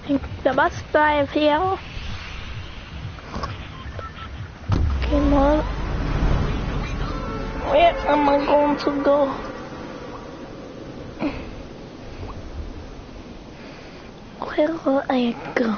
think the bus drive here. Okay, more. Where am I going to go? Where will I go?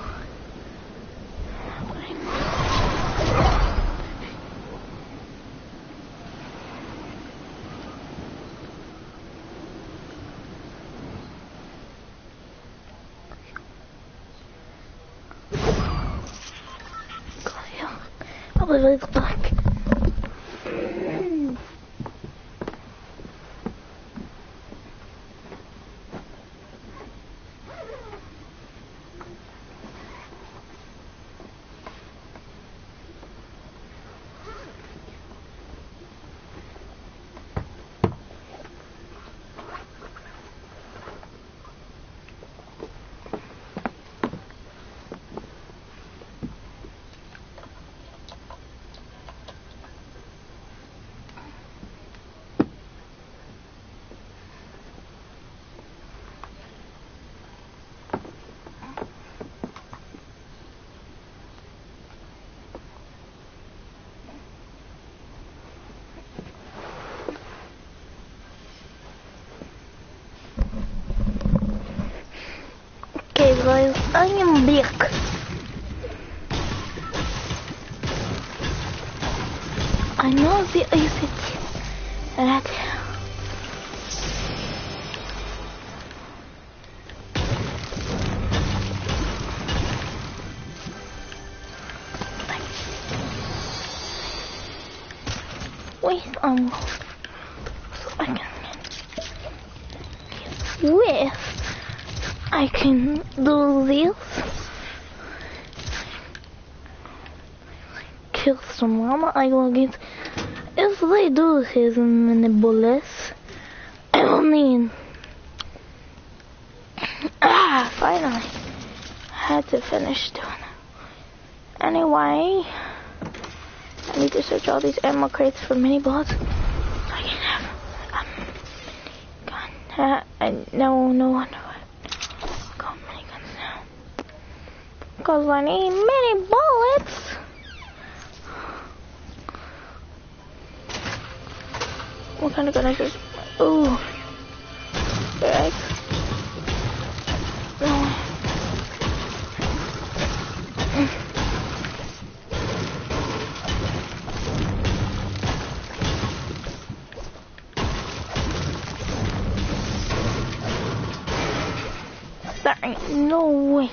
I'll be right back. Okay guys, I am back. I know the exit right here. Wait, so I can where I can do this. Kill someone. I will get. If they do his many bullets, I mean, finally, I had to finish doing it. Anyway, I need to search all these ammo crates for mini bots so I can have gun. No wonder why. Got many guns now. Because I need many bullets. What kind of gun is this? Ooh. Bag. No. There ain't no way.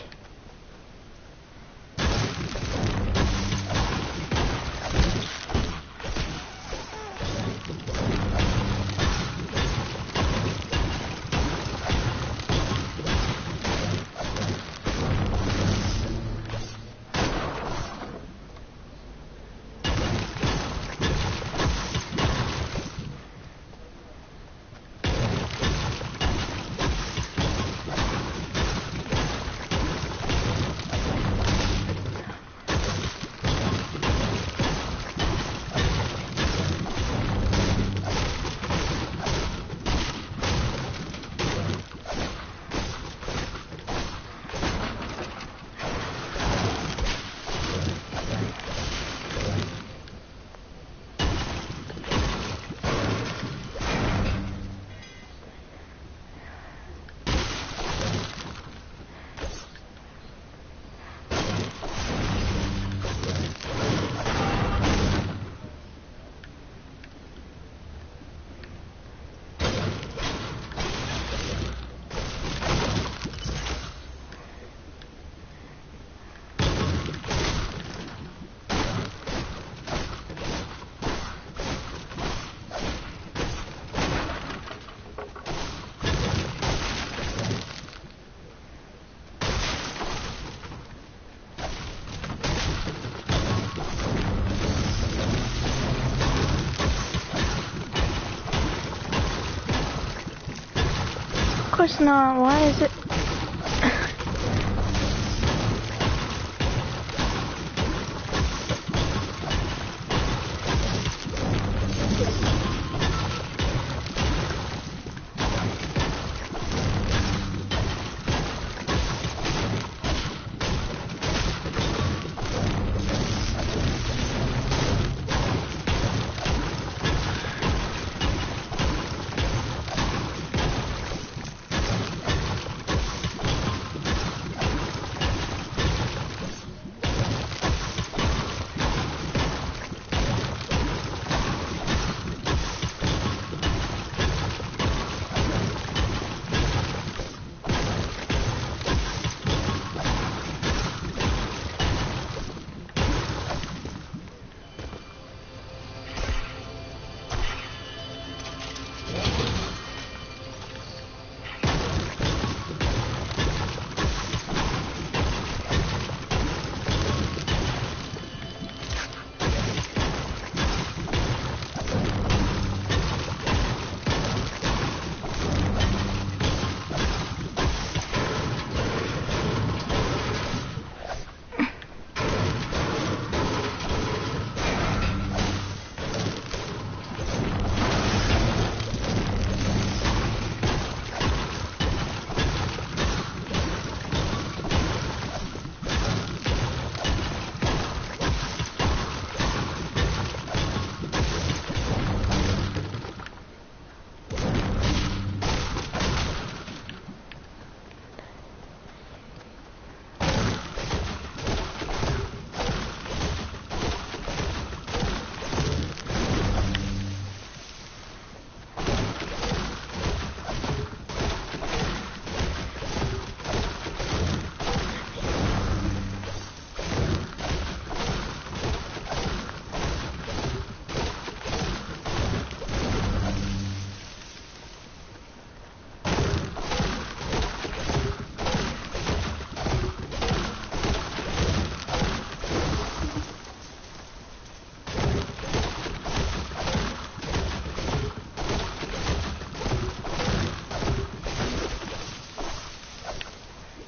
Of course not. Why is it?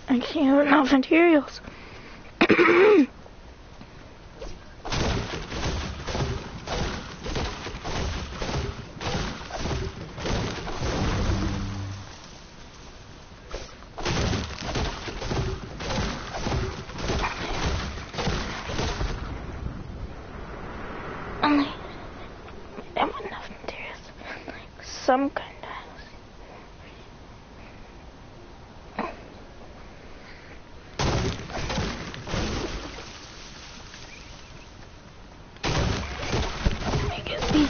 I can't have enough materials. Only I have enough materials. Like some kind of house. Make it be.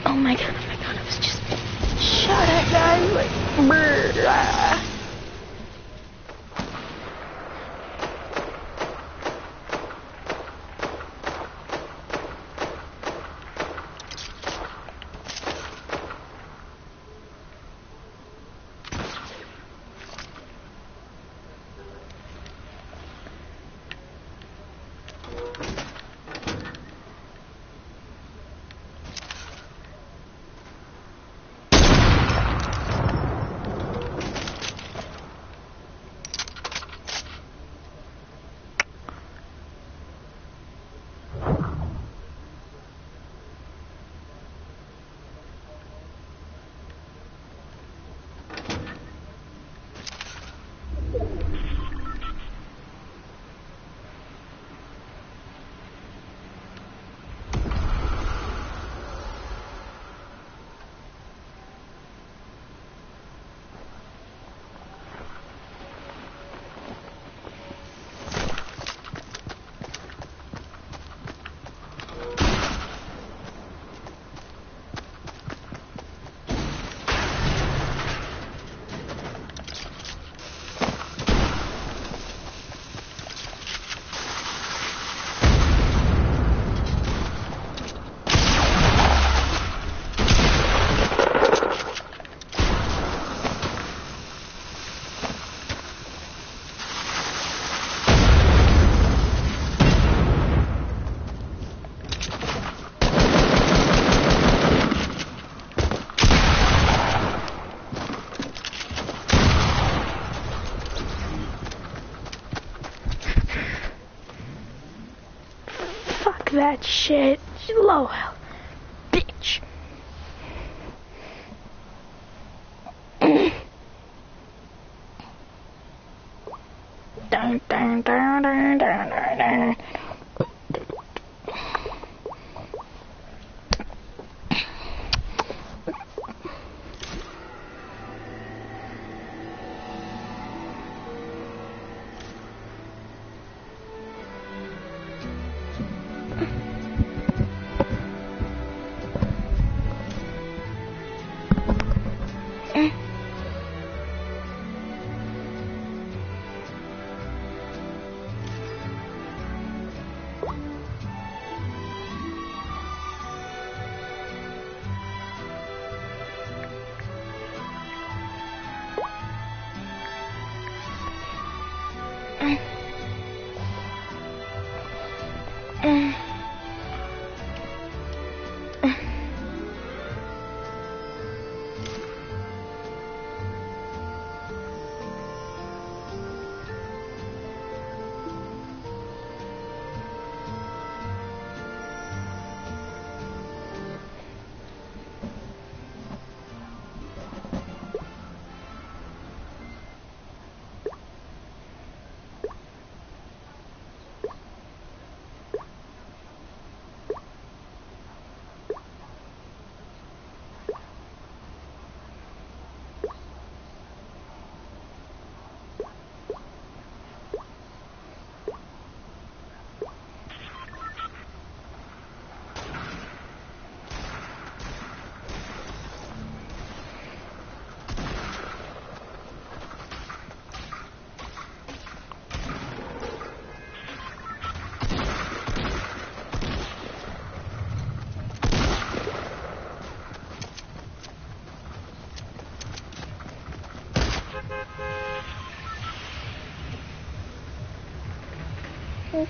Oh my god, I was just shot at, guys, like, brrr. that shit. Low health. Bitch. Dun, dun, dun, dun, dun, dun, dun.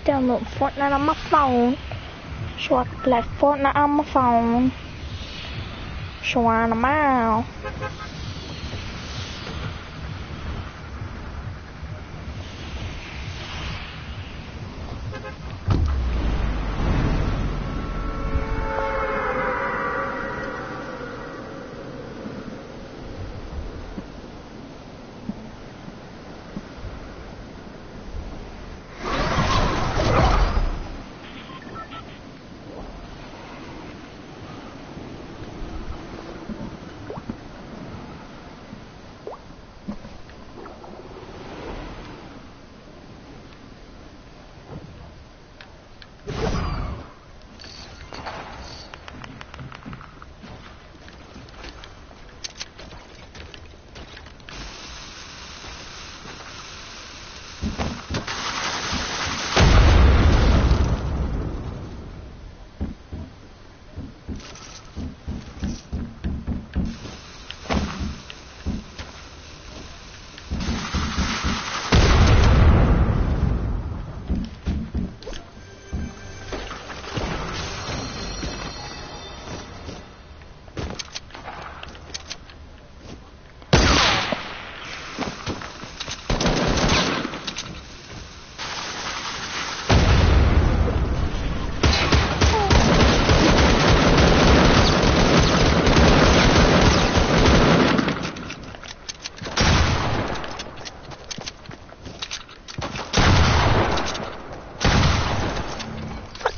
Download Fortnite on my phone, so I can play Fortnite on my phone. So on a mile.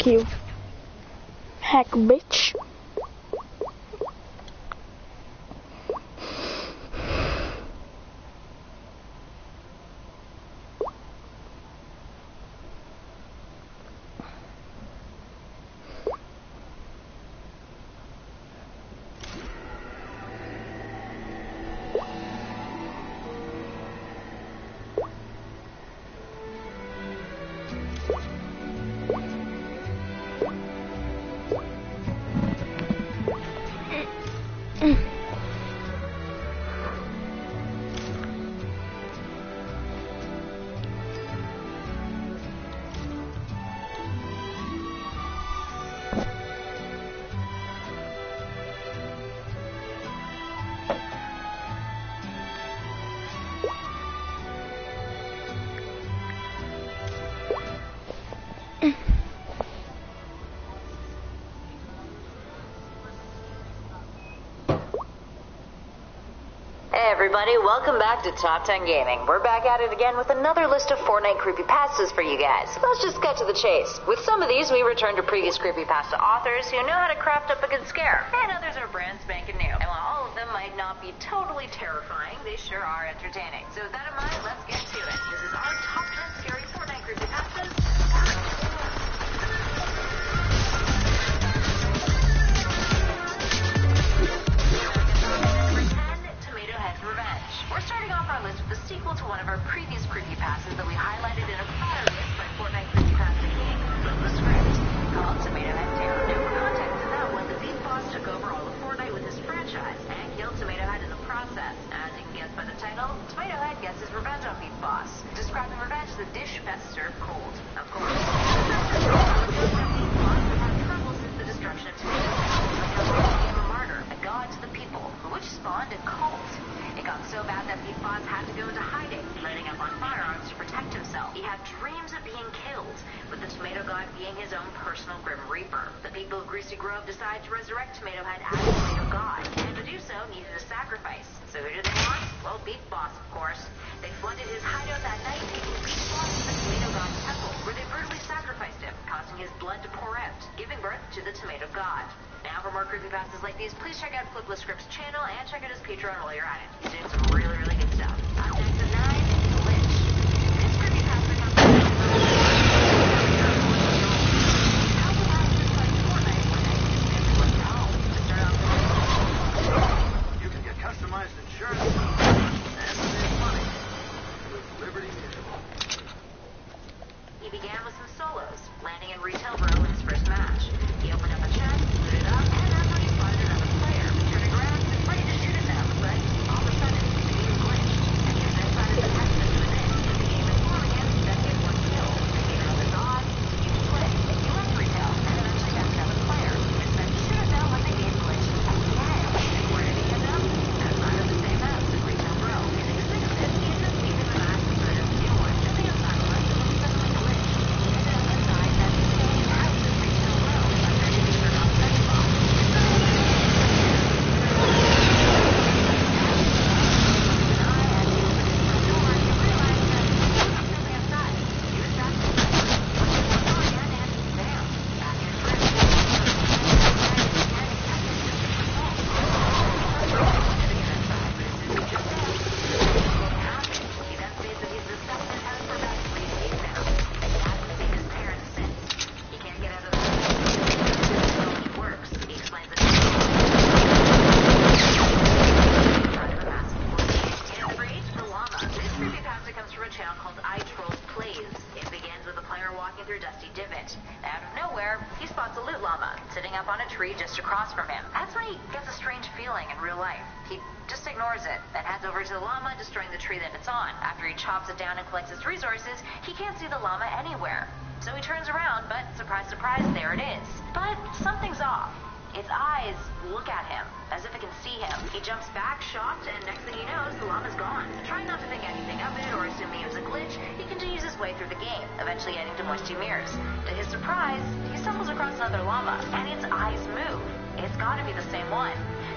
You hack bitch. everybody, welcome back to Top 10 Gaming. We're back at it again with another list of Fortnite creepypastas for you guys. Let's just cut to the chase. With some of these, we return to previous creepypasta authors who know how to craft up a good scare, and others are brand spanking new. And while all of them might not be totally terrifying, they sure are entertaining. So with that in mind, let's get to it. This is our Top 10 Scary Fortnite Creepypastas. We're starting off our list with the sequel to one of our previous creepypastas that we highlighted in a prior list by Fortnite Creepypasta King, Flip the Script, called Tomato Head Terror. Now for context, in that one, the Beef Boss took over all of Fortnite with his franchise and killed Tomato Head in the process. As you can guess by the title, Tomato Head gets his revenge on Beef Boss, describing revenge as a dish best served cold. Of course, Beef Boss has had trouble since the destruction of Tomato Head, but now he became a martyr, a god to the people, which spawned a cult. It got so bad that Beef Boss had to go into hiding, loading up on firearms to protect himself. He had dreams of being killed, with the Tomato God being his own personal Grim Reaper. The people of Greasy Grove decided to resurrect Tomato Head as Tomato God, and to do so needed a sacrifice. So who did they want? Well, Beef Boss, of course. They flooded his hideout that night, taking Beef Boss to the Tomato God's temple, where they brutally sacrificed him, causing his blood to pour out, giving birth to the Tomato God. Now, for more creepypastas like these, please check out Flipless Script's channel and check out his Patreon while you're at it. He's doing some really, really good stuff. Up next at 9, Glitch. This creepypasta comes from You can get customized insurance and save money with Liberty Mutual. He began with some solos, landing in Retail Row in his first match. He opened up a chest, booted up, and that's when he spotted another player. Turning around, he was ready to shoot at them, but all of a sudden, the game glitched, and he was inside of the test into the net. The game informing him that he had one kill. He turned up his odds, he quit, he left Retail, and eventually got another player. He was meant to shoot at them when the game glitched again. And where did he end up? Outside of the same house in Retail Row. In his sixth hit, he had just beaten the match and put a new one. Jumping outside the light, he suddenly glitched. He ended up inside that same house in Retail Row, underneath the turn off sex box. Just across from him. That's when he gets a strange feeling in real life. He just ignores it, then heads over to the llama, destroying the tree that it's on. After he chops it down and collects its resources, he can't see the llama anywhere. So he turns around, but surprise, surprise, there it is. But something's off. Its eyes look at him, as if it can see him. He jumps back, shocked, and next thing he knows, the llama's gone. Trying not to think anything of it or assuming it was a glitch, he continues his way through the game, eventually heading to Moisty Mirrors. To his surprise, he stumbles across another llama, and its eyes move. It's gotta be the same one.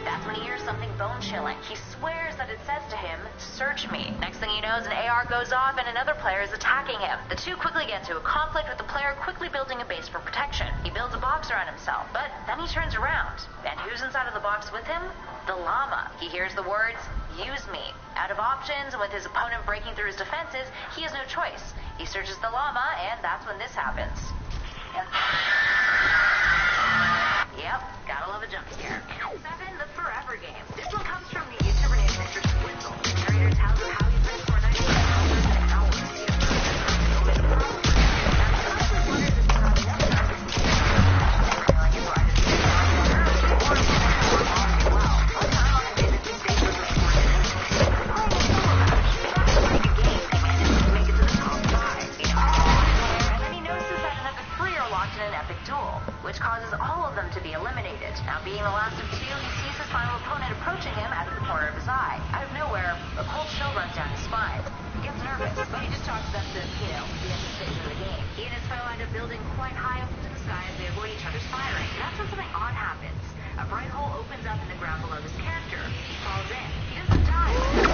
That's when he hears something bone-chilling. He swears that it says to him, "Search me." Next thing he knows, an AR goes off and another player is attacking him. The two quickly get into a conflict with the player quickly building a base for protection. He builds a box around himself, but then he turns around. And who's inside of the box with him? The llama. He hears the words, "Use me." Out of options, and with his opponent breaking through his defenses, he has no choice. He searches the llama, and that's when this happens. Yep, gotta love a jump scare. And 7, the Forever Game. This one comes from the YouTuber named Mr. Swizzle. The narrator tells of how he's been Fortnite for hours and hours. He has which causes all of them to be eliminated. Now, being the last of 2, he sees his final opponent approaching him out of the corner of his eye. Out of nowhere, a cold chill runs down his spine. He gets nervous, but he just talks about the end stage of the game. He and his foe end up building quite high up into the sky as they avoid each other's firing. And that's when something odd happens. A bright hole opens up in the ground below his character. He falls in. He doesn't die.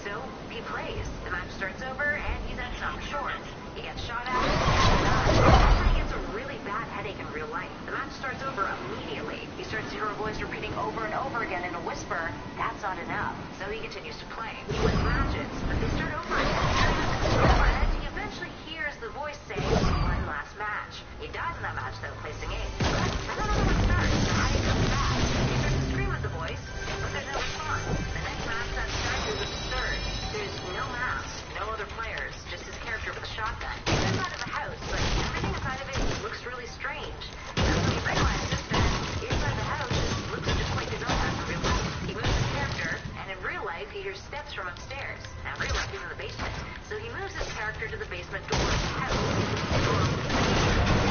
So he plays. The match starts over, and he's at some short. He gets shot at, and he gets a really bad headache in real life. The match starts over immediately. He starts to hear a voice repeating over and over again in a whisper, "That's not enough." So he continues to play. He wins matches, but they start over again. And he eventually hears the voice say, "One last match." He dies in that match, though, placing 8th. But another one starts. The headache comes back. He starts to scream at the voice, but there's no response. The next match that starts is absurd. There's no mask, no other players, just his character with a shotgun. He's inside of the house, but everything inside of it looks really strange. That's when he realizes that inside the house looks just like his own house in real life. He moves his character, and in real life, he hears steps from upstairs. Now, in real life, he's in the basement. So he moves his character to the basement door of the house. The door opens.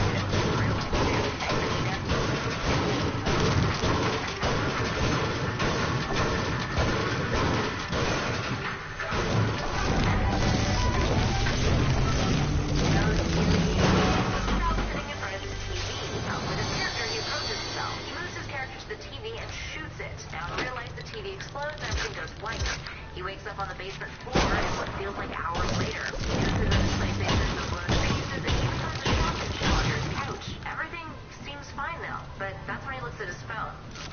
He wakes up on the basement floor in what feels like hours later. He notices that his PlayStation is blown to pieces, and he becomes a shotgun shell under his couch. Everything seems fine, though, but that's when he looks at his phone.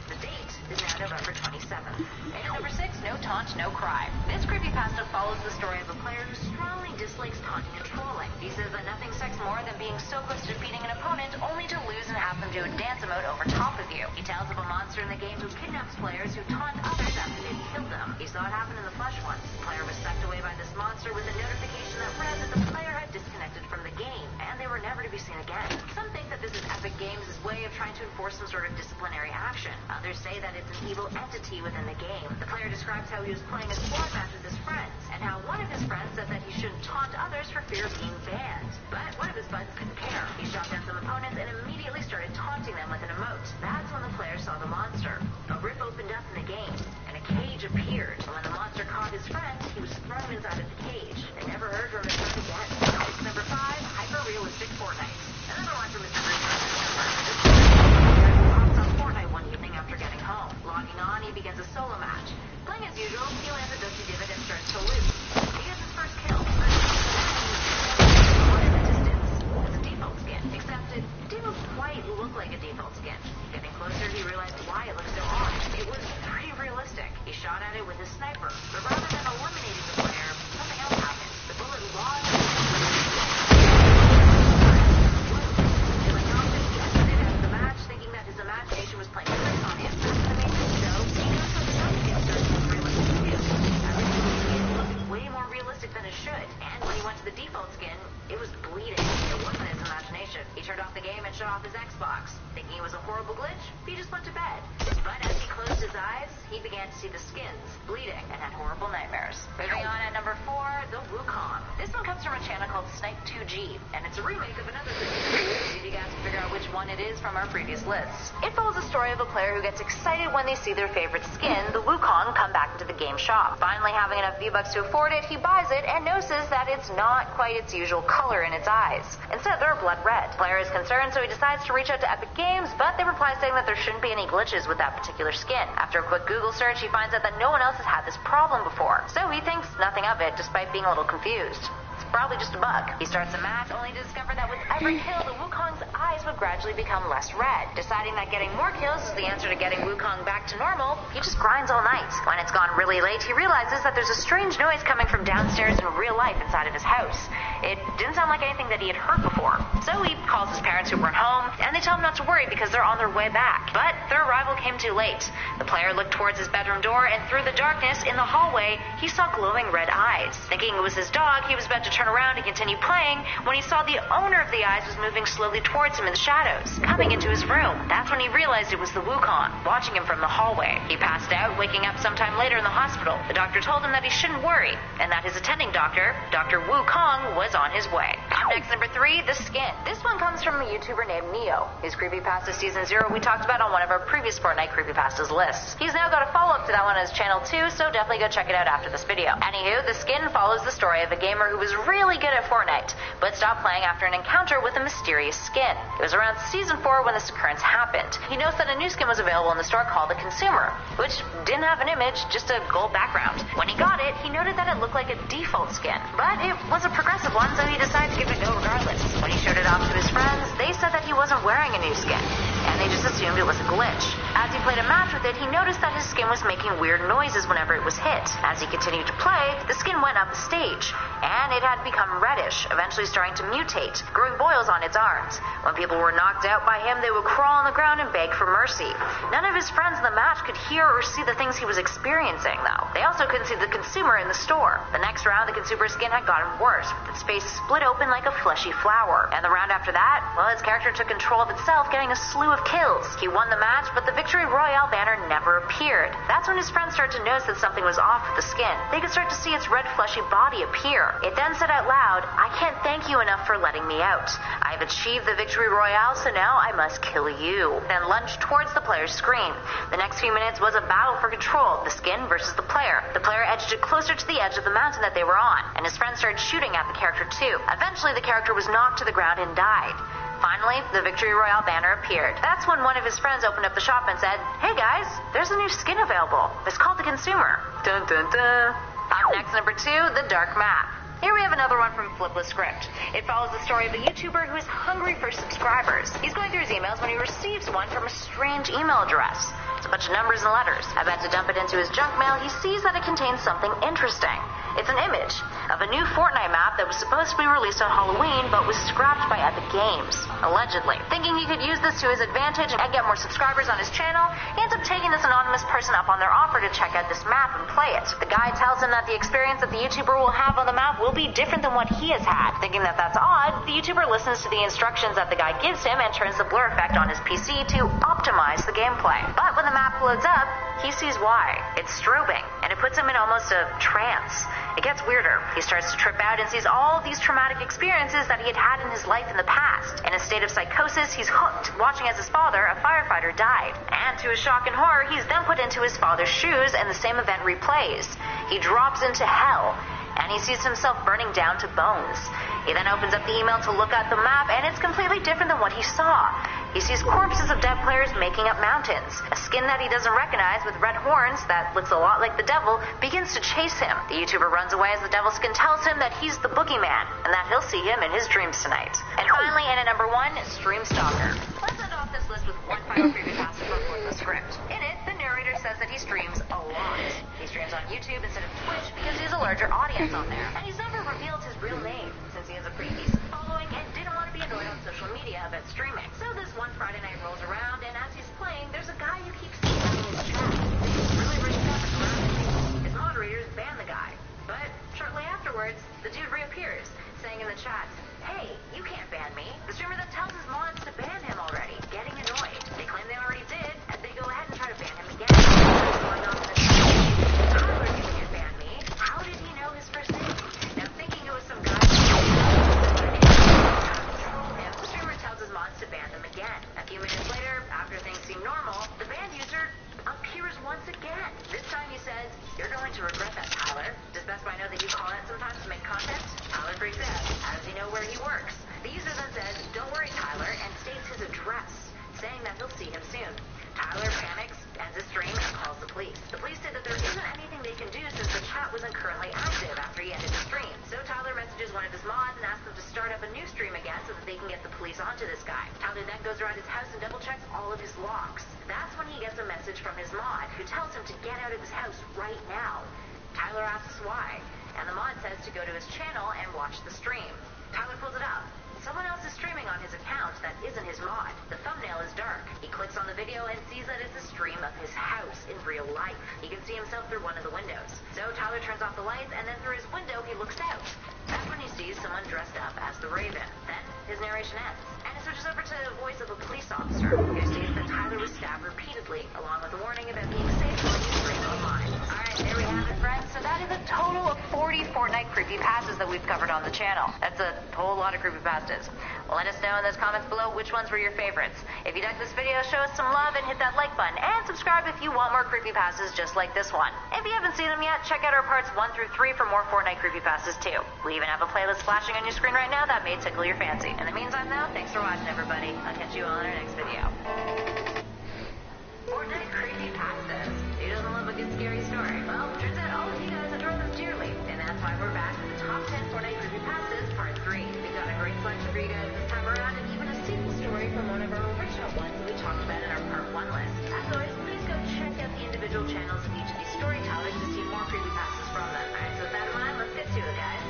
The date is now November 27th. And number 6, No Taunt, No Cry. This creepypasta follows the story of a player who strongly dislikes taunting and trolling. He says that nothing sucks more than being so close to defeating an opponent only to lose and have them do a dance emote over top of you. He tells of a monster in the game who kidnaps players who taunt others after they've killed them. He saw it happen in the flesh once. The player was sucked away by this monster with a notification that read that the player had disconnected from the game, and they were never to be seen again. Some think that this is Epic Games' way of trying to enforce some sort of disciplinary action. Others say that it's an evil entity within the game. The player describes how he was playing a squad match with his friends, and how one of his friends said that he shouldn't taunt others for fear of being banned. But one of his buds didn't care. He shot down some opponents and immediately started taunting them with an emote. That's when the player saw the monster. A rip opened up in the game, and a cage appeared. And when the monster caught his friend, he was thrown inside of the cage. They never heard from his friend again. It's number 5, Hyper-Realistic Fortnite. Another one from his number 7. Hops on Fortnite one evening after getting home. Logging on, he begins a solo match. Playing as usual, he lands a dusty divot and starts to loot. He gets his first kill. It's a default skin, except it didn't quite look like a default skin. Getting closer, he realized why it looked so odd. It was pretty realistic. He shot at it with his sniper, but rather than eliminating the player, something else happened. The bullet lodged in feeling confident, he exited out of the match, thinking that his imagination was playing tricks on him. After the main show, he noticed that the gun skin started to look realistic too. Everything looked way more realistic than it should, and when he went to the default skin, it was bleeding. It wasn't his imagination. He turned off the game and shut off his Xbox. Thinking it was a horrible glitch, he just went to bed. But as he closed his eyes, he began to see the skins, bleeding, and had horrible nightmares. Moving on at number 4, The Wukong. This one comes from a channel called Snipe2G, and it's a remake of another video. See if you guys can figure out which one it is from our previous lists. It follows the story of a player who gets excited when they see their favorite skin, the Wukong, come back into the game shop. Finally having enough V-Bucks to afford it, he buys it and notices that it's not quite its usual color in its eyes. Instead, they're blood red. The player is concerned, so he decides to reach out to Epic Games, but they reply saying that there shouldn't be any glitches with that particular skin. After a quick Google search, he finds out that no one else has had this problem before. So he thinks nothing of it, despite being a little confused. It's probably just a bug. He starts a match, only to discover that with every kill, the Wukong's eyes would gradually become less red. Deciding that getting more kills is the answer to getting Wukong back to normal, he just grinds all night. When it's gone really late, he realizes that there's a strange noise coming from downstairs in real life inside of his house. It didn't sound like anything that he had heard before. So he calls his parents who weren't home, and they tell him not to worry because they're on their way back. But their arrival came too late. The player looked towards his bedroom door, and through the darkness in the hallway, he saw glowing red eyes. Thinking it was his dog, he was about to turn around and continue playing when he saw the owner of the eyes was moving slowly towards him in the shadows, coming into his room. That's when he realized it was the Wukong, watching him from the hallway. He passed out, waking up sometime later in the hospital. The doctor told him that he shouldn't worry, and that his attending doctor, Dr. Wukong, was on his way. Next, number 3, The Skin. This one comes from a YouTuber named Neo. His Creepypasta Season 0 we talked about on one of our previous Fortnite Creepypastas lists. He's now got a follow-up to that one on his channel too, so definitely go check it out after this video. Anywho, The Skin follows the story of a gamer who was really good at Fortnite, but stopped playing after an encounter with a mysterious skin. It was around Season 4 when this occurrence happened. He noticed that a new skin was available in the store called the Consumer, which didn't have an image, just a gold background. When he got it, he noted that it looked like a default skin, but it was a progressive one, so he decided to give it a go regardless. When he showed it off to his friends, they said that he wasn't wearing a new skin, and they just assumed it was a glitch. As he played a match with it, he noticed that his skin was making weird noises whenever it was hit. As he continued to play, the skin went up the stage, and it had become reddish, eventually starting to mutate, growing boils on its arms. When people were knocked out by him, they would crawl on the ground and beg for mercy. None of his friends in the match could hear or see the things he was experiencing, though. They also couldn't see the Consumer in the store. The next round, the Consumer skin had gotten worse, with its face split open like a fleshy flower. And the round after that, well, his character took control of itself, getting a slew of kills. He won the match, but the Victory Royale banner never appeared. That's when his friends started to notice that something was off with the skin. They could start to see its red fleshy body appear. It then said out loud, "I can't thank you enough for letting me out. I've achieved the Victory Royale, so now I must kill you." Then lunged towards the player's screen. The next few minutes was a battle for control, the skin versus the player. The player edged it closer to the edge of the mountain that they were on, and his friends started shooting at the character too. Eventually, the character was knocked to the ground and died. Finally, the Victory Royale banner appeared. That's when one of his friends opened up the shop and said, "Hey guys, there's a new skin available. It's called the Consumer." Dun dun dun. Up next, number 2, the Dark Map. Here we have another one from Flipless Script. It follows the story of a YouTuber who is hungry for subscribers. He's going through his emails when he receives one from a strange email address. It's a bunch of numbers and letters. About to dump it into his junk mail, he sees that it contains something interesting. It's an image of a new Fortnite map that was supposed to be released on Halloween, but was scrapped by Epic Games, allegedly. Thinking he could use this to his advantage and get more subscribers on his channel, he ends up taking this anonymous person up on their offer to check out this map and play it. The guy tells him that the experience that the YouTuber will have on the map will be different than what he has had. Thinking that that's odd, the YouTuber listens to the instructions that the guy gives him and turns the blur effect on his PC to optimize the gameplay. But when the map loads up, he sees why. It's strobing, and it puts him in almost a trance. It gets weirder. He starts to trip out and sees all of these traumatic experiences that he had had in his life in the past. In a state of psychosis, he's hooked, watching as his father, a firefighter, died. And to his shock and horror, he's then put into his father's shoes, and the same event replays. He drops into hell, and he sees himself burning down to bones. He then opens up the email to look at the map, and it's completely different than what he saw. He sees corpses of dead players making up mountains. A skin that he doesn't recognize with red horns that looks a lot like the devil begins to chase him. The YouTuber runs away as the devil skin tells him that he's the boogeyman and that he'll see him in his dreams tonight. And finally, in at number 1, Stream Stalker. Let's end off this list with one final preview passage from the script. In it, the narrator says that he streams a lot. He streams on YouTube instead of Twitch because he has a larger audience on there. And he's never revealed his real name since he has a pretty decent following and didn't want to be annoyed on social media about streaming. So this one Friday night rolls around, and as he's playing, there's a guy who keeps seeing in his chat. He's really rich traffic around him. His moderators ban the guy. But shortly afterwards, the dude reappears, saying in the chat, "Hey, you can't ban me." The streamer then tells his mods to ban him already, getting annoyed. They claim they already did, and they go ahead and try to ban him again. Going on to the chat, "Tyler, you can't ban me. How did he know his first name?" Now thinking it was some guy the streamer tells his mods to ban them again. A few minutes later, after things seem normal, the banned user appears once again. This time he says, "You're going to regret that, Tyler. Does Best Buy know that you call out sometimes to make content?" Tyler freaks out. How does he know where he works? The user then says, "Don't worry, Tyler," and states his address, saying that he'll see him soon. Tyler panics, ends his stream, and calls the police. The police say that there isn't anything they can do since the chat wasn't currently active after he ended the stream. So Tyler messages one of his mods and asks them to start up a new stream again so that they can get the police onto this guy. Tyler then goes around his house and double checks all of his logs. That's when he gets a message from his mod, who tells him to get out of his house right now. Tyler asks why, and the mod says to go to his channel and watch the stream. Tyler pulls it up. Someone else is streaming on his account that isn't his mod. The thumbnail is dark. He clicks on the video and sees that it's a stream of his house in real life. He can see himself through one of the windows. So Tyler turns off the lights, and then through his window he looks out. That's when he sees someone dressed up as the Raven. Then his narration ends, and it switches over to the voice of a police officer, who states that Tyler was stabbed repeatedly, along with a warning about being safe when you stream online. Alright, there we have it, friends. So that is a total of 40 Fortnite creepypastas that we've covered on the channel. That's a whole lot of creepypastas. Well, let us know in those comments below which ones were your favorites. If you dug this video, show us some love and hit that like button, and subscribe if you want more creepypastas just like this one. If you haven't seen them yet, check out our parts 1 through 3 for more Fortnite creepypastas too. We even have a playlist flashing on your screen right now that may tickle your fancy. In the meantime though, thanks for watching everybody. I'll catch you all in our next video. Fortnite creepypastas. Who doesn't love a good scary story? Well, turns out all of you guys adore them dearly, and that's why we're back with the top 10 Fortnite creepypastas part 3. We've got a great selection for you guys this time around, and even a sequel story from one of our original ones that we talked about in our part 1 list. As always, please go check out the individual channels of each of these storytellers to see more creepypastas from them. Alright, so with that in mind, let's get to it, guys.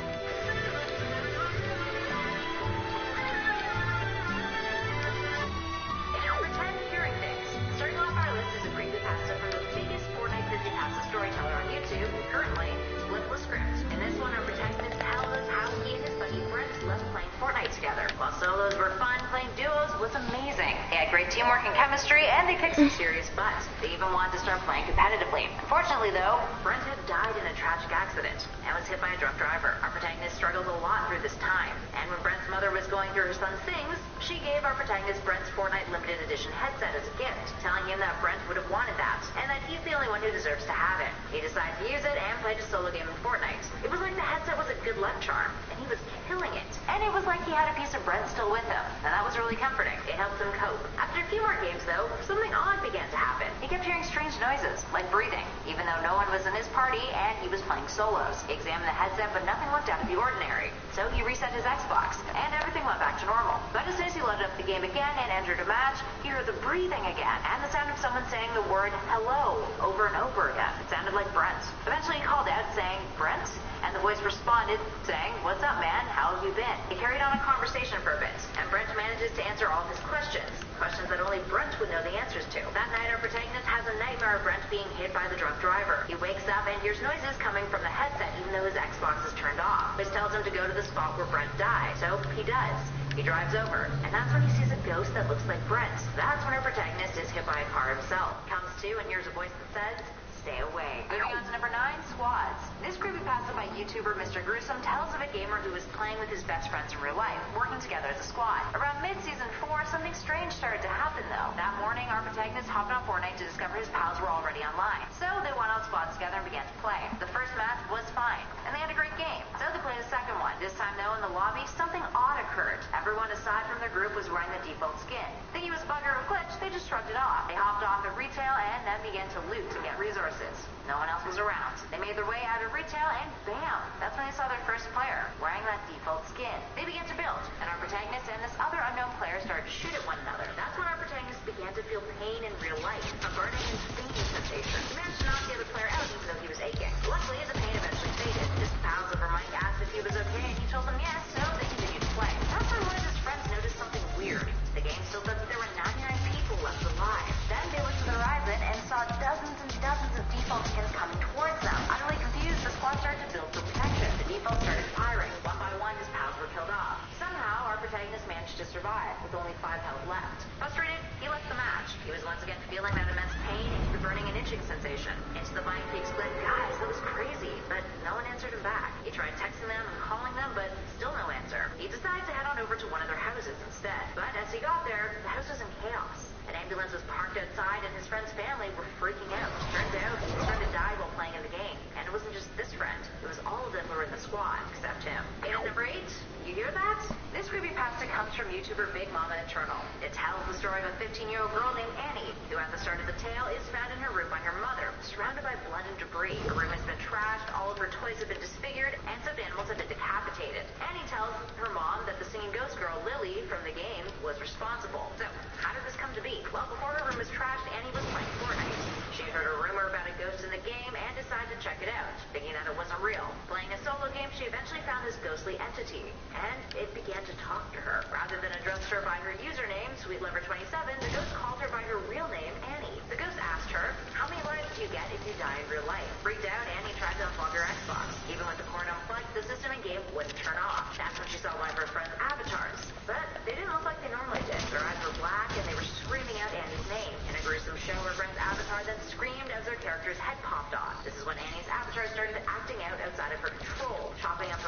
Storyteller on YouTube, currently Flipless Script. In this one, our protagonist tells us how he and his buddy Brent loved playing Fortnite together. While solos were fun, playing duos was amazing. They had great teamwork and chemistry, and they kicked some serious butts. They even wanted to start playing competitively. Unfortunately, though, Brent had died in a tragic accident and was hit by a drunk driver. Our protagonist struggled a lot through this time, and when Brent's mother was going through her son's things, she gave our protagonist Brent's Fortnite limited edition headset as a gift, telling him that Brent would have wanted that, and that he's the only one who deserves to have it. He decided to use it and played a solo game in Fortnite. It was like the headset was a good luck charm, and he was killing it. And it was like he had a piece of Brent still with him, and that was really comforting. It helped him cope. After a few more games, though, something odd began to happen. He kept hearing strange noises, like breathing, even though no one was in his party and he was playing solos. He examined the headset, but nothing looked out of the ordinary. So he reset his Xbox, and everything went back to normal. But as soon as he loaded up the game again and entered a match, he heard the breathing again, and the sound of someone saying the word hello over and over again. It sounded like Brent. Eventually he called out saying, "Brent?" And the voice responded saying, "What's up, man? How have you been?" He carried on a conversation for a bit, and Brent manages to answer all of his questions. Questions that only Brent would know the answers to. That night, our protagonist has a nightmare of Brent being hit by the drunk driver. He wakes up and hears noises coming from the headset, even though his Xbox is turned off. This tells him to go to the spot where Brent died, so he does. He drives over, and that's when he sees a ghost that looks like Brent. That's when our protagonist is hit by a car himself. Comes to and hears a voice that says, "Stay away." Moving on to number 9, Squads. This creepypasta by YouTuber Mr. Gruesome tells of a gamer who was playing with his best friends in real life, working together as a squad. Around mid-season 4, something strange started to happen though. That morning, our protagonist hopped on Fortnite to discover his pals were already online. So they went on squads together and began to play. The first match was fine, and they had a great game. So they played a second one. This time though, in the lobby, something odd occurred. Everyone aside from their group was wearing the default skin. Thinking it was a bug or a glitch, they just shrugged it off. They hopped off at retail and then began to loot to get resources. No one else was around. They made their way out of retail and bam! That's when they saw their first player, wearing that default skin. They began to build, and our protagonist and this other unknown player started to shoot at one another. That's when our protagonist began to feel pain in real life, a burning and stinging sensation. He managed to knock the other player out even though he was aching. Luckily, the pain eventually faded. His pals over Mike asked if he was okay, and he told them yes, so they continued to play. That's when one of his friends noticed something weird. The game still said that there were 99 people left alive. Then they looked to the horizon and saw dozens and dozens of default skins coming towards them. Utterly confused, the squad started to build for protection. The default started firing. One by one, his pals were killed off. Somehow, our protagonist managed to survive, with only 5 health left. Frustrated, he left the match. He was once again feeling that immense pain and the burning and itching sensation. Into the mic, he exclaimed, "Guys, that was crazy," but no one answered him back. He tried texting them and calling them, but still no answer. He decided to head on over to one of their houses instead. But as he got there, the house was in chaos. An ambulance was parked outside, and his friend's family were freaking out. Turns out, his friend had died while playing in the game. And it wasn't just this friend. It was all of them who were in the squad, except him. And at number 8, you hear that? This creepypasta comes from YouTuber Big Mama Eternal. It tells the story of a 15-year-old girl named Annie, who at the start of the tale is found in her room by her mother, surrounded by blood and debris. Her room has been trashed, all of her toys have been disfigured, and stuffed animals have been decapitated. Annie tells her mom that the singing ghost girl, Lily, from the game, was responsible. So, how did this come to be? Well, before her room was trashed, Annie was playing Fortnite. She heard a rumor about a ghost in the game and decided to check it out, thinking that it wasn't real. Playing a solo game, she eventually found this ghostly entity, and it began to talk to her. Rather than address her by her username, SweetLover27, the ghost called her by her real name, Annie. The ghost asked her, "How many lives do you get if you die in real life?" Freaked out, Annie tried to unplug her Xbox. Even with the cord unplugged, the system and game wouldn't turn off. That's when she saw one of her friend's avatars. But they didn't look like they normally did. Their eyes were black, and they were screaming out Annie's name. In a gruesome show, her friend's avatar then screamed as their character's head popped off. This is when Annie's avatar started acting out outside of her control, chopping up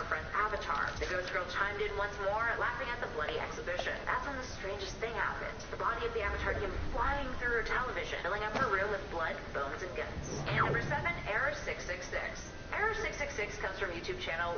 channel chimed in once more, laughing at the bloody exhibition. That's when the strangest thing happened. The body of the Avatar came flying through her television, filling up her room with blood, bones, and guts. And number 7, Error 666. Error 666 comes from YouTube channel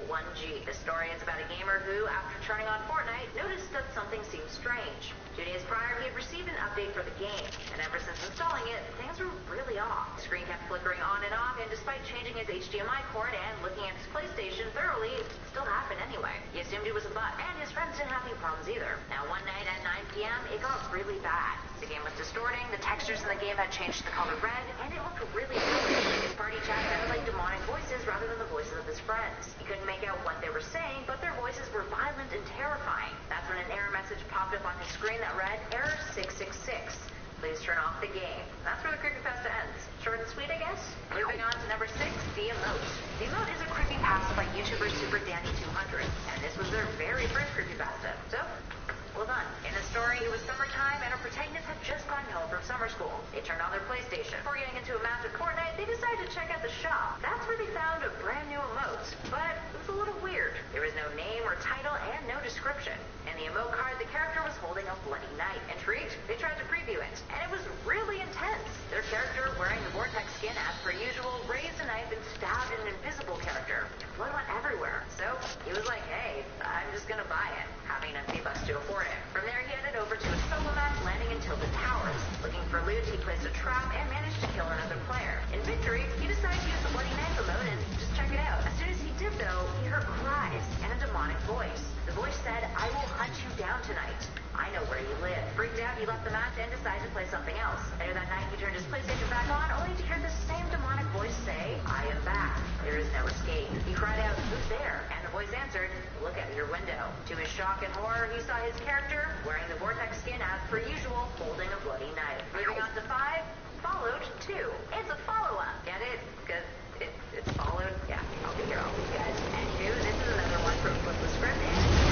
O1G. The story is about a gamer who, after turning on Fortnite, noticed that something seemed strange. 2 days prior, he had received an update for the game, and ever since installing it, things were really off. The screen kept flickering on and off, and despite changing his HDMI cord and looking at his PlayStation thoroughly, it still happened anyway. He assumed it was a bug, and his friends didn't have any problems either. Now, one night at 9 p.m., it got really bad. The game was distorting, the textures in the game had changed to the color red, and it looked really silly. His party chat sounded like demonic voices rather than the voices of his friends. He couldn't make out what they were saying, but their voices were violent and terrifying. That's when an error message popped up on his screen that read, Error 666. Please turn off the game. That's where the creepypasta ends. Short and sweet, I guess? Moving on to number 6, The Emote. The Emote is a creepypasta by YouTuber SuperDanny200, and this was their very first creepypasta. So, well done. In the story, it was summertime, and our protagonists had just gotten home from summer school. They turned on their PlayStation. Before getting into a match of Fortnite, they decided to check out the shop. That's where they found a brand new emote. But it was a little weird. There was no name or title and no description. In the emote card, the character was holding a bloody knife. Intrigued? They tried to preview it, and it was really intense. Their character, wearing the Vortex skin as per usual, raised a knife and stabbed an invisible character. Blood went everywhere. So he was like, hey, I'm just gonna buy it, having enough V-Bucks to afford it. From there, he headed over to a solo match, landing in Tilted Towers. Looking for loot, he placed a trap and managed to kill another player. In victory, he decided to use the bloody knife emote and just check it out. As soon as he did, though, he heard cries and a demonic voice. The voice said, I will hunt you down tonight. I know where you live. Freaked out, he left the match and decided to play something else. Later that night, he turned his PlayStation back on, only to hear the same demonic voice say, I am back. There is no escape. He cried out, who's there? And the voice answered, look at your window. To his shock and horror, he saw his character, wearing the Vortex skin as per usual, holding a bloody knife. Moving on to 5, Followed 2. It's a follow-up. Get it? Because it's followed? Yeah, I'll be here all week, guys. Anywho, this is another one from Flipless Script, and you should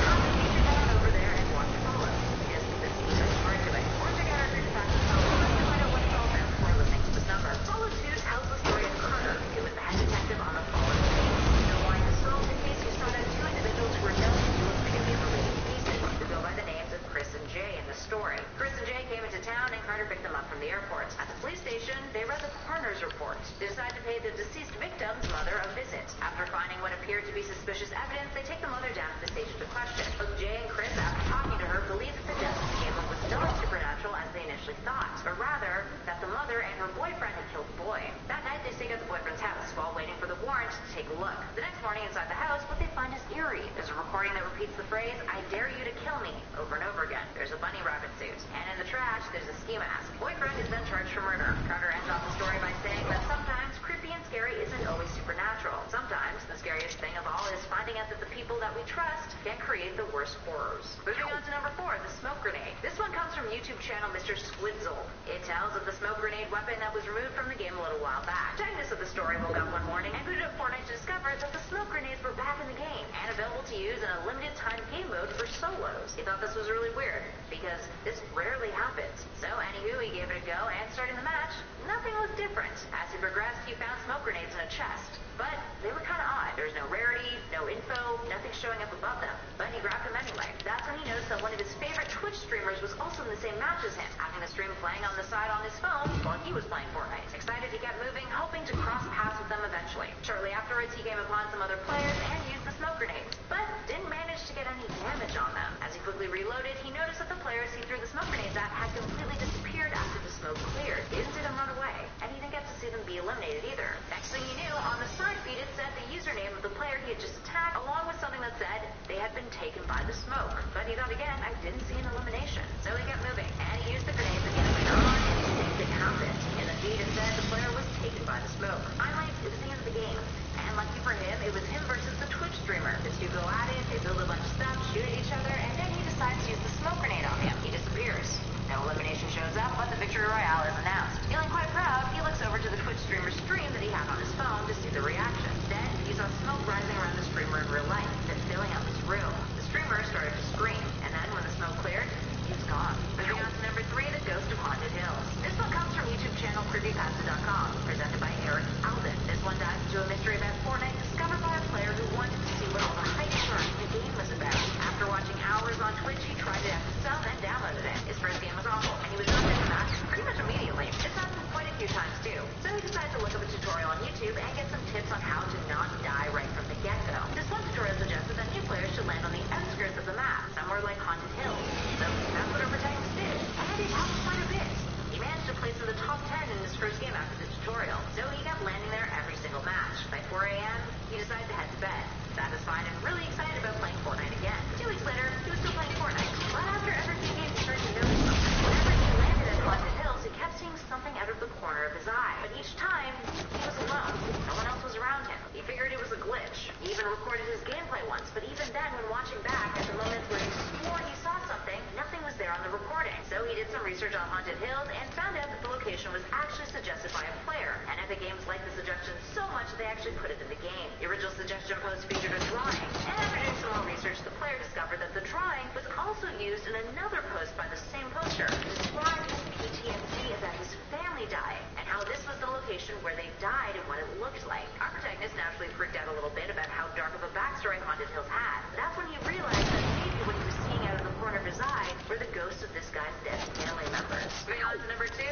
head on over there and watch Follow. Yes, this is such hard to it. Or check out our group past Follow to find out what it's all about before listening to this number. Follow 2 tells the story of Carter, who was the head detective on the Follow case. No why this solved the case, we sought out 2 individuals who were known to do a previous related cases, who go by the names of Chris and Jay in the story. Chris and Jay came into town, and Carter picked them up from the airport. At the police station, they read the coroner's report. They decided to pay the deceased victim's mother a visit. After finding what appeared to be suspicious evidence, they take the mother down to the station to question. Both Jay and Chris, after talking to her, believe that the death of the gamer was not as supernatural as they initially thought, but rather that the mother and her boyfriend had killed the boy. That night, they stayed at the boyfriend's house while waiting for the warrant to take a look. The next morning, inside the house, what they find is eerie. There's a recording that repeats the phrase, I dare you to kill me, over and over again. There's a bunny rabbit suit. And in the trash, there's a ski mask. Boyfriend is then charged for murder. Carter ends off the story by saying that sometimes creepy and scary isn't always supernatural. Sometimes the scariest thing of all is finding out that the people that we trust can create the worst horrors. Moving on to number 4, the smoke grenade. This one comes from YouTube channel Mr. Squidzle. It tells of the smoke grenade weapon that was removed from the game a little while back. Protagonist of the story woke up one morning and booted up Fortnite to discover that the smoke grenades were back in the game and available to use in a limited time game mode for solos. He thought this was really weird because this rarely happens. So anywho, he gave it a go, and starting the match, nothing was different. As he progressed, he found smoke grenades in a chest, but they were kind of odd. There was no rarity, no info, nothing showing up above them, but he grabbed them anyway. That's when he noticed that one of his favorite Twitch streamers was also in the same match as him, having the stream playing on the side on his phone while he was playing Fortnite. Excited, he kept moving, hoping to cross paths with them eventually. Shortly afterwards, he came upon some other players and used the smoke grenades, but didn't manage to get any damage on them. As he quickly reloaded, he noticed that the players he threw the smoke grenades at had completely disappeared after the smoke cleared. They didn't see them run away, and he didn't get to see them be eliminated either. Next thing he knew, on the side feed it said the username of the player he had just attacked, along with something that said they had been taken by the smoke. But he thought again, I didn't see an elimination. So he kept moving, and he used the grenades again later on, and he seemed it happened. In the feed it said the player was taken by the smoke. Finally, it was the end of the game. And lucky for him, it was him versus the Twitch streamer. The two go at it, they build a bunch of stuff, shoot at each other, and then he decides to use the smoke grenade on him. He disappears. No elimination shows up, but the victory royale is announced. Feeling quite proud, he looks over to the Twitch streamer's stream that he had on his phone to see the reaction. Then, he saw smoke rising around the streamer in real life, then filling up his room. The streamer started to scream, and then when the smoke cleared, he's gone. Moving on to number 3, the Ghost of Haunted Hills. This one comes from YouTube channel creepypasta.com, presented by Eric Alden. This one dives into a mystery about Fortnite discovered by a player then, when watching back at the moments where he swore he saw something, nothing was there on the recording. So he did some research on Haunted Hills and found out that the location was actually suggested by a player. And Epic Games liked the suggestion so much that they actually put it in the game. The original suggestion post featured a drawing. And after doing some more research, the player discovered that the drawing was also used in another post by the same poster to describe his PTSD about his family dying and how this was the location where they died and what it looked like. Our protagonist naturally freaked out a little bit about how dark of a backstory Haunted Hills had. That's when he realized that maybe what he was seeing out of the corner of his eye were the ghosts of this guy's dead family members. Moving on to number 2,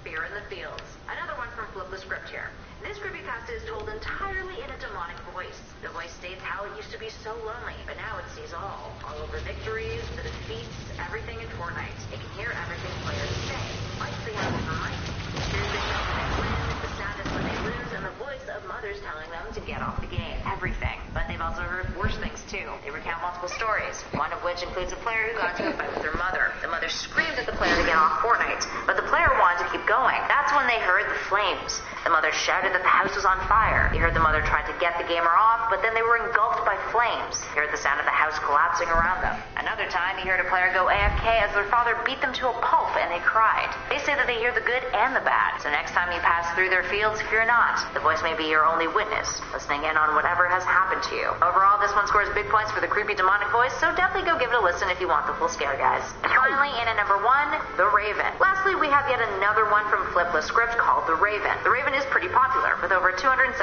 Fear in the Fields. Another one from Flip the Script here. This creepypasta is told entirely in a demonic voice. The voice states how it used to be so lonely, but now it sees all of the victories, the defeats, everything in Fortnite. It can hear everything players say. Like they have in mind. Here's the shout when they win, the sadness when they lose, and the voice of mothers telling them to get off the game. Everything. But they've also heard worse things too. They recount multiple stories, one of which includes a player who got into a fight with their mother. The mother screamed at the player to get off Fortnite, but the player wanted to keep going. That's when they heard the flames. The mother shouted that the house was on fire. They heard the mother tried to get the gamer off, but then they were engulfed by flames. They heard the sound of the house collapsing around them. Another time, he heard a player go AFK as their father beat them to a pulp, and they cried. They say that they hear the good and the bad, so next time you pass through their fields, fear not. The voice may be your only witness, listening in on whatever has happened to you. Overall, this one scores big points for the creepy demonic voice, so definitely go give it a listen if you want the full scare, guys. And finally, in at number 1, The Raven. Lastly, we have yet another one from Flipless Script called The Raven. The Raven is pretty popular, with over 277,000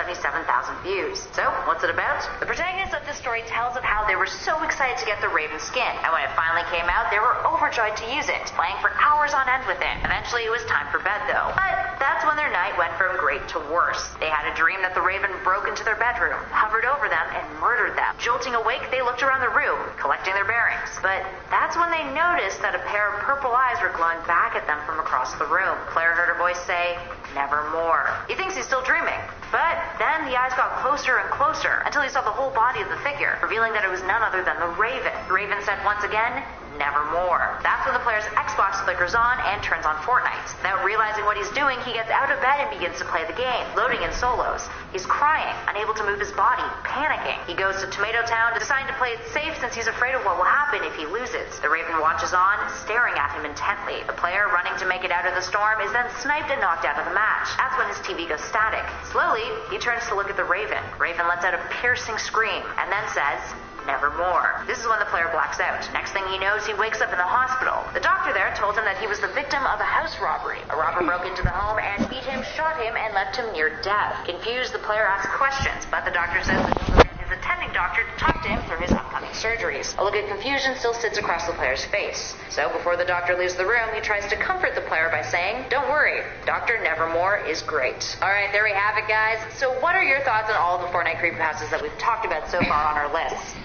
views. So, what's it about? The protagonist of this story tells of how they were so excited to get the Raven skin, and when it finally came out, they were overjoyed to use it, playing for hours on end with it. Eventually, it was time for bed, though. But that's when their night went from great to worse. They had a dream that the Raven broke into their bedroom, hovered over them, and murdered them. Jolting awake, they looked around the room, collecting their bearings. But that's when they noticed that a pair of purple eyes were glowing back at them from across the room. Claire heard a voice say, "Nevermore." He thinks he's still dreaming. But then the eyes got closer and closer until he saw the whole body of the figure, revealing that it was none other than the Raven. The Raven said once again, "Nevermore." That's when the player's Xbox flickers on and turns on Fortnite. Without realizing what he's doing, he gets out of bed and begins to play the game, loading in solos. He's crying, unable to move his body, panicking. He goes to Tomato Town, deciding to play it safe since he's afraid of what will happen if he loses. The Raven watches on, staring at him intently. The player, running to make it out of the storm, is then sniped and knocked out of the match. That's when his TV goes static. Slowly, he turns to look at the Raven. Raven lets out a piercing scream and then says, "Nevermore." This is when the player blacks out. Next thing he knows, he wakes up in the hospital. The doctor there told him that he was the victim of a house robbery. A robber broke into the home and beat him, shot him, and left him near death. Confused, the player asks questions, but the doctor says that he'll get his attending doctor to talk to him through his upcoming surgeries. A look of confusion still sits across the player's face. So before the doctor leaves the room, he tries to comfort the player by saying, "Don't worry, Dr. Nevermore is great." Alright, there we have it, guys. So what are your thoughts on all the Fortnite creepypastas that we've talked about so far on our list?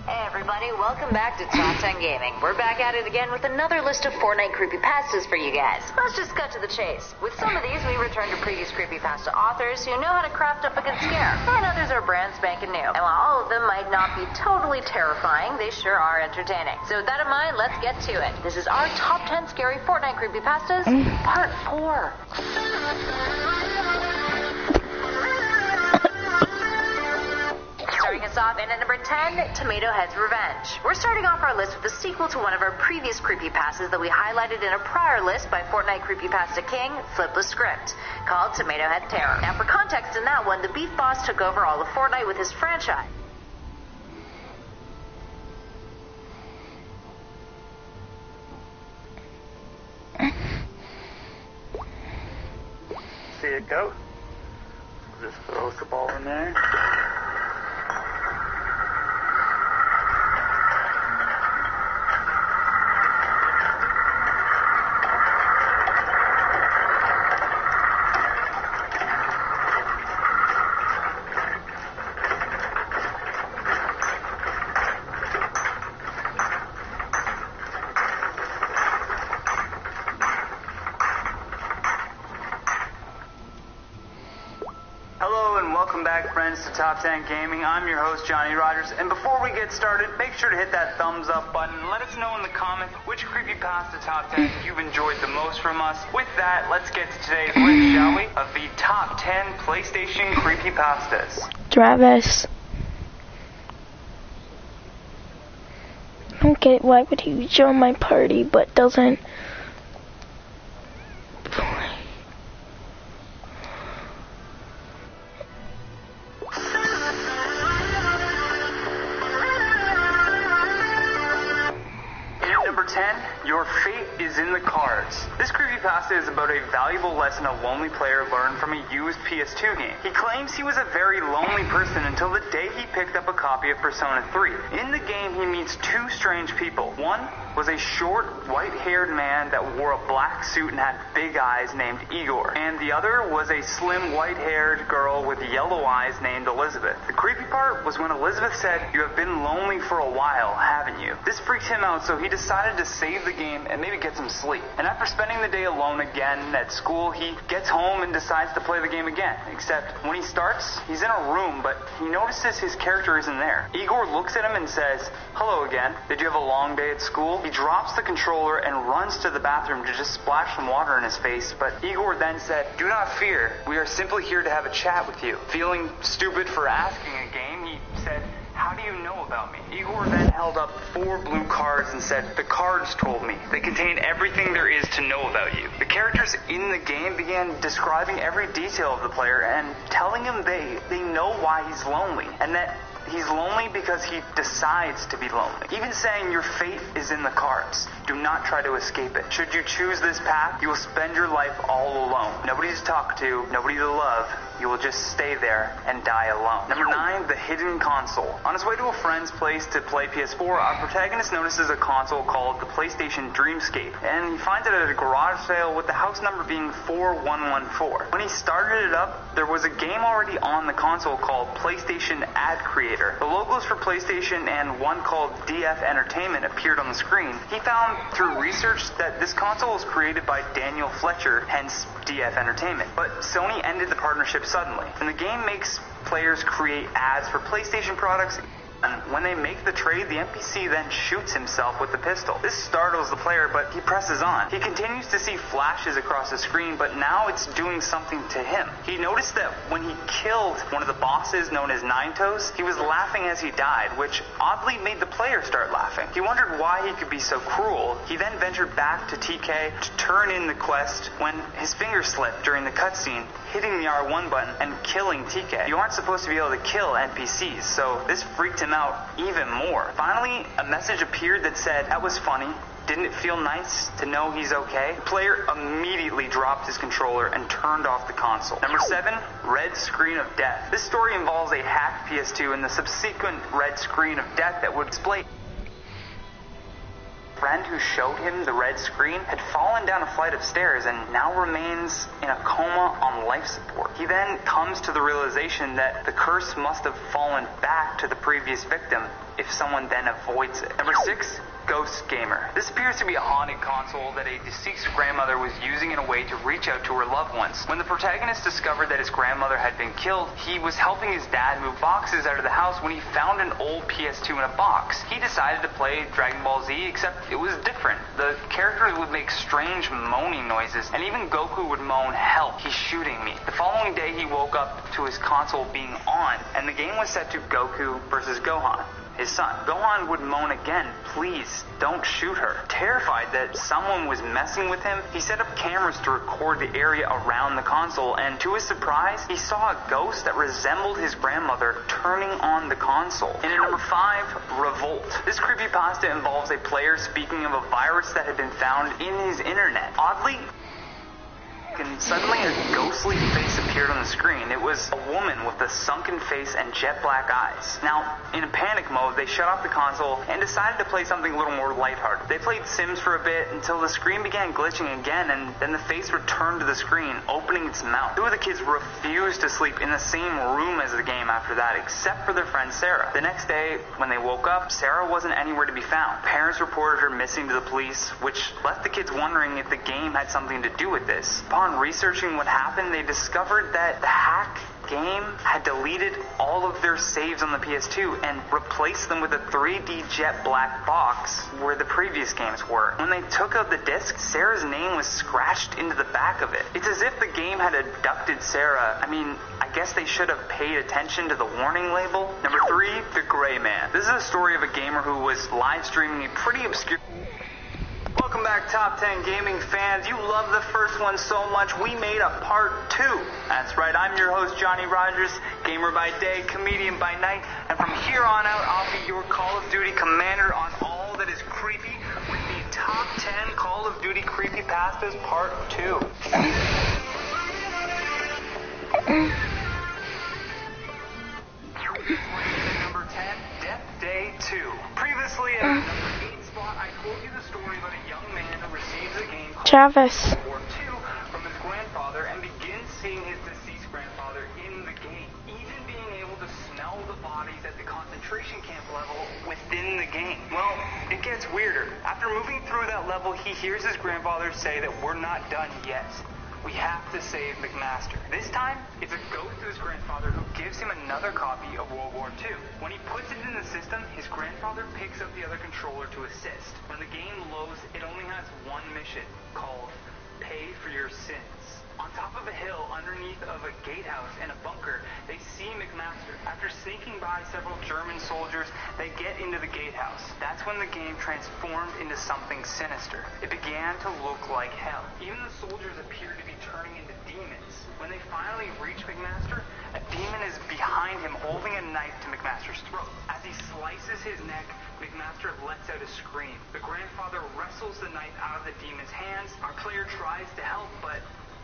Hey everybody, welcome back to Top 10 Gaming. We're back at it again with another list of Fortnite creepypastas for you guys. Let's just cut to the chase. With some of these, we return to previous creepypasta authors who know how to craft up a good scare, and others are brand spanking new. And while all of them might not be totally terrifying, they sure are entertaining. So with that in mind, let's get to it. This is our Top 10 Scary Fortnite Creepypastas, Part 4. Starting us off in at number 10, Tomato Head's Revenge. We're starting off our list with the sequel to one of our previous creepypastas that we highlighted in a prior list by Fortnite Creepypasta King, Flipless Script, called Tomato Head Terror. Now for context in that one, the Beef Boss took over all of Fortnite with his franchise. See it go? Just throw the ball in there. To Top 10 Gaming. I'm your host, Johnny Rogers, and before we get started, make sure to hit that thumbs up button and let us know in the comments which creepypasta Top 10 you've enjoyed the most from us. With that, let's get to today's list, shall we, of the Top 10 PlayStation creepypastas. Travis. don't get why would he join my party but doesn't play. Number 10, your fate is in the cards. This creepypasta is about a valuable lesson a lonely player learned from a used PS2 game. He claims he was a very lonely person until the day he picked up a copy of Persona 3. In the game, he meets two strange people. One was a short, white-haired man that wore a black suit and had big eyes named Igor. And the other was a slim, white-haired girl with yellow eyes named Elizabeth. The creepy part was when Elizabeth said, "You have been lonely for a while, haven't you?" This freaked him out, so he decided to save the game and maybe get some sleep. And after spending the day alone again at school, he gets home and decides to play the game again. Except when he starts, he's in a room, but he notices his character isn't there. Igor looks at him and says, "Hello again. Did you have a long day at school?" He drops the controller and runs to the bathroom to just splash some water in his face, but Igor then said, "Do not fear. We are simply here to have a chat with you." Feeling stupid for asking again, he said, "How do you know about me?" Igor then held up 4 blue cards and said, "The cards told me. They contain everything there is to know about you." The characters in the game began describing every detail of the player and telling him they know why he's lonely, and that he's lonely because he decides to be lonely. Even saying your fate is in the cards. Do not try to escape it. Should you choose this path, you will spend your life all alone. Nobody to talk to, nobody to love. You will just stay there and die alone. Number 9, the hidden console. On his way to a friend's place to play PS4, our protagonist notices a console called the PlayStation Dreamscape, and he finds it at a garage sale with the house number being 4114. When he started it up, there was a game already on the console called PlayStation Ad Creator. The logos for PlayStation and one called DF Entertainment appeared on the screen. He found through research that this console was created by Daniel Fletcher, hence DF Entertainment. But Sony ended the partnership suddenly, and the game makes players create ads for PlayStation products. And when they make the trade, the NPC then shoots himself with the pistol. This startles the player, but he presses on. He continues to see flashes across the screen, but now it's doing something to him. He noticed that when he killed one of the bosses known as Nine Toes, he was laughing as he died, which oddly made the player start laughing. He wondered why he could be so cruel. He then ventured back to TK to turn in the quest when his finger slipped during the cutscene, hitting the R1 button and killing TK. You aren't supposed to be able to kill NPCs, so this freaked him out even more. Finally, a message appeared that said, "That was funny. Didn't it feel nice to know he's okay?" The player immediately dropped his controller and turned off the console. Number 7, red screen of death. This story involves a hacked PS2 and the subsequent red screen of death that would display. Friend who showed him the red screen had fallen down a flight of stairs and now remains in a coma on life support. He then comes to the realization that the curse must have fallen back to the previous victim if someone then avoids it. Number 6, Ghost Gamer. This appears to be a haunted console that a deceased grandmother was using in a way to reach out to her loved ones. When the protagonist discovered that his grandmother had been killed, he was helping his dad move boxes out of the house when he found an old PS2 in a box. He decided to play Dragon Ball Z, except it was different. The characters would make strange moaning noises, and even Goku would moan, "Help, he's shooting me." The following day, he woke up to his console being on, and the game was set to Goku versus Gohan, his son. Gohan would moan again, "Please, don't shoot her." Terrified that someone was messing with him, he set up cameras to record the area around the console, and to his surprise, he saw a ghost that resembled his grandmother turning on the console. And at number 5, Revolt. This creepypasta involves a player speaking of a virus that had been found in his internet. Oddly, and suddenly a ghostly face appeared on the screen. It was a woman with a sunken face and jet black eyes. Now, in a panic mode, they shut off the console and decided to play something a little more lighthearted. They played Sims for a bit until the screen began glitching again, and then the face returned to the screen, opening its mouth. 2 of the kids refused to sleep in the same room as the game after that, except for their friend Sarah. The next day, when they woke up, Sarah wasn't anywhere to be found. Parents reported her missing to the police, which left the kids wondering if the game had something to do with this. Upon researching what happened, they discovered that the hack game had deleted all of their saves on the PS2 and replaced them with a 3D jet black box where the previous games were. When they took out the disc, Sarah's name was scratched into the back of it. It's as if the game had abducted Sarah. I mean, I guess they should have paid attention to the warning label. Number 3, the Grey Rayman. This is a story of a gamer who was live streaming a pretty obscure... Welcome back, Top 10 Gaming fans. You love the first one so much, we made a part 2. That's right, I'm your host, Johnny Rogers, gamer by day, comedian by night, and from here on out, I'll be your Call of Duty commander on all that is creepy with the Top 10 Call of Duty Creepypastas Part 2. Number 10, Death Day 2. Previously at number 8 spot, I told you the story about a young man who receives a game called Travis. World War II from his grandfather and begins seeing his deceased grandfather in the game, even being able to smell the bodies at the concentration camp level within the game. Well, it gets weirder. After moving through that level, he hears his grandfather say that we're not done yet. We have to save McMaster. This time, it's a ghost of his grandfather who gives him another copy of World War II. When he puts it in the system, his grandfather picks up the other controller to assist. When the game loads, it only has one mission, called Pay for Your Sins. On top of a hill, underneath of a gatehouse and a bunker, they see McMaster. After sneaking by several German soldiers, they get into the gatehouse. That's when the game transformed into something sinister. It began to look like hell. Even the soldiers appeared to be turning into demons. When they finally reach McMaster, a demon is behind him holding a knife to McMaster's throat. As he slices his neck, McMaster lets out a scream. The grandfather wrestles the knife out of the demon's hands. Our player tries to help, but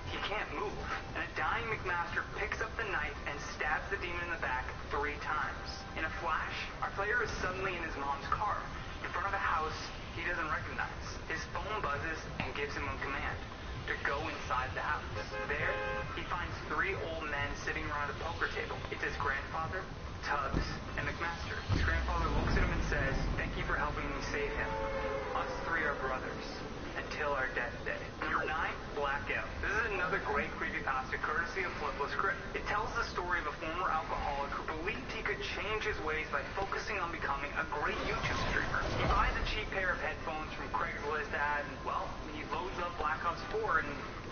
he can't move, and a dying McMaster picks up the knife and stabs the demon in the back 3 times. In a flash, our player is suddenly in his mom's car, in front of a house he doesn't recognize. His phone buzzes and gives him a command to go inside the house. There, he finds 3 old men sitting around a poker table. It's his grandfather, Tubbs, and McMaster. His grandfather looks at him and says, "Thank you for helping me save him. Us 3 are brothers. Until our death day." Number 9, Blackout. This is another great creepypasta courtesy of Flipless Crypt. It tells the story of a former alcoholic who believed he could change his ways by focusing on becoming a great YouTube streamer. He buys a cheap pair of headphones from Craigslist ad, and, well, he loads up Black Ops 4 and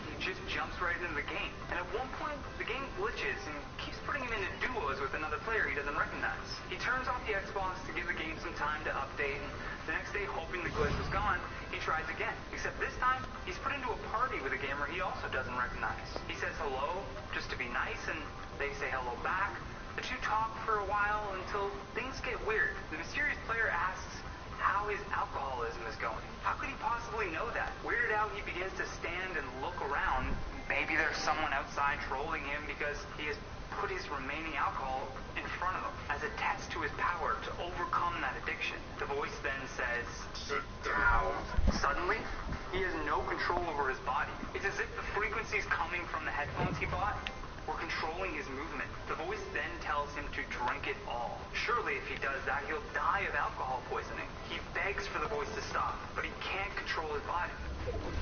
he just jumps right into the game. And at one point, the game glitches and keeps putting him into duos with another player he doesn't recognize. He turns off the Xbox to give the game some time to update, and the next day, hoping the glitch was gone, he tries again. Except this time, he's put into a party with a gamer he also doesn't recognize. He says hello, just to be nice, and they say hello back. The two talk for a while until things get weird. The mysterious player asks how his alcoholism is going. How could he possibly know that? Weirded out, he begins to stand and look around. Maybe there's someone outside trolling him because he has put his remaining alcohol in front of him as a test to his power to overcome that addiction. The voice then says, "Sit down." Suddenly, he has no control over his body. It's as if the frequencies coming from the headphones he bought were controlling his movement. The voice then tells him to drink it all. Surely if he does that, he'll die of alcohol poisoning. He begs for the voice to stop, but he can't control his body.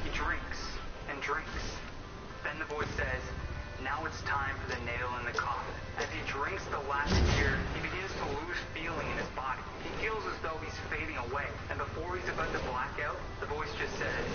He drinks and drinks. Then the voice says, "Now it's time for the nail in the coffin." As he drinks the last beer, he begins to lose feeling in his body. He feels as though he's fading away, and before he's about to black out, the voice just says,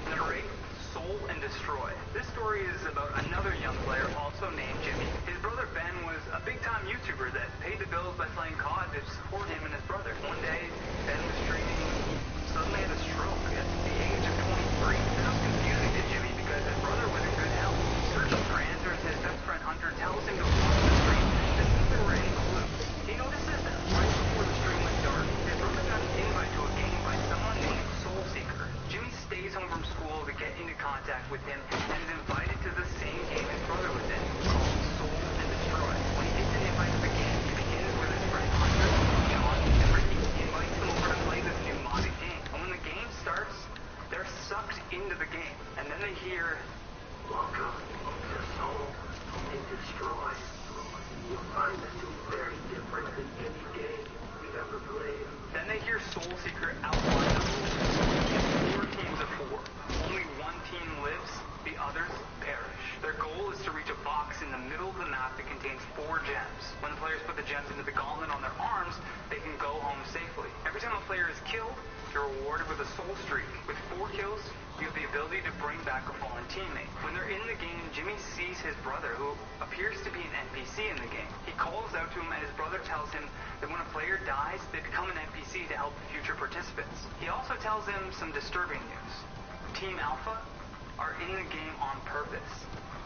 Number 8, Soul and Destroy. This story is about another young player, also named Jimmy. His brother Ben was a big-time YouTuber that paid the bills by playing COD to support him and his brother. One day, Ben was streaming, suddenly had a stroke at the age of 23. This was confusing to Jimmy because his brother was in good health. Searching for answers, his best friend Hunter tells him to watch the stream to see if there were any clues. He notices that right before the stream went dark, his brother got an invite to a game by someone named Soul Seeker. Jimmy stays home from school to get into contact with him and is invited to the same game his brother was in, called Soul and Destroy. When he gets an invite to the game, he begins with his friend Hunter, John, and Ricky. He invites them over to play this new modded game. And when the game starts, they're sucked into the game. And then they hear, "Welcome to Soul and Destroy. You'll find this is very different than any game you've ever played." Then they hear Soul Seeker outline the rules. It's 4 teams of 4. Only one team lives, the others perish. Their goal is to reach a box in the middle of the map that contains 4 gems. When the players put the gems into the gauntlet on their arms, they can go home safely. Every time a player is killed, you're rewarded with a soul streak. With 4 kills, you have the ability to bring back a fallen teammate. When they're in the game, Jimmy sees his brother, who appears to be an NPC in the game. He calls out to him, and his brother dies, they become an NPC to help future participants. He also tells them some disturbing news. Team Alpha are in the game on purpose.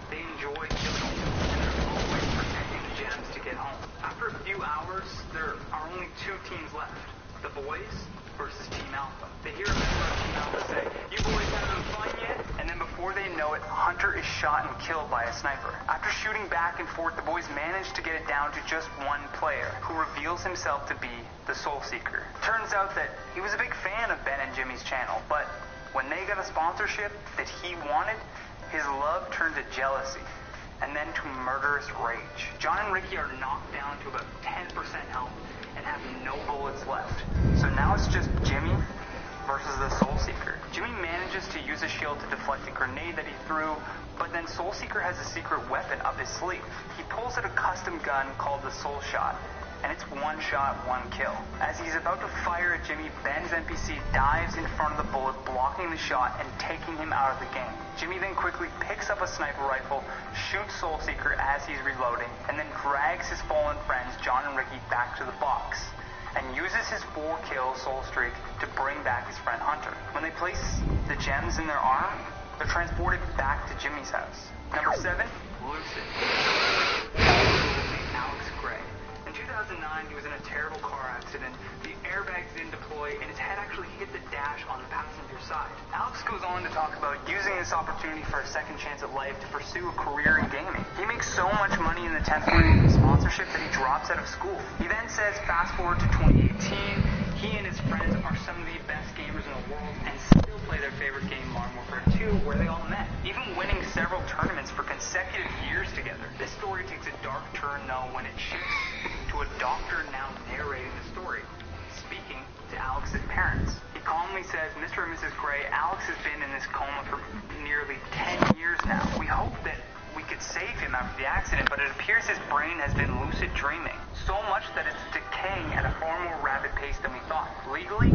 They enjoy killing you, and they're always protecting the gems to get home. After a few hours, there are only two teams left. The boys versus Team Alpha. They hear a member of Team Alpha say, "You boys having fun yet?" And then before they know it, Hunter is shot and killed by a sniper. After shooting back and forth, the boys manage to get it down to just one player, who reveals himself to be the Soul Seeker. Turns out that he was a big fan of Ben and Jimmy's channel, but when they got a sponsorship that he wanted, his love turned to jealousy, and then to murderous rage. John and Ricky are knocked down to about 10% health and have no bullets left. So now it's just Jimmy versus the Soul Seeker. Jimmy manages to use a shield to deflect a grenade that he threw, but then Soul Seeker has a secret weapon up his sleeve. He pulls out a custom gun called the Soul Shot, and it's one shot, one kill. As he's about to fire at Jimmy, Ben's NPC dives in front of the bullet, blocking the shot and taking him out of the game. Jimmy then quickly picks up a sniper rifle, shoots Soul Seeker as he's reloading, and then drags his fallen friends, John and Ricky, back to the box, and uses his 4-kill soul streak to bring back his friend Hunter. When they place the gems in their arm, they're transported back to Jimmy's house. Number 7, Lucid. Alex Gray. In 2009, he was in a terrible car accident. The airbags didn't deploy, and his head actually hit the dash on the passenger side. Alex goes on to talk about using this opportunity for a second chance at life to pursue a career in gaming. He makes so much money in the 10th grade sponsorship that he drops out of school. He then says, fast forward to 2018, he and his friends are some of the best gamers in the world and still play their favorite game, Modern Warfare 2, where they all met, even winning several tournaments for consecutive years together. This story takes a dark turn, though, when it shifts to a doctor now narrating the story, speaking to Alex's parents. He calmly says, "Mr. and Mrs. Gray, Alex has been in this coma for nearly 10 years now. We hope that we could save him after the accident, but it appears his brain has been lucid dreaming, so much that it's decaying at a far more rapid pace than we thought. Legally,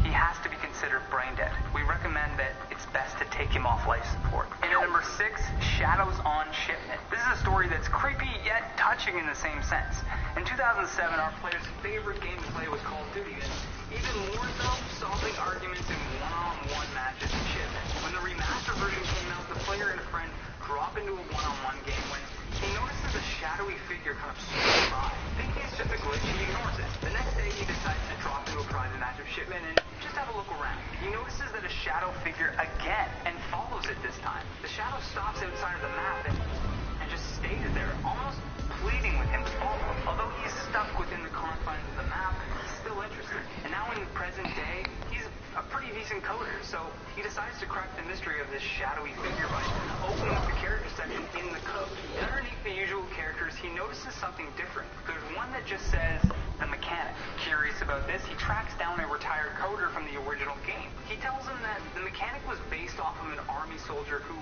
he has to be considered brain dead. We recommend that it's best to take him off life support." And at number 6, Shadows on Shipment. This is a story that's creepy yet touching in the same sense. In 2007, our player's favorite game to play was Call of Duty, and even more so, solving arguments in one-on-one matches in Shipment. When the remastered version came out, the player and a friend drop into a one-on-one game when he notices a shadowy figure kind of swoop by. Thinking it's just a glitch, he ignores it. The next day, he decides to drop into a private match of Shipment and just have a look around. He notices that a shadow figure again and follows it this time. The shadow stops outside of the map and just stays there, almost pleading with him to follow. Although he's stuck within the confines of the map, he's still interested. And now in the present day, he's a pretty decent coder, so he decides to crack the mystery of this shadowy figure by opening up the character section in the code. And underneath the usual characters, he notices something different. There's one that just says, "The Mechanic." Curious about this, he tracks down a retired coder from the original game. He tells him that the Mechanic was based off of an army soldier who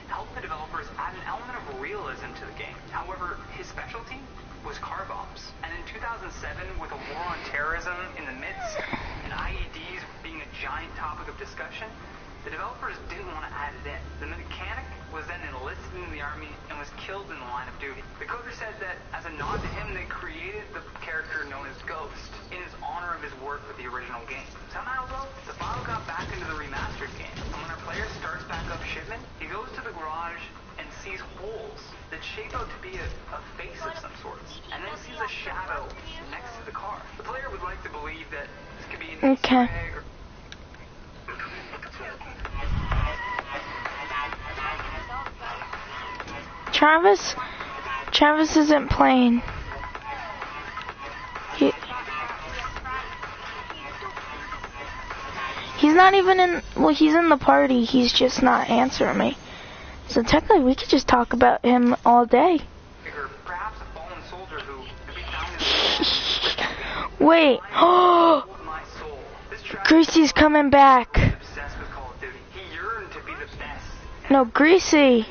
helped the developers add an element of realism to the game. However, his specialty was car bombs. And in 2007, with a war on terrorism in the midst and IEDs being a giant topic of discussion, the developers didn't want to add it in. The Mechanic was then enlisted in the army and was killed in the line of duty. The coder said that as a nod to him, they created the character known as Ghost in his honor of his work with the original game. Somehow, though, the file got back into the remastered game, and when our player starts back up Shipment, he goes to the garage and sees holes that shape out to be a face of some sort, and then sees a shadow next to the car. The player would like to believe that this could be an Easter egg or... Travis isn't playing. He's not even in, well, he's in the party, he's just not answering me. So technically we could just talk about him all day. Perhaps a fallen soldier who Wait, oh, Greasy's coming back. No, Greasy.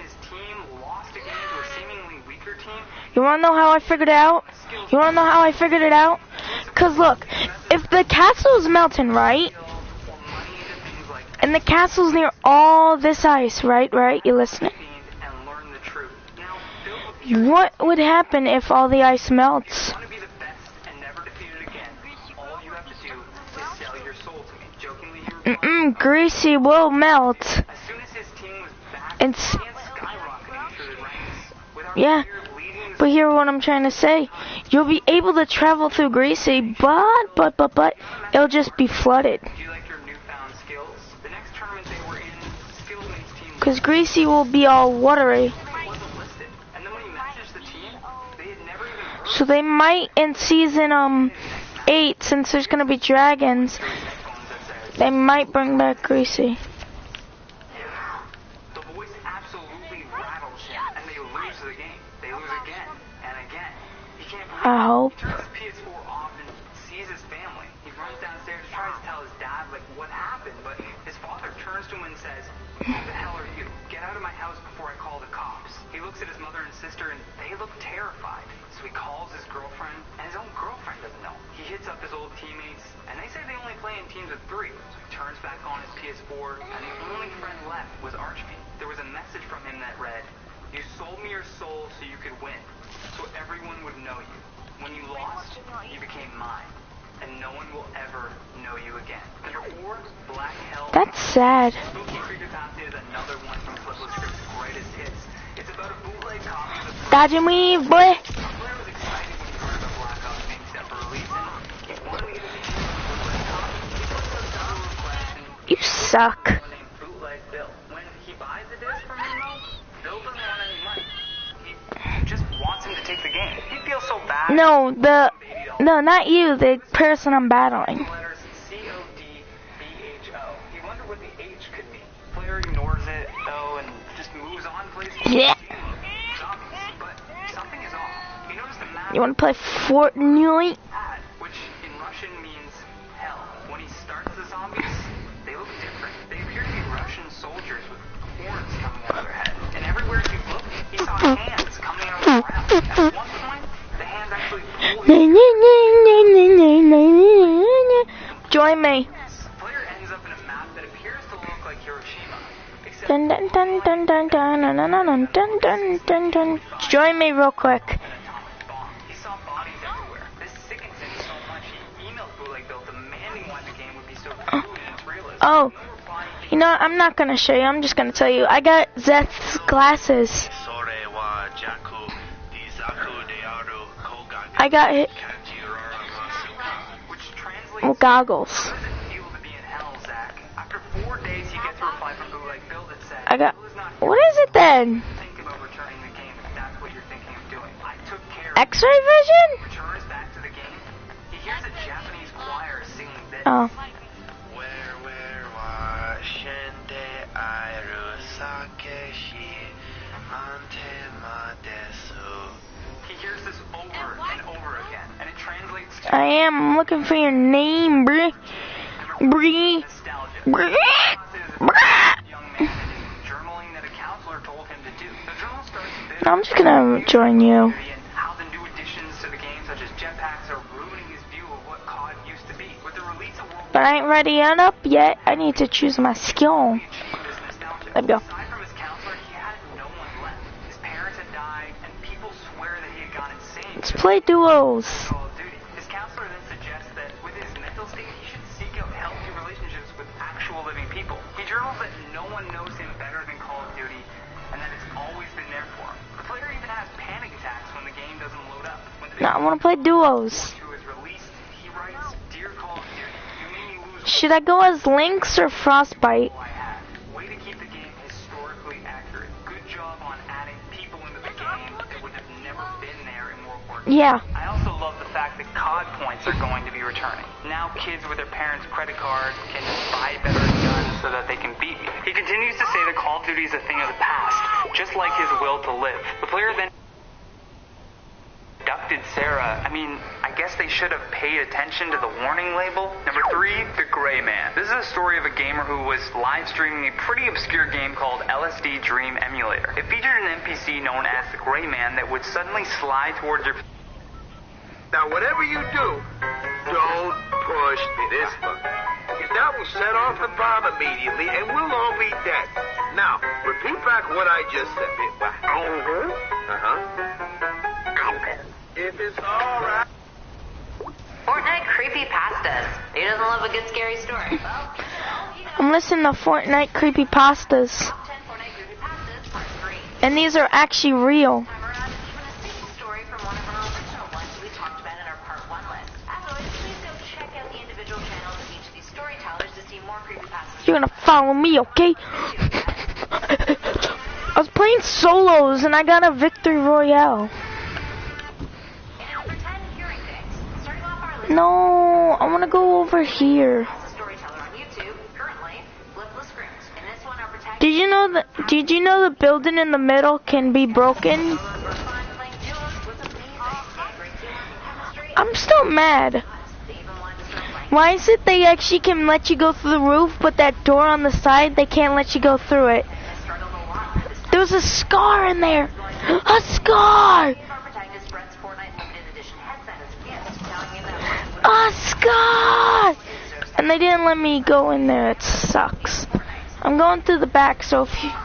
You wanna know how I figured it out? You wanna know how I figured it out? Cause look, if the castle's melting, right? And the castle's near all this ice, right? You listening? What would happen if all the ice melts? do is sell your soul to me. Jokingly, he replied, Greasy will melt. as soon as his team was back, And he began skyrocketing through the ranks. With our yeah, player leading the but hear what I'm trying to say. You'll be able to travel through Greasy, but it'll just be flooded. Do you like your newfound skills? The next tournament they were in, Skillmate's team Cause Greasy will be all watery. wasn't listed. And then when you messaged the team, they had never even heard So they might in season 8, since there's gonna be dragons, headphones that said, they might bring back Greasy. the voice absolutely rattles him, and they lose the game. They lose again and again. He can't believe I hope. He turns his PS4 off and sees his family. He runs downstairs, tries to tell his dad like what happened, but his father turns to him and says, "Who the hell are you? Get out of my house before I call the cops." He looks at his mother and sister and they look terrified. So he calls his girlfriend, and his own girlfriend doesn't know. He hits up his old teammates, and they say they only play in teams of 3. So he turns back on his PS4, and the only friend left was Archfiend. There was a message from him that read, "You sold me your soul so you could win, so everyone would know you. When you lost, you became mine, and no one will ever know you again." Number 4, Black Hell. That's sad. Spooky Creepypasta is another one from Flipless Script's greatest hits. It's about a bootleg copy of the Dodge and weave, boy. player was excited when he heard about Black Ops being set for release, and he wanted to get his hands on a bootleg copy. He puts those down to request and You suck. someone named Bootleg Bill. When he buys the disc from him, though, Bill doesn't want any money. He just wants him to take the game. He feels so bad. No, not you, the person I'm battling. The letters CODBHO. He wondered what the H could mean. Player ignores it, though, and just moves on, plays Yeah. zombies. But something is off. He noticed the map You wanna play Fortnite? had, which in Russian means hell. When he starts the zombies, they look different. They appear to be Russian soldiers with horns coming out of their head. And everywhere he looked, he saw hands coming out of the ground. At one point, the hands actually pulled him. Join me. The player ends up in a map that appears to look like Hiroshima, except Dun dun dun dun dun dun dun dun dun dun dun dun dun. Join me real quick. an atomic bomb. He saw bodies everywhere. This sickens him so much he emailed Bootleg Bill demanding why the game would be so crude in its realism. Oh, No reply. you know, I'm not gonna show you. I'm just gonna tell you. I got Zeth's glasses. I got it. Which translates Goggles. How does it feel to be in hell, Zach? After 4 days, he gets a reply from Bootleg Bill that said, I got. "Bill is not here. What is it then? Think about returning the game if that's what you're thinking of doing. I took care of X-ray vision? Returns back to the game. He hears a Japanese choir singing this. Oh. He hears this over and over again, and it translates to I am looking for your name, bruh. Bree. nostalgia. Bree. Young man and journaling that a counselor told him to do. The journal starts bitter I'm just gonna join you. and how the new additions to the game, such as jetpacks, are ruining his view of what COD used to be. With the release of World But I ain't ready up yet. I need to choose my skill. War, this nostalgia. There we go. Aside from his counselor, he had no one left. His parents had died, and people swear that he had gone insane. Let's play duos. Call of Duty. His counselor then suggests that with his mental state, he should seek out healthy relationships with actual living people. He journals that no one knows him better than Call of Duty, and that it's always been there for him. The player even has panic attacks when the game doesn't load up. When the Now I wanna play duos. video is released, he writes, "Dear Call of Duty, you made me lose Should I go as Lynx or Frostbite? all I had. Way to keep the game historically accurate. Good job on adding people into the game that would have never been there in World War II." Yeah. I also love the fact that COD points are going to be returning. Now kids with their parents' credit cards can buy better guns so that they can beat me. He continues to say that Call of Duty is a thing of the past, just like his will to live. The player then abducted Sarah. I mean, I guess they should have paid attention to the warning label. Number 3, The Gray Man. This is a story of a gamer who was live streaming a pretty obscure game called LSD Dream Emulator. It featured an NPC known as the Gray Man that would suddenly slide towards your... Now, whatever you do, don't push this button. Because that will set off the bomb immediately, and we'll all be dead. Now, repeat back what I just said. If it's all right. Fortnite Creepypasta says. He doesn't love a good scary story. I'm listening to Fortnite creepypastas. 10 Fortnite creepypastas, part 3. And these are actually real. Time around, even a single story from one of our original ones we talked about in our part 1 list. As always, please go check out the individual channels of each of these storytellers to see more creepypastas. You're gonna follow me, okay? I was playing solos and I got a victory royale. And now pretend hearing things. Starting off our list. No, I wanna go over here. A storyteller on YouTube, currently, Flipless Script. In this one, our protagonist Did you know the building in the middle can be broken? were fun playing duos with amazing. Great teamwork and chemistry. I'm still mad. They even wanted to start playing. Why is it they actually can let you go through the roof, but that door on the side, they can't let you go through it? Struggled a lot with this. There was a scar in there. A scar! Gave our protagonist Brett's Fortnite limited edition headset as a gift, telling him that A scar! And they didn't let me go in there. It sucks. I'm going through the back, so if you... he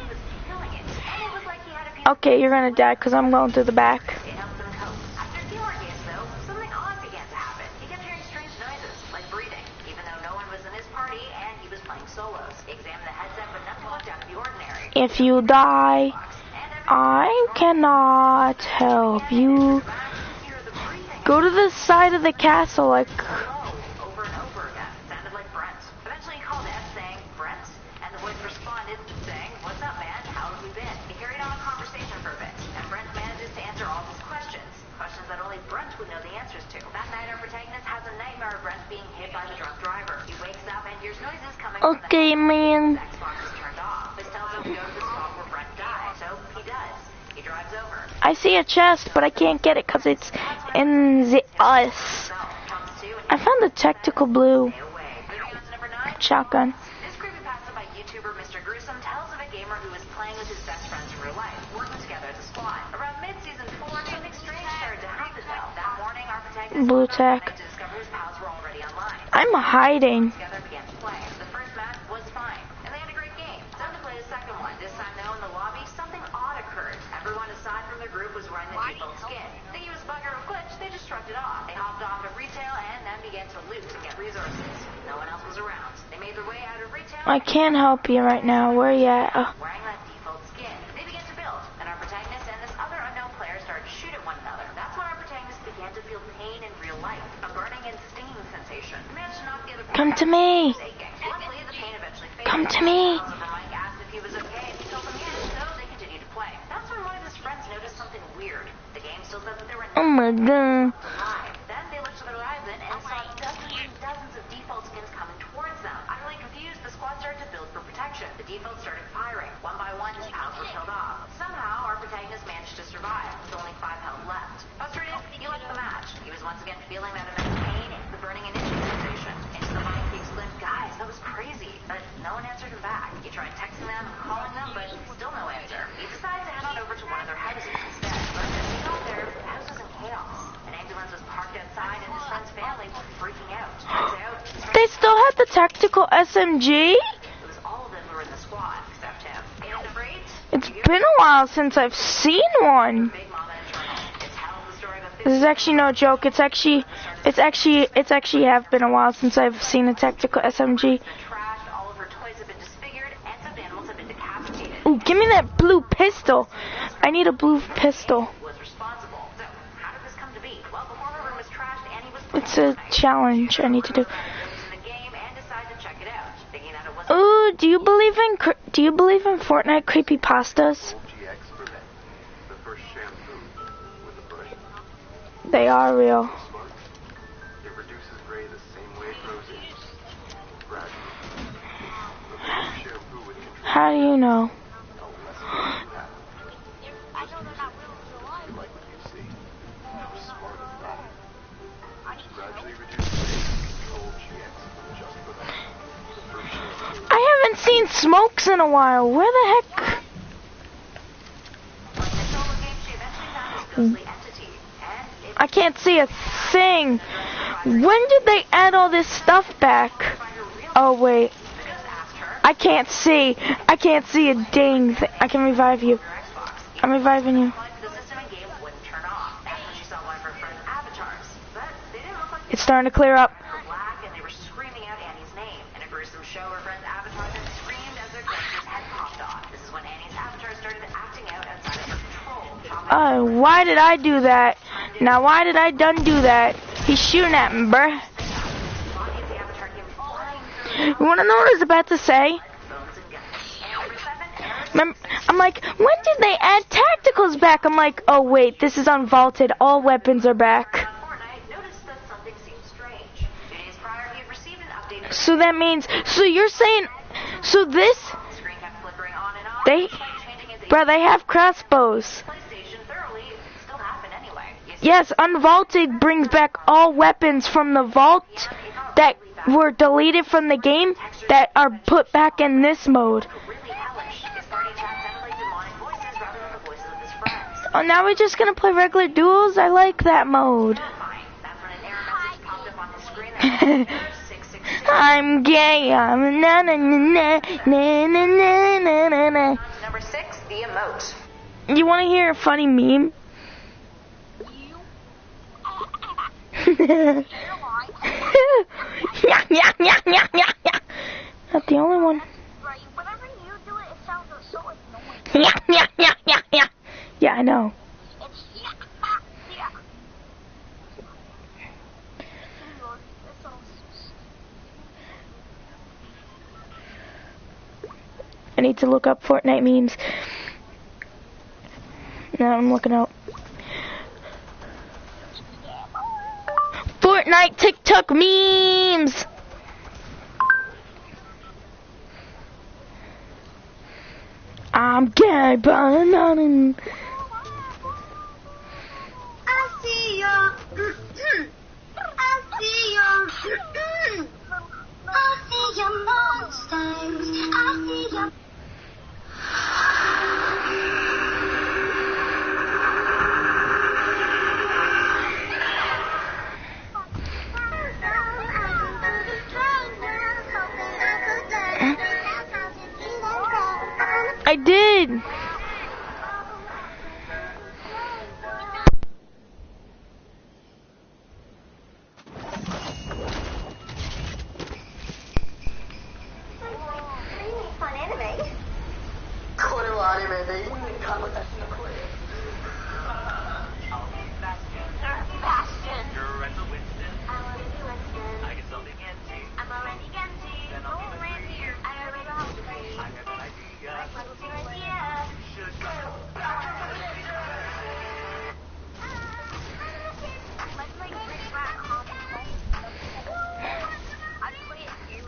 was killing it. And it was like he had a piece Okay, you're gonna die because I'm going through the back. It helped him cope. After a few more games, though, something odd began to happen. He kept hearing strange noises, like breathing, even though no one was in his party and he was playing solos. He examined the headset, but nothing looked out of the ordinary. If you die, And every I cannot help you. back, you hear the breathing Go to the side of the castle, like... low, over and over again. It sounded like Brent. Eventually he called Ed saying, Brent? And the voice responded, saying, what's up, man? How have we been? He carried on a conversation for a bit, and Brent manages to answer all his questions. Questions that only Brent would know the answers to. That night, our protagonist has a nightmare of Brent being hit by the drunk driver. He wakes up and hears noises coming from the Okay, man. His Xbox is turned off. This tells him to go to the spot where Brent died, so he does. He drives over. I see a chest, but I can't get it because it's in the ice. So, comes to and I found the tactical blue away. Moving on to number 9. shotgun. This creepypasta by YouTuber Mr. Gruesome tells of a gamer who was playing with his best friends in real life, working together as a squad. Around mid-season 4, something strange started to happen though. That morning, our protagonist Blue woke up tack. to discover his pals were already online. I'm hiding. Together began to play. The first match was fine, and they had a great game. Time to play the second one. This time though, in the lobby, something odd occurred. Everyone aside from their group was wearing the default skin. Thinking it was a bug or a glitch, they just shrugged it off. They hopped off at retail and then began to loot and get resources. No one else was around. They made their way out of retail. I can't help you right now. Where you at? Wearing that default skin. They began to build, and our protagonist and this other unknown player started to shoot at one another. That's when our protagonist began to feel pain in real life, a burning and stinging sensation. He managed to knock the other Come to me. aching. Luckily, the pain eventually faded. Come to me. Mike asked if he was okay, and he told them yes, so they continued to play. That's when one of his friends noticed something weird. The game still said that there were Oh my god. alive. Then they looked to the horizon and saw dozens and dozens of default skins coming towards them. Utterly confused, the squad started to build for protection. The default started firing. One by one, his pals were killed off. Somehow, our protagonist managed to survive, with only 5 health left. Frustrated, he left the match. He was once again feeling that immense pain, the burning and itching sensation. Into the mic, he exclaimed, guys, that was crazy. But no one answered him back. He tried texting them and calling them, but still no answer. He decided to head on over to one of their houses instead. But as he got there, the house was in chaos. An ambulance was parked outside, and his friend's family were freaking out. Turns out, They still have the tactical SMG? it was all of them who were in the squad, except him. And number 8, It's been a while since I've seen one. Big Mama and Journal. It's tells the story of a This is actually no joke. It's actually have been a while since I've seen a tactical SMG. been trashed, all of her toys have been disfigured, and some animals have been decapitated. Ooh, give me that blue pistol. I need a blue pistol. Was responsible. So, how did this come to be? Well, before her room was trashed, Annie was It's a challenge I need to do. in the game and decided to check it out, thinking that it wasn't Ooh, do you believe in Fortnite creepypastas? GX for men. The first shampoo with a brush. They are real. Smart. It reduces gray the same way it grows in. Gradually. The first shampoo with control. How do you know? No less than that. Just use it. You like what you see. How smart is that? Gradually reduce gray with control GX just for men. The first shampoo. I haven't seen Smokes in a while. Where the heck? like the solo game. She eventually found this ghostly entity, and it I can't see a thing. When did they add all this stuff back? Oh wait, the ghost asked her I can't see. I can't see a dang thing. I can revive you. her Xbox. I'm reviving you. But the system and game wouldn't turn off. That's when she saw one of her friend's avatars. But they didn't look like It's starting to clear up. her black Why did I do that? Now, why did I done do that? He's shooting at me, bruh. You wanna know what I was about to say? Remember, I'm like, when did they add tacticals back? I'm like, oh wait, this is unvaulted. All weapons are back. So that means, so you're saying, so this, they have crossbows. Yes, unvaulted brings back all weapons from the vault that were deleted from the game that are put back in this mode. Oh, now we're just gonna play regular duels? I like that mode. I'm gay, I'm na na na na na na na na na. Number 6, the emote. You wanna hear a funny meme? Not the only one. Whenever you do it, it sounds so annoying. Yeah, I know. It's I need to look up Fortnite memes. Now I'm looking out. Fortnite TikTok memes! I'm gay, but I'm not in... I see ya. I see ya. I see your monsters. I see your... I did! Fun anime. Bastion. You're Renzo Winston. I'm already Winston. I get something empty. I'm already Genji. Then I'll be the Randy. I already know how to play. I got an idea. What's your idea? You should go. Let's like bring back comics. I play it here.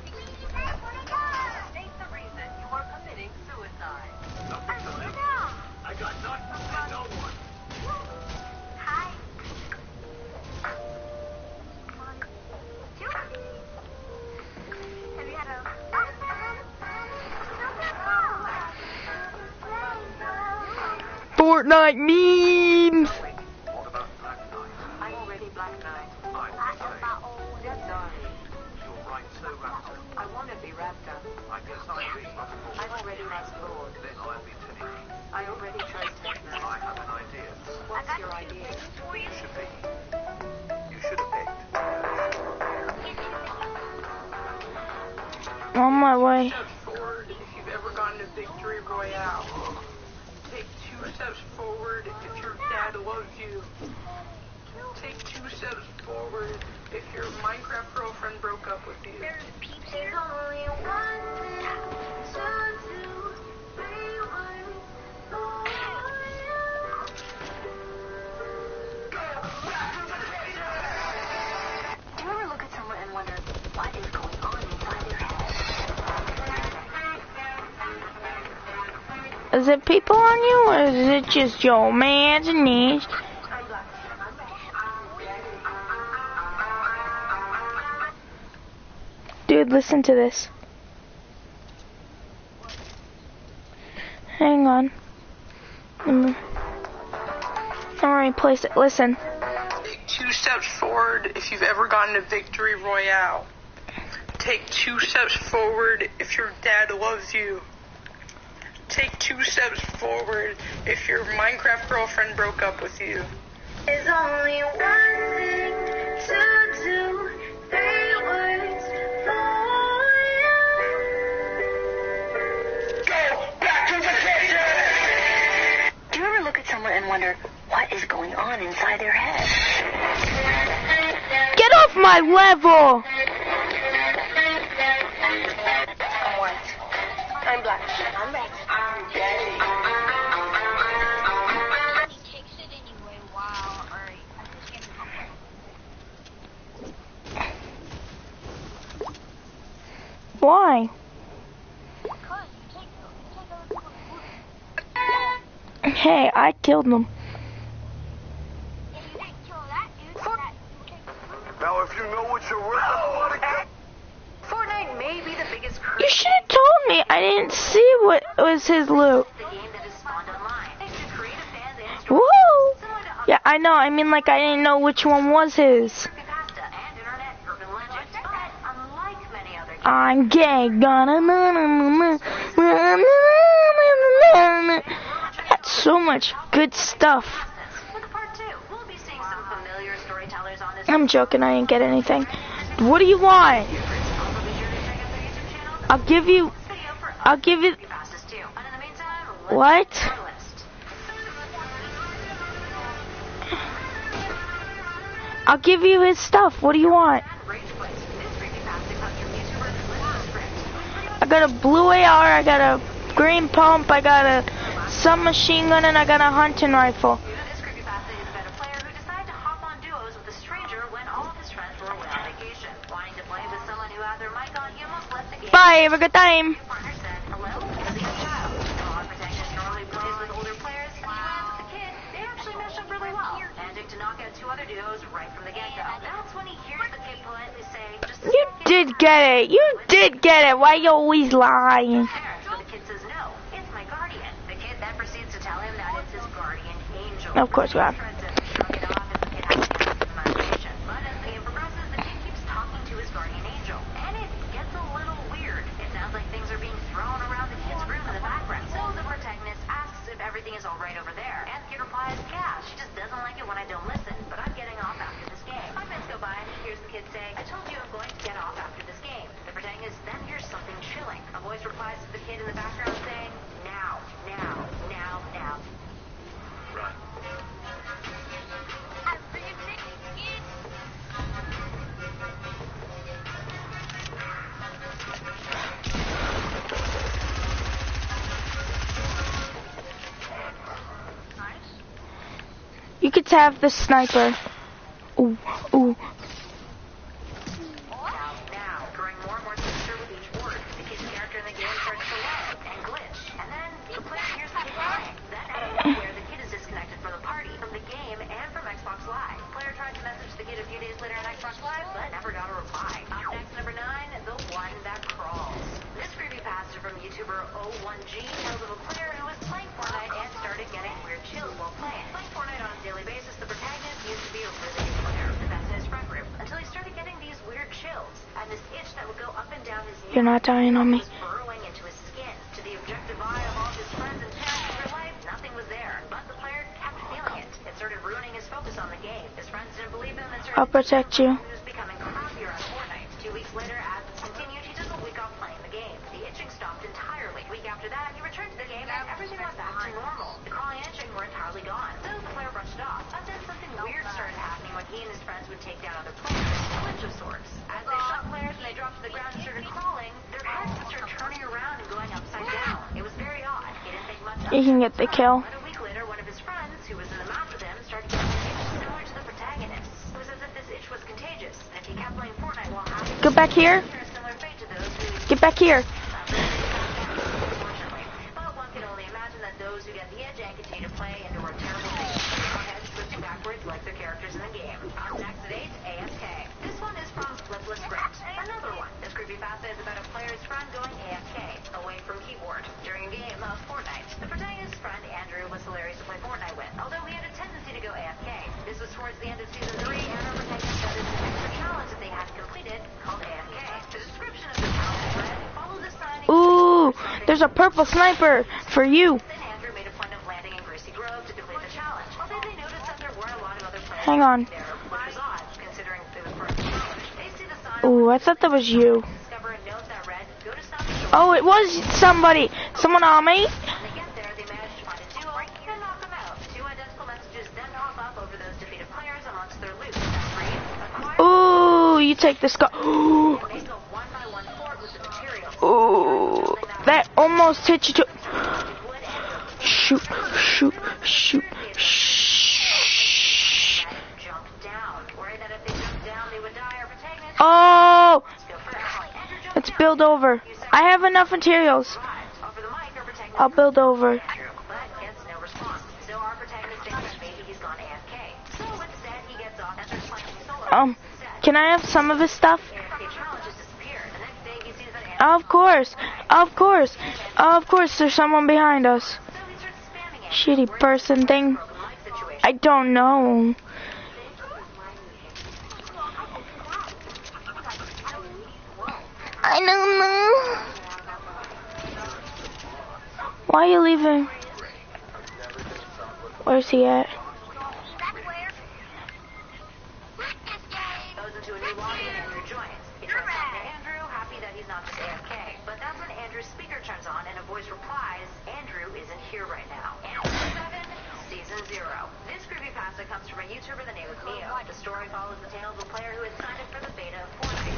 State the reason you are committing suicide. I got nothing and no one. Hi. Have you had a... Fortnite memes! What about Black Knight? I'm already Black Knight. I'm the same. Yes, sorry. You're right, so Raptor. I want to be Raptor. I guess I'll be. I'm already Last Lord. Then I'll be Tinny. I already trust Techno. I have an idea. What's your idea? You should be. You should have picked. On my way. Steps forward if you've ever gone to Victory Royale. Take 2 steps forward if your dad loves you. Take 2 steps forward if your Minecraft girlfriend broke up with you. There's only one thing to do. 3 words for you. Do you ever look at someone and wonder what is going on inside their head? Is it people on you, or is it just your imagination? Dude, listen to this. Hang on. Alright, place it. Listen. Take 2 steps forward if you've ever gone to Victory Royale. Take 2 steps forward if your dad loves you. Take 2 steps forward if your Minecraft girlfriend broke up with you. There's only one thing to do. 3 words for you. Do you ever look at someone and wonder off my level! I'm white. I'm black. I'm red. I'm gay. He takes it anyway. Wow. Alright. I just get Why? because you take Hey, I killed them. and you didn't kill that dude. That you take the food. Now, if you know what you're worth, I want to go. Fortnite may be the biggest You creator should have told me. I didn't see what was his loot. the game that is spawned online. Thanks to creative fans and stories Woo! similar to Yeah, I know. I mean, like, I didn't know which one was his. Creepypasta and internet urban legend. But unlike many other games, I'm gay. That's so much good stuff. with a part 2, we'll be seeing some familiar storytellers on this. I'm joking. I didn't get anything. What do you want? Also be sure to check out their YouTube channel. I'll give you. Video for I'll give you. creepypastas too. And in the meantime, let's What? get to our list. I'll give you his stuff. What do you want? Rage Quit. This creepypasta comes from YouTuber Glitch Script. I got a blue AR. I got a green pump. I got a submachine gun, and I got a hunting rifle. This creepypasta is about a player who decided to hop on duos with a stranger when all of his friends were away on vacation. Wanting to play with someone who had their mic on, he almost left the game. Bye. Have a good time. Your partner said, hello, is he a child? While our protagonist normally plays with older players, when he went with the kid, they actually meshed up really well, managing to knock out 2 other duos right from the get-go. That's when he hears the kid politely say, just a You second. did get it. You did get it. Why you always lying? Parents, but the kid says no, it's my guardian. The kid then proceeds to tell him that it's his guardian angel. Of course you have. Tries to shrug it off as the kid has to answer the imagination. But as the game progresses, the kid keeps talking to his guardian angel, and it gets a little weird. It sounds like things are being thrown around the kid's room in the background. So the protagonist asks if everything is all right over there, and the kid replies, yeah, she just doesn't like it when I don't listen, but I'm getting off after this game. 5 minutes go by, and he hears the kid say, I told you I'm going to get off after this game. The protagonist then hears something chilling. A voice replies to the kid in the background saying, now, now, now, now. Run. You could have the sniper. Ooh, ooh. Now, growing more and more sinister with each word, the kid's character in the game starts to lag and glitch, and then the player hears the kid crying. Then out of nowhere, the kid is disconnected from the party, from the game, and from Xbox Live. The player tried to message the kid a few days later on Xbox Live, but never got a reply. Up next, number 9, the one that crawls. This creepypasta from YouTuber O1G tells of a player who was playing Fortnite and started getting weird chills while playing. Playing Fortnite on a daily basis, the protagonist used to be a really good player, the best in his friend group, until he started getting these weird chills, and this itch that would go up and down his neck. You're not dying on me. Was burrowing into his skin. To the objective eye of all his friends and parents in real life, nothing was there. But the player kept feeling it. It started ruining his focus on the game. His friends didn't believe him and started I'll protect you. he was becoming crappier on Fortnite. 2 weeks later, as it continued, he took a week off playing the game. The itching stopped entirely. A week after that, he returned to the game and everything went back to normal. The crawling and itching were entirely gone. So the player brushed it off. But then something weird started happening when he and his friends would take down other players. A glitch of sorts. As they shot players and they dropped to the ground and started crawling, their heads would start turning around and going upside down. It was very odd. He didn't think much of it. You can get the kill. But a week later, one of his friends, who was in the match with him, started getting an itch similar to the protagonist. It was as if this itch was contagious, and if he kept playing Fortnite while having Get back here. a similar fate to those who Get back here. unfortunately. But one can only imagine that those who get the itch and continue to play endure terrible things. Their heads twisting backwards like their characters in the game. Up next at 8, AFK. This one is from Flipless Script. Another one. This creepypasta is about a player's friend going AFK, away from keyboard, during a game of Fortnite. The protagonist's friend, Andrew, was hilarious to play Fortnite with, although he had a tendency to go AFK. This was towards the end of Season 3, and our protagonist got an extra challenge that they had completed, called AFK. The description of the challenge read, follow the sun. Ooh, there's a purple sniper for you. Then Andrew made a point of landing in Greasy Grove to complete the challenge. Although they noticed that there weren't a lot of other players Hang on. there, which was odd, considering it was part of the challenge. They see the sign, Ooh, I thought that was you. discover a note that read, go to Sunny Shore. Oh, it was somebody. Someone on me. When they get there, they manage to find a duo and knock them out. 2 identical messages then pop up over those defeated players amongst their loot. That reads, acquire Ooh. you take the scar. Ooh, that almost hit you too. Shoot, shoot, shoot, shh. Oh, let's build over. I have enough materials. I'll build over. Can I have some of his stuff? Of course, of course, of course. There's someone behind us. Shitty person thing. I don't know. I don't know. Why are you leaving? Where's he at? Comes from a YouTuber the name of Neo. The story follows the tale of a player who had signed up for the beta of Fortnite.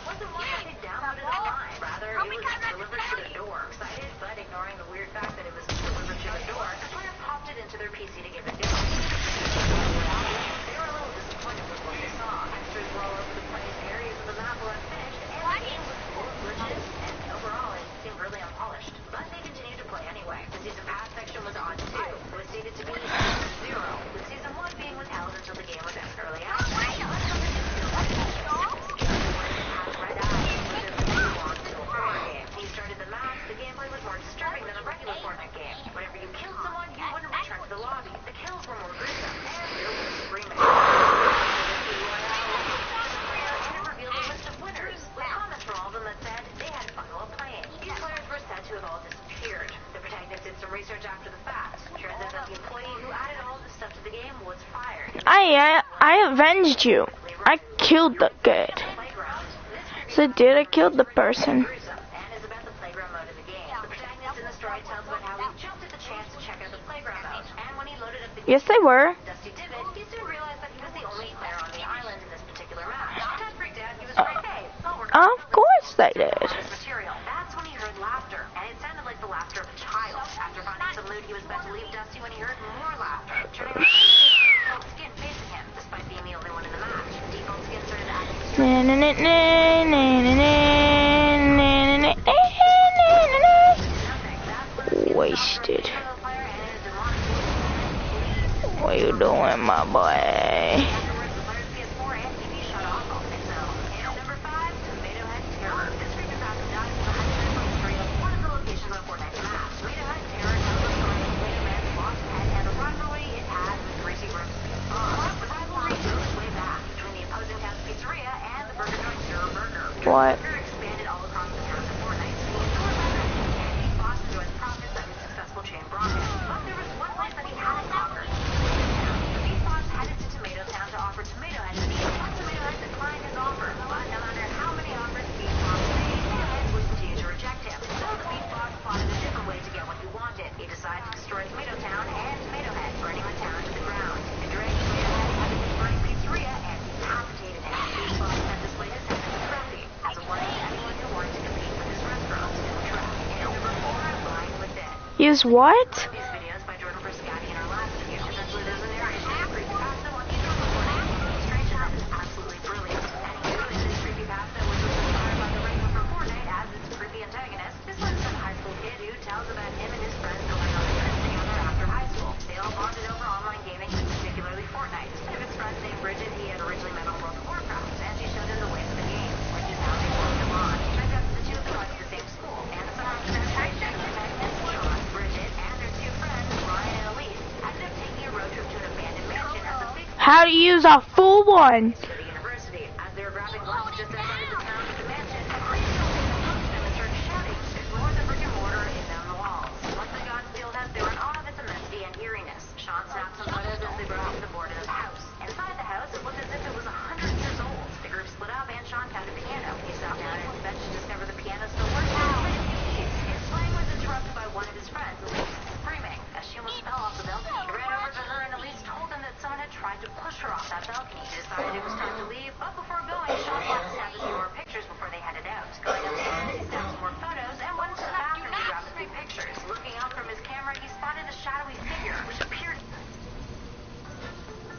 Wasn't one that they downloaded online. Rather, it was delivered to their door. Excited, but ignoring the weird fact that it was delivered to the door, the player popped it into their PC to give it go. They were a little disappointed with what they saw. Extras were all over the place, areas of the map were unfinished, and the game was full of glitches, and overall it seemed really unpolished. But they continued to play anyway. The season pass section was on too. It was stated to be Season 0, with Season 1 being withheld until the game was in early access. He started the map, the gameplay was more disturbing than a regular Fortnite game. Whenever you killed someone, you wouldn't return to the lobby. The kills were more gruesome, and there was screaming. It revealed a list of winners, with comments from all of them that said they had fun while playing. These players were said to have all disappeared. The protagonist did some research after the fact. Turns out that the employee who added all this stuff to the game was fired. I avenged you. I killed the kid. So did I killed the person? Yes, they were. Dusty Divot, he soon realized that he was the only player on the island in this particular match. Ted freaked out. He was like, hey, Of course they did. material. That's when he heard laughter, and it sounded like the laughter of a child. After finding some loot, he was about to leave Dusty when he heard more laughter. Turning around, Default Skin facing him, despite being the only one in the match. Default Skin started acting wasted. What you doing, my boy? What? Use what? How to use a full one? Tried to push her off that balcony. decided it was time to leave, but before going, Sean wanted to snap a few more pictures before they headed out. Going upstairs, he snapped some more photos and went to the bathroom to grab a few pictures. Looking out from his camera, he spotted a shadowy figure, which appeared...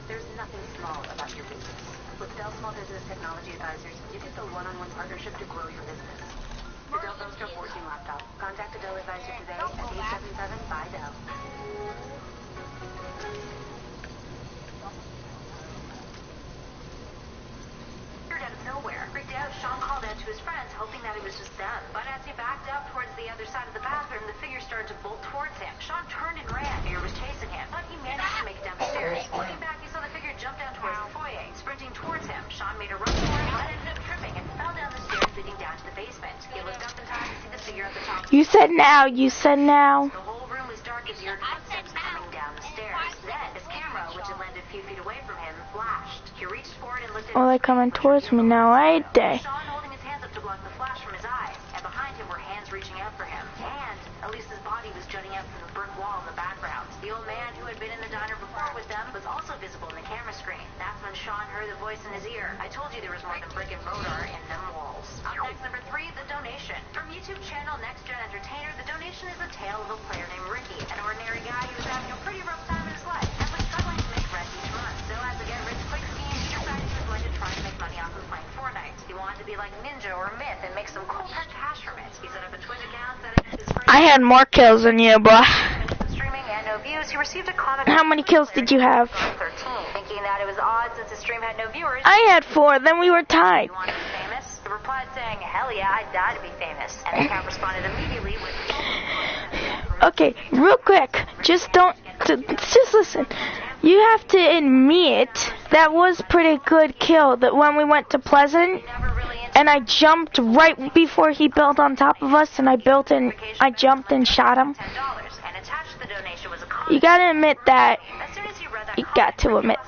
There's nothing small about your business. With Dell Small Business Technology Advisors, you get the one-on-one partnership to grow your business. The Dell Duster 14 laptop. Contact a Dell advisor today at 877-BUY-DELL. Out of nowhere. Freaked out, Sean called out to his friends, hoping that it was just them. But as he backed up towards the other side of the bathroom, the figure started to bolt towards him. Sean turned and ran. The figure was chasing him, but he managed to make it down the stairs. Looking back, he saw the figure jump down towards the foyer. Sprinting towards him, Sean made a run for it, but ended up tripping and fell down the stairs leading down to the basement. He looked up in time to see the figure at the top. You said now. You said now. The whole room was dark as he heard footsteps coming down the stairs. Then, his camera, which had landed a few feet away from him, flashed. He reached forward and looked at Oh, they're coming towards me now, ain't they? Sean holding his hands up to block the flash from his eyes, and behind him were hands reaching out for him. And Elise's body was jutting out from the brick wall in the background. The old man who had been in the diner before with them was also visible in the camera screen. That's when Sean heard the voice in his ear. I told you there was more than brick and mortar in them walls. Up next, number 3, the donation. From YouTube channel Next Gen Entertainer, the donation is a tale of a player named Ricky, an ordinary guy who was having a pretty rough time in his life and was struggling to make rent each month. So as a get-rich-quick scheme, he decided he was going to try to make money off of playing Fortnite. He wanted to be like Ninja or Myth and make some cool cash from it. He set up a Twitch account, setting up his first... I had more kills than you, boy. Streaming and no views, he received a comment... How many kills did you have? 13, thinking that it was odd since his stream had no viewers. I had 4, then we were tied. You want to be famous? He replied saying, hell yeah, I'd die to be famous. And the account responded immediately with... Okay, real quick, just listen. You have to admit that was pretty good kill. That when we went to Pleasant, and I jumped right before he built on top of us, and I jumped and shot him. You gotta admit that. You got to admit.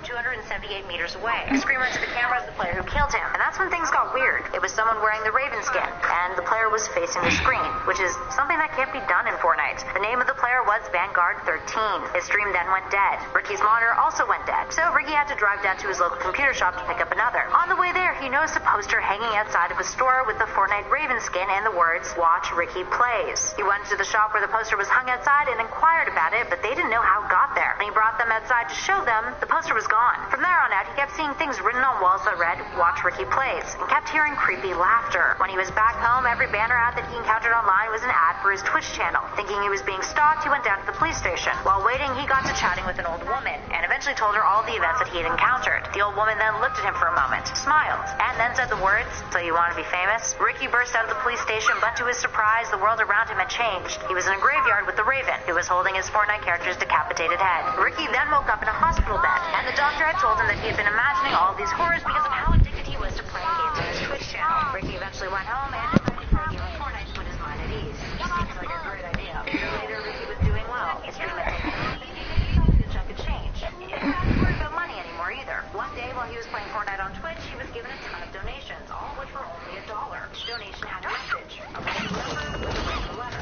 278 meters away. The screamer to the camera is the player who killed him, and that's when things got weird. It was someone wearing the Raven skin, and the player was facing the screen, which is something that can't be done in Fortnite. The name of the player was Vanguard 13. His stream then went dead. Ricky's monitor also went dead, so Ricky had to drive down to his local computer shop to pick up another. On the way there, he noticed a poster hanging outside of a store with the Fortnite Raven skin and the words, "Watch Ricky Plays." He went to the shop where the poster was hung outside and inquired about it, but they didn't know how it got there. When he brought them outside to show them, the poster was gone. From there on out, he kept seeing things written on walls that read, "Watch Ricky Plays," and kept hearing creepy laughter. When he was back home, every banner ad that he encountered online was an ad for his Twitch channel. Thinking he was being stalked, he went down to the police station. While waiting, he got to chatting with an old woman, and eventually told her all the events that he had encountered. The old woman then looked at him for a moment, smiled, and then said the words, "So you want to be famous?" Ricky burst out of the police station, but to his surprise, the world around him had changed. He was in a graveyard with the Raven, who was holding his Fortnite character's decapitated head. Ricky then woke up in a hospital bed, and the doctor had told him that he had been imagining all of these horrors because of how addicted he was to playing games on his Twitch channel. Ricky eventually went home and decided to play a game of Fortnite to put his mind at ease. Seems like a great idea. A year later, Ricky was doing well. His stream had taken a good chunk of change. He didn't have to worry about money anymore either. One day while he was playing Fortnite on Twitch, he was given a ton of donations, all of which were only $1. Each donation had a message, a random number with a random letter.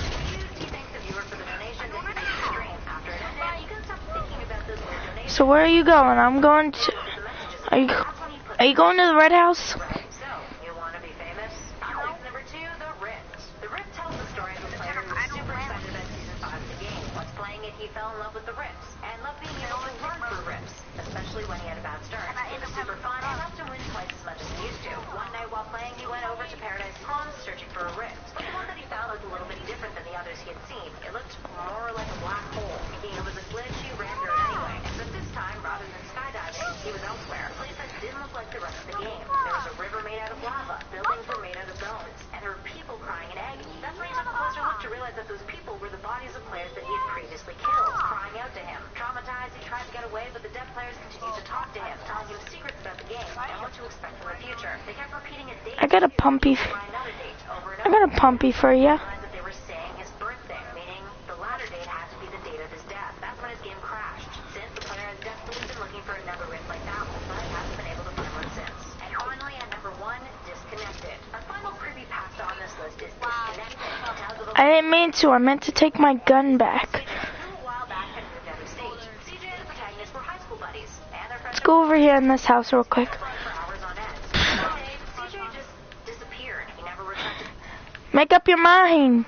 He thanks the viewer for the donation that he made to the stream. After it ended, he couldn't stop thinking about those weird donations. So where are you going? I'm going to... Are you going to the Red House? So, you want to be famous? Number 2, the Rift. The Rift tells the story of a player who was super excited about Season 5 of the game. Once playing it, he fell in love with the Rifts, and loved being able to run through Rifts, especially when he had a bad start. It was super fun, and helped him win twice as much as he used to. One night while playing, he went over to Paradise Palms searching for a Rift. But the one that he found looked a little bit different than the others he had seen. It looked more like a black hole. Thinking it was a glitch, he ran through it anyway. But this time, rather than skydiving, he was elsewhere. A place that didn't look like the rest of the game. There was a river made out of lava. Buildings were made out of bones. And there were people crying in agony. That's when he took a closer look to realize that those people were the bodies of players that he had previously killed, crying out to him. Traumatized, he tried to get away, but the dead players continued to talk to him, telling him secrets about the game and what to expect in the future. They kept repeating a date. I got a pumpy. I got a pumpy for you. That they were saying his birthday, meaning the latter date had to be the date of his death. That's when his game crashed. Since the player has definitely been looking for another rift like that one, but hasn't been able to find one since. And finally, at number 1, Disconnected. Our final creepypasta on this list is Disconnected. I didn't mean to. I meant to take my gun back. A while back had moved out of state. CJ and the protagonist were high school buddies, and their friends go over here in this house real quick. for hours on end. One day, CJ just disappeared. He never returned to Make up your mind.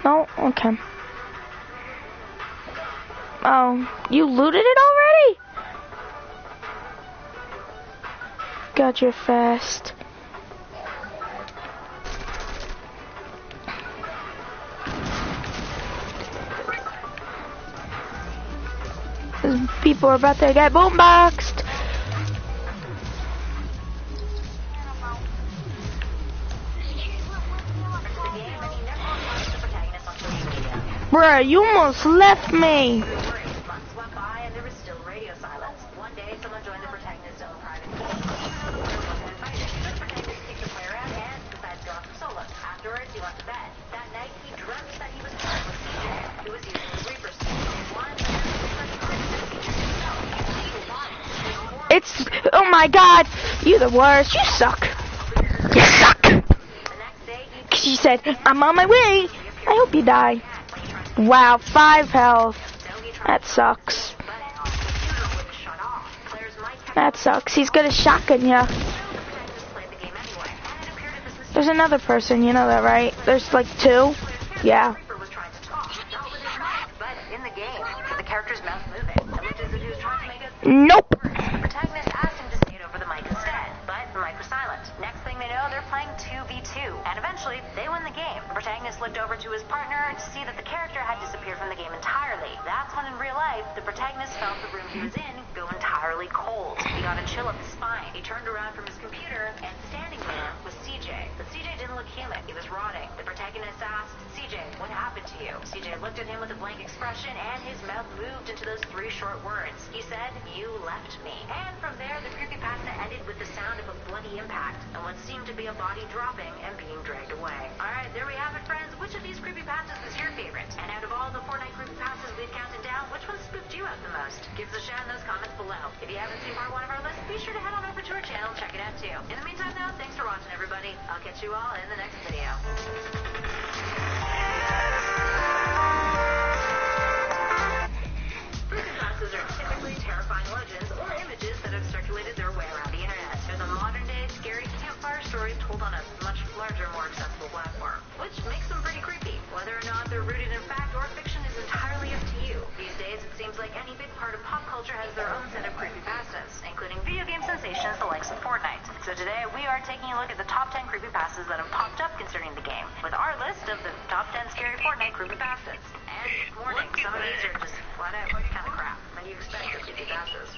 No? Okay. Oh, you looted it already? Got you fast. People are about to get boomboxed. Bruh, you almost left me. Months went by and there was still radio silence. One day, someone joined the protagonist's own private game. Even though the player wasn't invited, the protagonist kicked the player out and decided to go off solo. Afterwards, he went to bed. That night, he dreamt that he was playing with CJ, who was using the Reaper suit. It's, oh my god, you the worst. You suck. You suck. She said, I'm on my way. I hope you die. Wow, 5 health. That sucks. That sucks. He's gonna shotgun ya. There's another person, you know that, right? There's like 2. Yeah. Nope. The protagonist asked him to say it over the mic instead, but the mic was silent. Next thing they know, they're playing 2v2, and eventually, they win the game. The protagonist looked over to his partner to see that the character had disappeared from the game entirely. That's when, in real life, the protagonist felt the room he was in go entirely cold. He got a chill up his spine. He turned around from his computer, and standing there was CJ. But CJ didn't look human. He was rotting. The protagonist asked, CJ, what happened to you? CJ looked at him with a blank expression, and his mouth moved into those 3 short words. He said, you left me. And from there, the creepypasta ended with the sound of a bloody impact, and what seemed to be a body dropping and being dragged away. Alright, there we have it, friends. Which of these creepypastas was your favorite? And out of all the Fortnite creepypastas we've counted down, which one spooked you out the most? Give us a shout in those comments below. If you haven't seen part 1 of our list, be sure to head on over to our channel and check it out too. In the meantime, though, thanks for watching, everybody. I'll catch you all in the next video. Creepypastas are typically terrifying legends or images that have circulated their way around the internet. They're the modern-day scary campfire stories told on a much larger, more accessible platform, which makes them pretty creepy. Whether or not they're rooted in fact or fiction is entirely up to you. These days, it seems like any big part of pop culture has their own set of creepypastas, including video game sensations the likes of Fortnite. So today, we are taking a look at the top 10 creepypastas that have popped up concerning the game, with our list of the top 10 scary Fortnite creepypastas. And warning, some of these are just flat out kind of crap. What do you expect of creepypastas?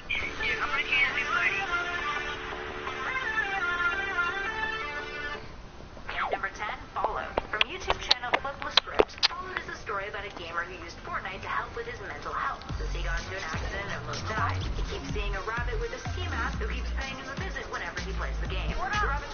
Number 10, Followed. From YouTube channel Flipless Script, Followed is a story about a gamer who used Fortnite to help with his mental health. Since he got into an accident and almost died, he keeps seeing a rabbit with a ski mask who keeps paying him a visit whenever he plays the game. The rabbit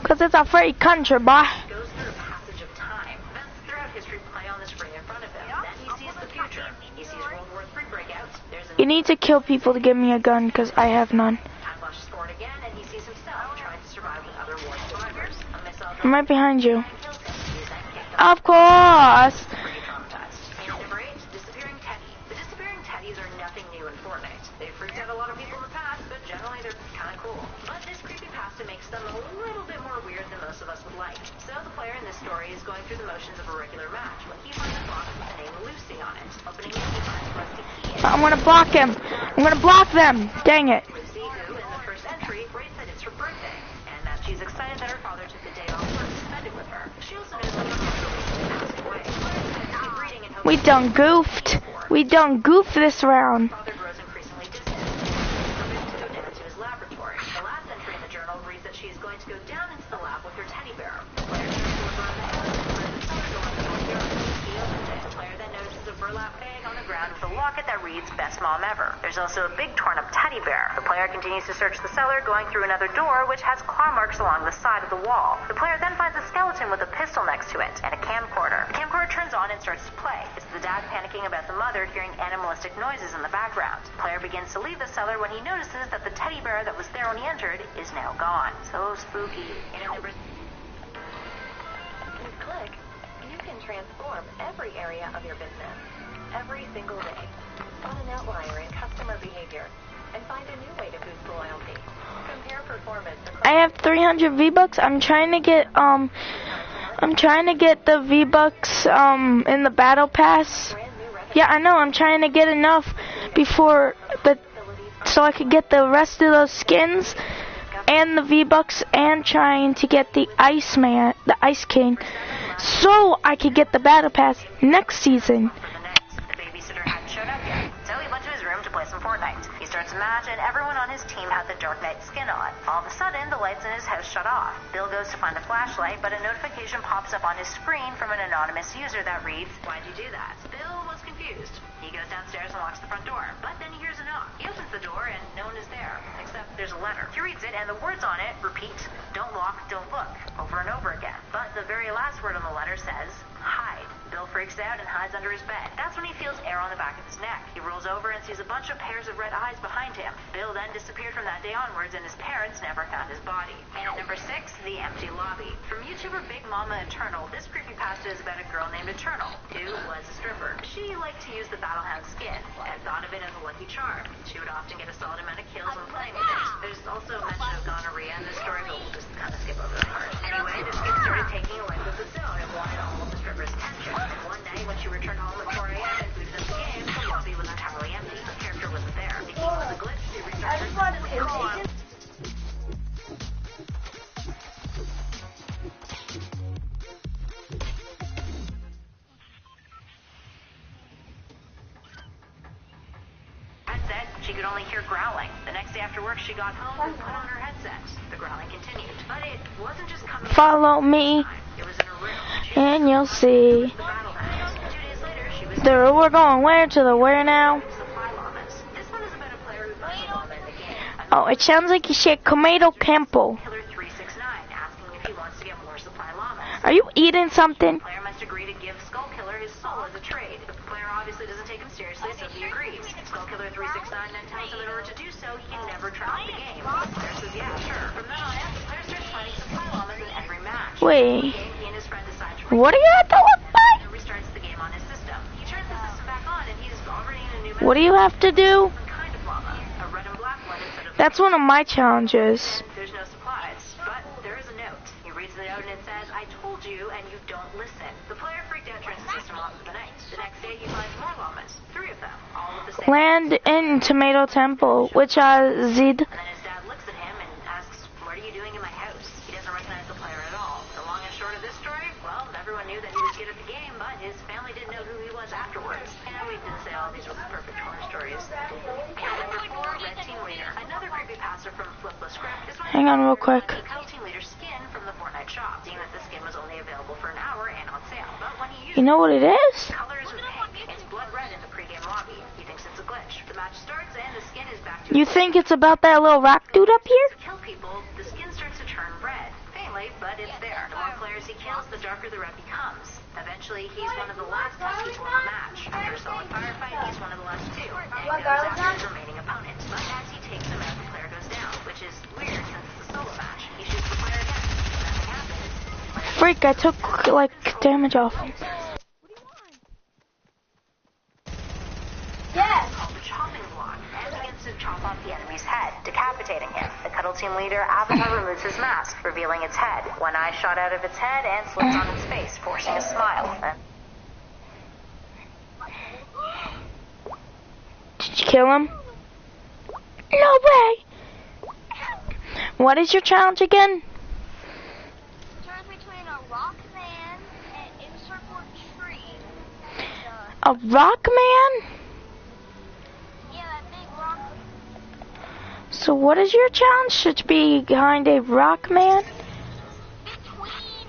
Because it's a free country, boy. goes through a passage of time. Events throughout history play on the screen in front of him. Then he sees the future. He sees World War III break out. There's a You need to kill people to give me a gun, because I have none. time flashes forward again, and he sees himself trying to survive with other war survivors. A missile I'm right behind you. kills him. He is then kicked Of course. Pretty traumatized. And number 8, disappearing teddy. The disappearing teddies are nothing new in Fortnite. They freaked out a lot of people in the past, but generally they're kind of cool. But this creepypasta makes them a little bit more weird than most of us would like. So the player in this story is going through the motions of a regular match when he finds a box with the name Lucy on it. Opening it, he finds a rusty key. I'm gonna block him. I'm gonna block them. Dang it. Lucy, who in the first entry writes that it's her birthday, and that she's excited that her father took the day off work to spend it with her. She also knows that her father recently passed away. Keep reading and hoping We done goofed. We done goofed this round. father grows increasingly distant. He's permitted to go down to his laboratory. The last entry in the journal reads that she is going to go down into the lab with her teddy bear. The player turns to look around the house and finds a cellar door in the backyard. He opens it. The player then notices a burlap bag on the ground with a locket that reads "Best Mom Ever." There's also a big torn-up teddy bear. The player continues to search the cellar, going through another door which has claw marks along the side of the wall. The player then finds a skeleton with a pistol next to it and a camcorder. The camcorder turns on and starts to play. It's the dad panicking about the mother hearing animalistic noises in the background. The player begins to leave the cellar when he notices that the teddy bear that was there when he entered is now gone. So spooky. With Click, you can transform every area of your business every single day. Spot an outlier in customer behavior and find a new way to boost loyalty. Compare performance across I have 300 V-Bucks. I'm trying to get the V-Bucks in the battle pass. brand new revenue Yeah, I know. I'm trying to get enough before so I could get the rest of those skins and the V-Bucks and trying to get the Iceman, the Ice King, so I could get the battle pass next season. from the net. The babysitter hadn't showed up yet, so he went to his room to play some Fortnite. He starts a match, and everyone on his team had the Dark Knight skin on. All of a sudden, the lights in his house shut off. Bill goes to find a flashlight, but a notification pops up on his screen from an anonymous user that reads, "Why'd you do that?" Bill was confused. He goes downstairs and locks the front door, but then he hears a knock. He opens the door, and no one is there, except there's a letter. He reads it, and the words on it repeat, "Don't lock, don't look," over and over again. But the very last word on the letter says, "Hide." Bill freaks out and hides under his bed. That's when he feels air on the back of his neck. He rolls over and sees a bunch of pairs of red eyes behind him. Bill then disappeared from that day onwards, and his parents never found his body. And at number 6, the empty lobby. From YouTuber Big Mama Eternal, this creepypasta is about a girl named Eternal, who was a stripper. She liked to use the Battlehound skin, and thought of it as a lucky charm. She would often get a solid amount of kills when playing with it. There's also a mention of gonorrhea in this story, but we'll just kind of skip over that part. Anyway, the skin started taking a life of its own and wanted all of the strippers' attention. And one night, when she returned home at 4 a.m. and booted up the game, the lobby was entirely empty. The character wasn't there. Thinking it was a glitch, she restarted her system. Headset, she could only hear growling. The next day after work, she got home and put on her headset. The growling continued, but it wasn't just coming. Follow me, It was in her room. She and you'll see. the Battlehound. 2 days later, she was We're going where to the where now? supply llamas. This one is about a player who finds a llama in the game. Oh, it sounds like you said Tomato Campo. Killer 369 asking if he wants to get more supply llamas. Are you eating something? The player must agree to give Skull Killer his soul as a trade. The player obviously doesn't take him seriously, so he agrees. Skull Killer 369 then tells him in order to do so, he can never track the game. The player says, yeah, sure. From then on out, the player starts finding supply llamas in every match. Wait, He and his friend decide to what do you have to look like? and restarts the game on his system. He turns the system back on, and he's already in a new What do you have to do? different kind of llama, a red and black one instead of. That's one of my challenges. There's no supplies, but there is a note. He reads the note and it says, "I told you, and you don't listen." The player freaked out, turns the system off for the night. The next day, he finds more llamas, 3 of them, all with the same. Land in Tomato Temple, which I zid. And then his dad looks at him and asks, "What are you doing in my house?" He doesn't recognize the player at all. The long and short of this story, well, everyone knew that he was good at the game, but his family didn't know who he was afterwards. And we didn't say all these were perfect horror stories. Number 4, Red Team Leader. Another creepypasta from Flipless Script. This one Hang on real quick. the Cal Team Leader skin from the Fortnite shop, seeing that the skin was only available for an hour and on sale. But when he used You know what it is? colors of pink, it's blood red in the pregame lobby. He thinks it's a glitch. The match starts and the skin is back to You think it's about that little rock dude up here? to kill people, the skin starts to turn red. Faintly, but it's there. The more players he kills, the darker the red becomes. Eventually, he's one of the last 10 people in the match. After a solid firefight, he's one of the last 2. And goes after his remaining opponent. But as he takes him out, the player goes down, which is weird since it's a solo match. He shoots the player again. Nothing happens. freak, I took like damage off him. Yes. Called the chopping block, and begins to chop off the enemy's head, decapitating him. The Cuddle Team leader, Avatar, removes his mask, revealing its head. One eye shot out of its head and slipped on its face, forcing a smile. Did you kill him? No way! What is your challenge again? Turns between a rock man and encircled tree. A rock man? Yeah, that big rock. So what is your challenge? Should be behind a rock man? Between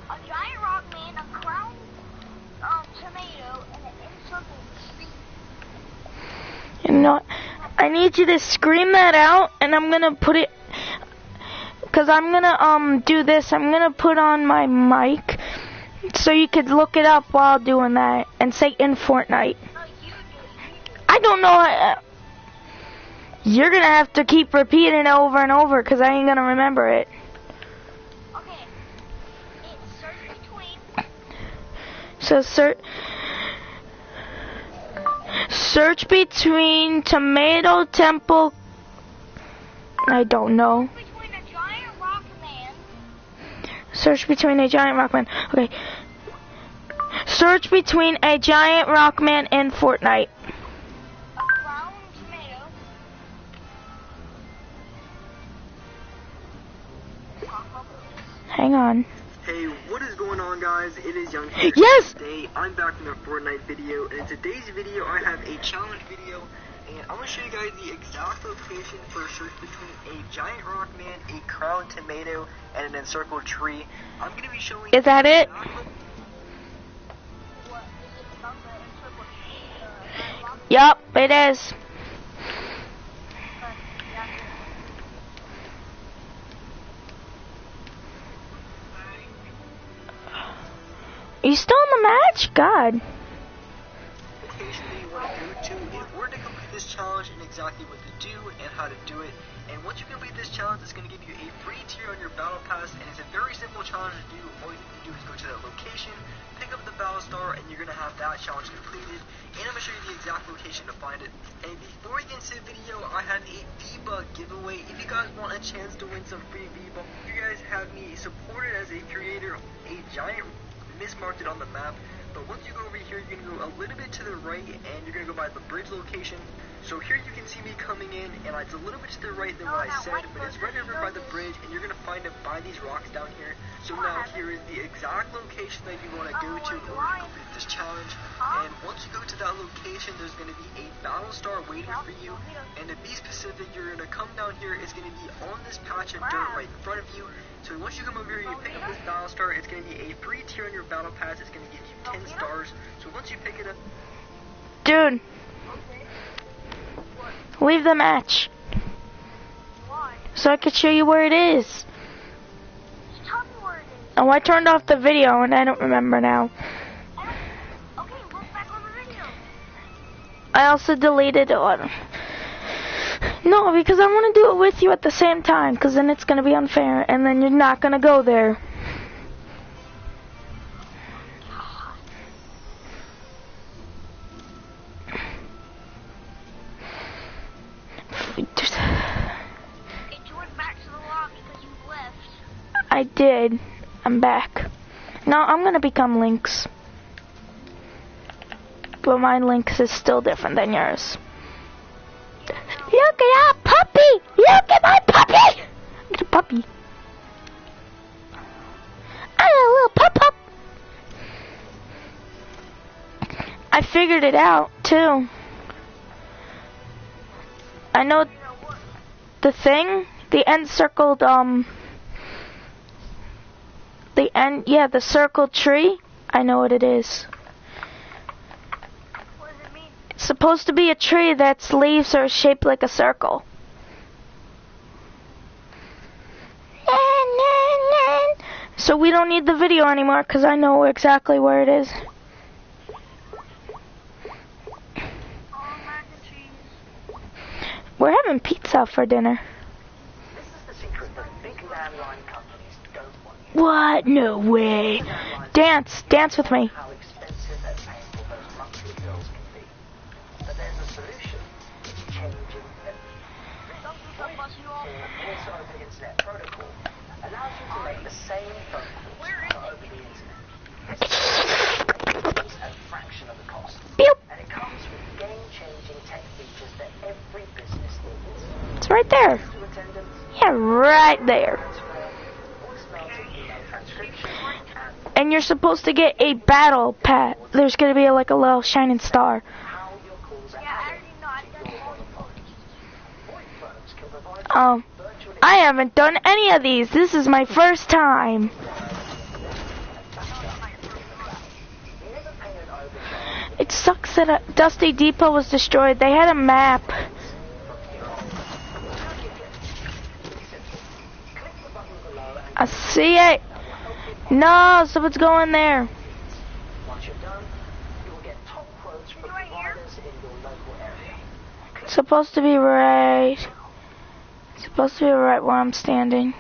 a giant rock man, a crown tomato, and an encircled tree. You know, I need you to scream that out, and I'm gonna put it, cause I'm gonna do this. I'm gonna put on my mic, so you could look it up while doing that, and say in Fortnite. No, you do. I don't know. You're gonna have to keep repeating it over and over, cause I ain't gonna remember it. Okay. It's search between. So search between Tomato Temple. I don't know. Between a giant rock man. Search between a giant rock man. Okay. Search between a giant rock man and Fortnite. A crown tomato. Hang on. Hey, what is going on, guys? It is Young here. Yes! Today, I'm back from a Fortnite video, and in today's video, I have a challenge video, and I'm going to show you guys the exact location for a search between a giant rock man, a crown tomato, and an encircled tree. I'm going to be showing Is that it? What is it about the encircled tree? Rock? Yup, it is. Are you still in the match? God. location that you want to go to in order to complete this challenge and exactly what to do and how to do it. And once you complete this challenge, it's going to give you a free tier on your battle pass, and it's a very simple challenge to do. All you need to do is go to that location, pick up the battle star, and you're going to have that challenge completed. And I'm going to show you the exact location to find it. And before we get into the video, I have a V-Buck giveaway. If you guys want a chance to win some free V-Buck, you guys have me supported as a creator, a giant mismarked it on the map. But once you go over here, you're going to go a little bit to the right, and you're going to go by the bridge location. So here you can see me coming in, and it's a little bit to the right than what I said, but it's right over by the bridge, and you're going to find it by these rocks down here. So now here is the exact location that you want to go to in order to complete this challenge. And once you go to that location, there's going to be a battle star waiting for you. And to be specific, you're going to come down here. It's going to be on this patch of dirt right in front of you. So once you come over here, you pick up this battle star. It's going to be a free tier on your battle pass. It's going to give you 10 stars. So once you pick it up, Dude, leave the match so I could show you where it is. Tell me where it is. Oh, I turned off the video and I don't remember now. Okay, look back on the video. I also deleted it. No, because I want to do it with you at the same time, because then it's going to be unfair, and then you're not going to go there. Okay, you went back to the lobby because you left. I did. I'm back. Now I'm going to become Lynx. But my Lynx is still different than yours. Look at that puppy! Look at my puppy! Look at a puppy. I got a little pup. I figured it out too. I know the thing, the encircled, the circled tree. I know what it is. What does it mean? It's supposed to be a tree that's leaves are shaped like a circle. So we don't need the video anymore because I know exactly where it is. Mac and cheese. We're having pizza for dinner. This is the secret that big landline companies don't want What? No way. Dance with me. How expensive and painful those monthly bills can be. But there's a solution. It's changing them. Voice over Internet protocol allows you to make the same phone calls over the Internet. It's a fraction of the cost. Beep. And it comes with game-changing tech features that every business needs. It's right there. To attendance, Yeah, right there. voicemail to email transcription, And you're supposed to get a battle pass. There's gonna be like a little shining star. how your calls are handled to your mobile phones. VoIP phones can provide virtual I haven't done any of these. This is my first time. never pay an overcharge. It sucks that Dusty Depot was destroyed. They had a map. I see it. No, someone's going there. Once you're done, you will get top quotes from providers in your local area. It's supposed to be right. It's supposed to be right where I'm standing.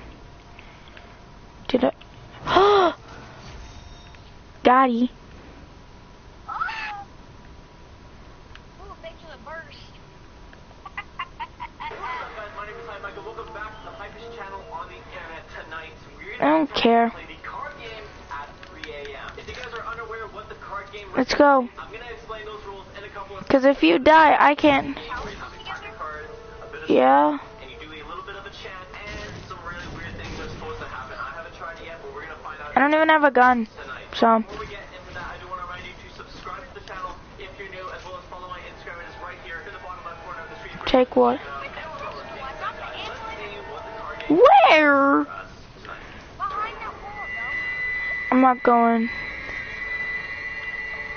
Did it? Gotti. Ooh, thanks for the burst. My name is Hi Michael. Welcome back to the Hypest channel on the internet tonight. I don't care. Play the card game at 3 a.m. If you guys are unaware of what the card game Let's go. I'm gonna explain those rules in a couple of Because if you die, I can't. where you have a pack of cards, a bit of Yeah. and you do a little bit of a chant, and some really weird things are supposed to happen. I haven't tried it yet, but we're gonna find out I don't even have a gun. tonight. So, Before we get into that, I do want to remind you to subscribe to the channel if you're new, as well as follow my Instagram. It is right here in the bottom left corner of the screen. take what? Let's see what the card game Where? for us tonight. Behind that wall, though. I'm not going.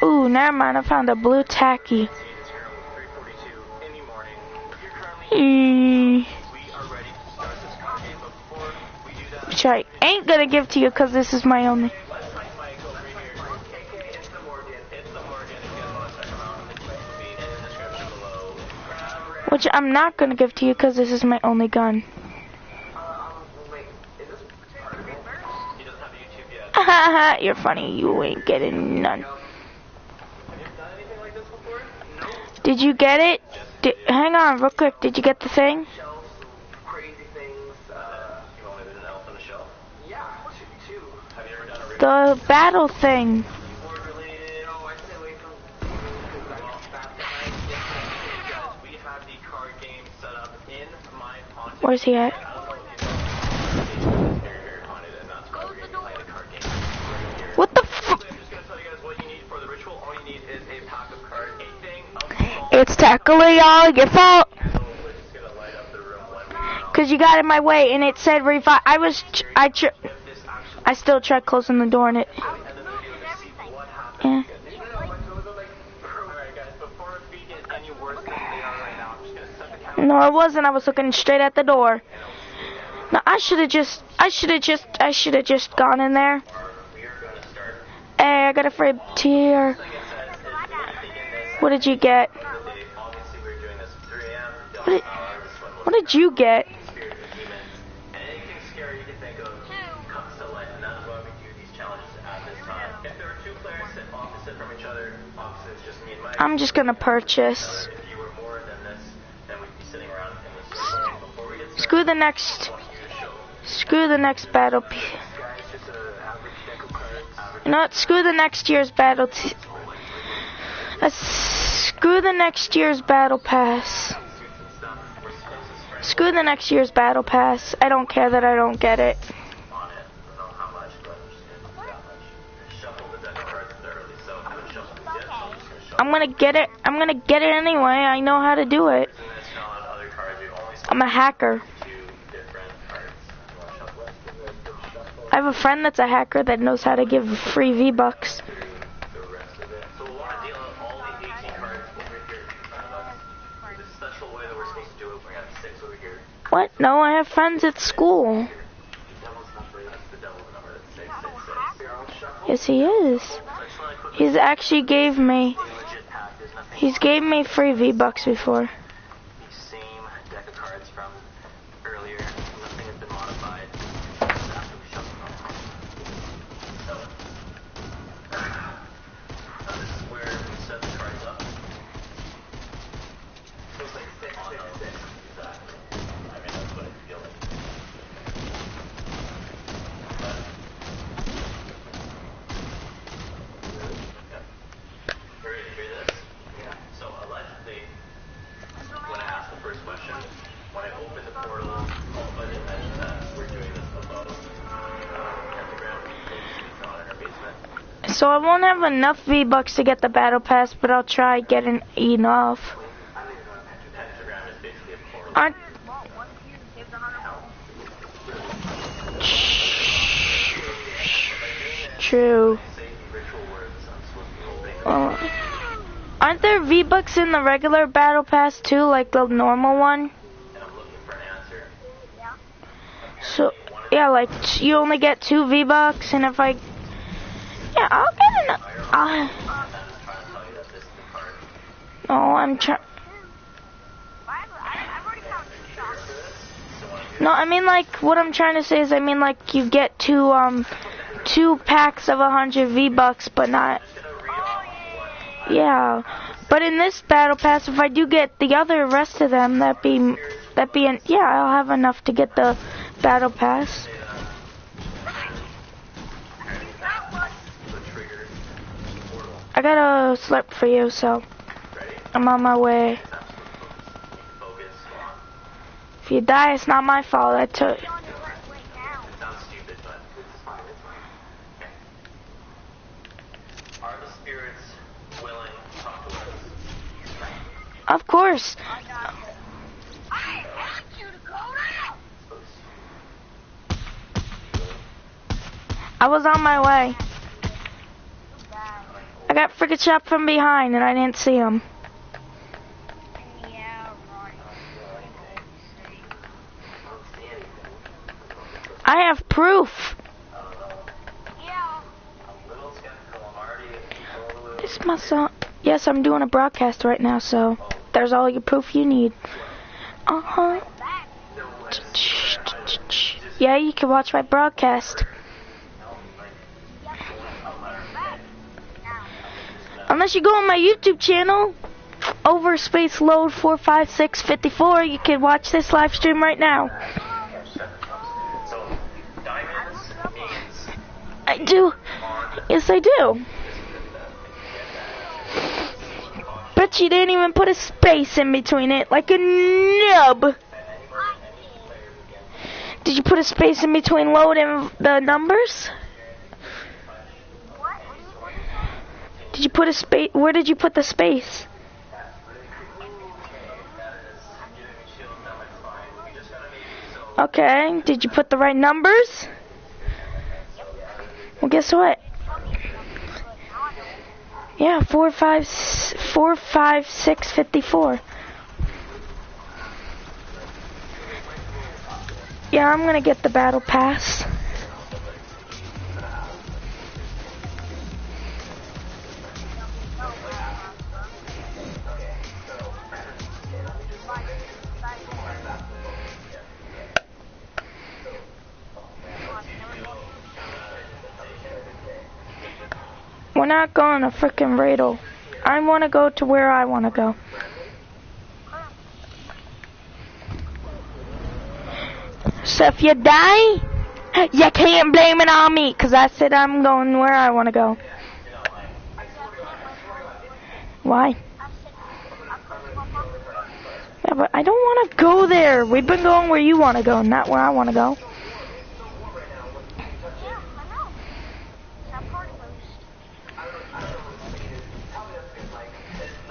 Ooh, never mind. I found a blue tacky. It is here at 3:42 in the morning. If you're currently Mm, we are ready to start this card game, but before we do that, which I ain't gonna give to you because this is my only. let's try Mike over here. KK, it's the Morgan. It's the Morgan. If you guys want to check him out, the link will be in the description below. Grab Which I'm not gonna give to you because this is my only gun. wait, is this part of it? He doesn't have YouTube yet. Haha, you're funny. You ain't getting none. Have you done anything like this before? No. Did you get it? Hang on, real quick. Did you get the thing? Shelves, some crazy things. You want me to an elf on the shelf? Yeah, two. Have you ever done a The battle thing. keyboard related? Oh, I stay away from well, that's tonight. Yesterday, guys, we have the card game set up in my haunted. Where's he at? I don't know if you know, it's very haunted, and that's why we're going to play the card game right here. What the f? I'm just going to tell you guys what you need for the ritual. All you need is a pack of cards. Anything of small It's tackling y'all. Your fault. candle, which is going to light up the room when we know. Cause you got in my way and it said revive. I If this actually I still tried closing the door and it. and then we're going to see what happens. Yeah. Alright guys, before we get any worse than they are right now, I'm just going to set the camera. No, I wasn't. I was looking straight at the door. No, I should have just gone in there. We are going to start. Hey, I got a free tier. Like I said, it's begin this. What did you get? Obviously, we're doing this at 3 a.m. What Don't did, allow this one will what did you get? spirit of demons. And anything scary you can think of comes to light, and that's why we do these challenges at this time. If there were two players sit opposite from each other, opposite is just me and Mike. I'm just gonna purchase. If you were more than this, then we'd be sitting around in this circle. Before we get started, Screw the next. I want you to show Screw the next battle. guys just an average deck of cards. No, screw the next year's battle. Screw the next year's battle pass. Screw the next year's battle pass. I don't care that I don't get it. On it. I don't know how much, but I'm just going to do that much. Shuffle the deck of cards thoroughly. So I haven't shuffled this yet, so I'm just going to shuffle. I'm gonna get it. I'm gonna get it anyway. I know how to do it. And then you know, on other cards, you only see I'm a hacker. two different cards. You want to shuffle it? I have a friend that's a hacker that knows how to give free V-Bucks. The rest of it. So we'll want to deal with all the 18 cards over here in front of us. The special way that we're supposed to do it, we're going to have 6 over here. What? No, I have friends at school. The devil's number, that's the devil's number. That's 666. Yes, he is. He's actually gave me. Legit pack. There's nothing He's gave me free V-Bucks before. the same deck of cards from earlier. Nothing has been modified. After we shuffle them. So I won't have enough V-Bucks to get the battle pass, but I'll try getting enough. Aren't... True. Aren't there V-Bucks in the regular battle pass too, like the normal one? So, yeah, like you only get 2 V-Bucks, and if I... Yeah, I'll get enough. No, I'm trying... No, I mean, like, what I'm trying to say is, I mean, like, you get 2 packs of 100 V-Bucks, but not... Yeah, but in this battle pass, if I do get the other rest of them, yeah, I'll have enough to get the battle pass. I got a slip for you, so I'm on my way. If you die, it's not my fault. I took... Of course. I was on my way. I got freaking shot from behind and I didn't see him. I have proof. This must not... Yes, I'm doing a broadcast right now, so there's all your proof you need. Uh-huh. Yeah, you can watch my broadcast. Unless you go on my YouTube channel, Overspace Load 45654, you can watch this live stream right now. I do. Yes, I do. Bet you didn't even put a space in between it, like a nub. Did you put a space in between load and the numbers? Did you put a space? Where did you put the space? Okay, did you put the right numbers? Well, guess what? Yeah, 45654. Yeah, I'm gonna get the battle pass. We're not going to frickin' Radel. I want to go to where I want to go. So if you die, you can't blame it on me, because I said I'm going where I want to go. Why? Yeah, but I don't want to go there. We've been going where you want to go, not where I want to go.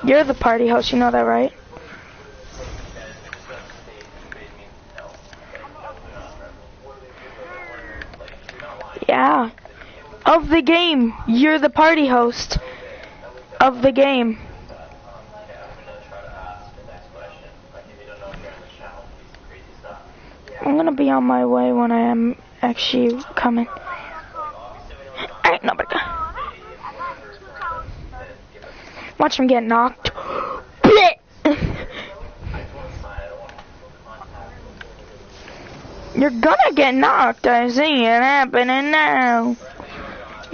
You're the party host, you know that, right? Yeah. Of the game. You're the party host of the game. I'm gonna be on my way when I am actually coming. Ain't nobody. Watch him get knocked. You're gonna get knocked. I see it happening now.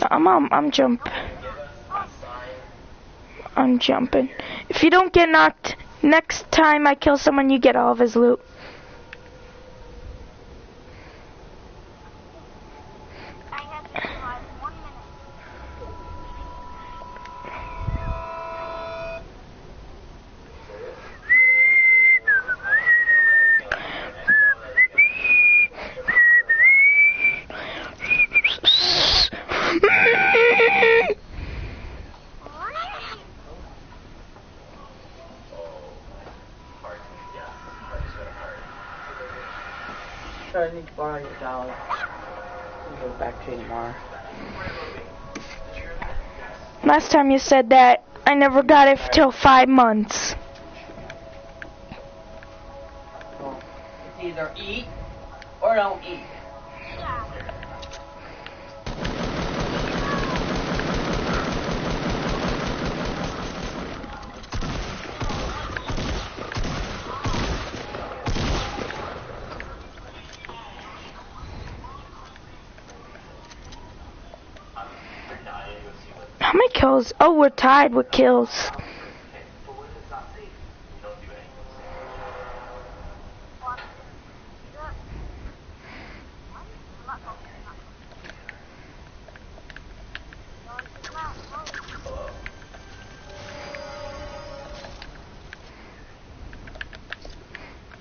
No, I'm jumping. I'm jumping. If you don't get knocked, next time I kill someone, you get all of his loot. I need to borrow your dollar. I'll go back to you tomorrow. Last time you said that, I never got it till 5 months. Well, it's either eat or don't eat. How many kills? Oh, we're tied with kills.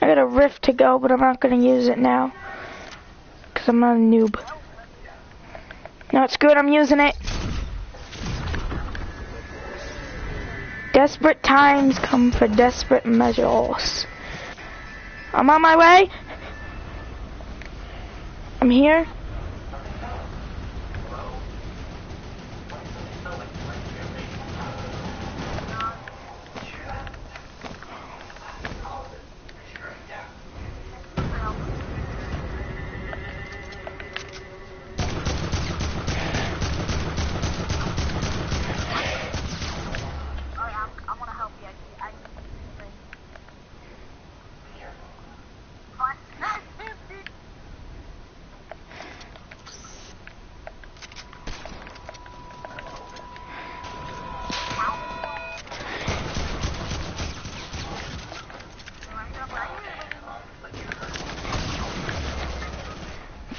I got a rift to go, but I'm not going to use it now. Because I'm not a noob. No, it's good, I'm using it. Desperate times come for desperate measures. I'm on my way. I'm here.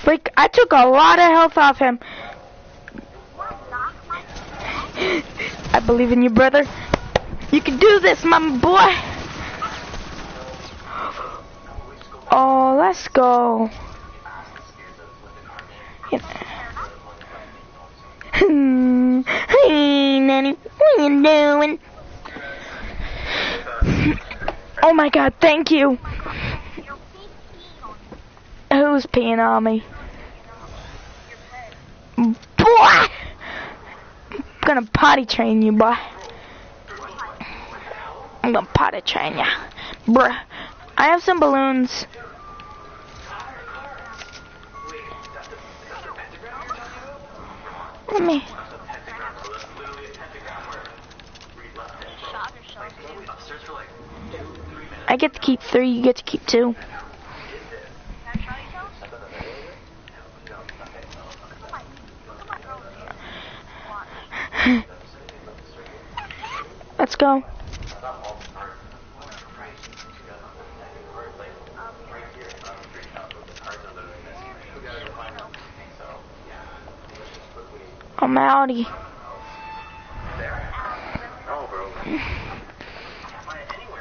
Freak, I took a lot of health off him. I believe in you, brother. You can do this, my boy. Oh, let's go. Hey, Nanny, what you doing? Oh my God, thank you. Who's peeing on me? Boy! I'm gonna potty train you, boy. I'm gonna potty train ya. Bruh. I have some balloons. Let me... I get to keep 3, you get to keep 2. Let's go. I'm outie.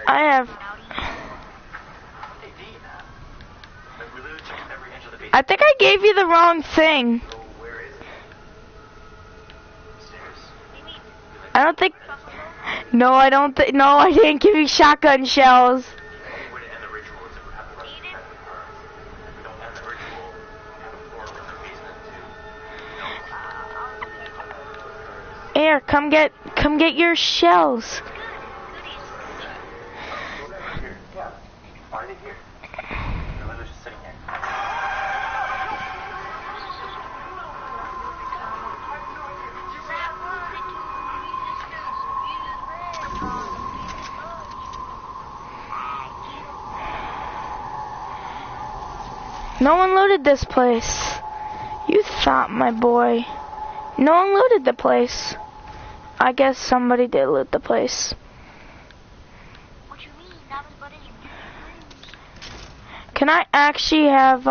I have... I think I gave you the wrong thing. I don't think... No, I don't think... No, I didn't give you shotgun shells. Here, come get your shells. No one looted this place. You thought, my boy. No one looted the place. I guess somebody did loot the place. What you mean? That was but in. Can I actually have,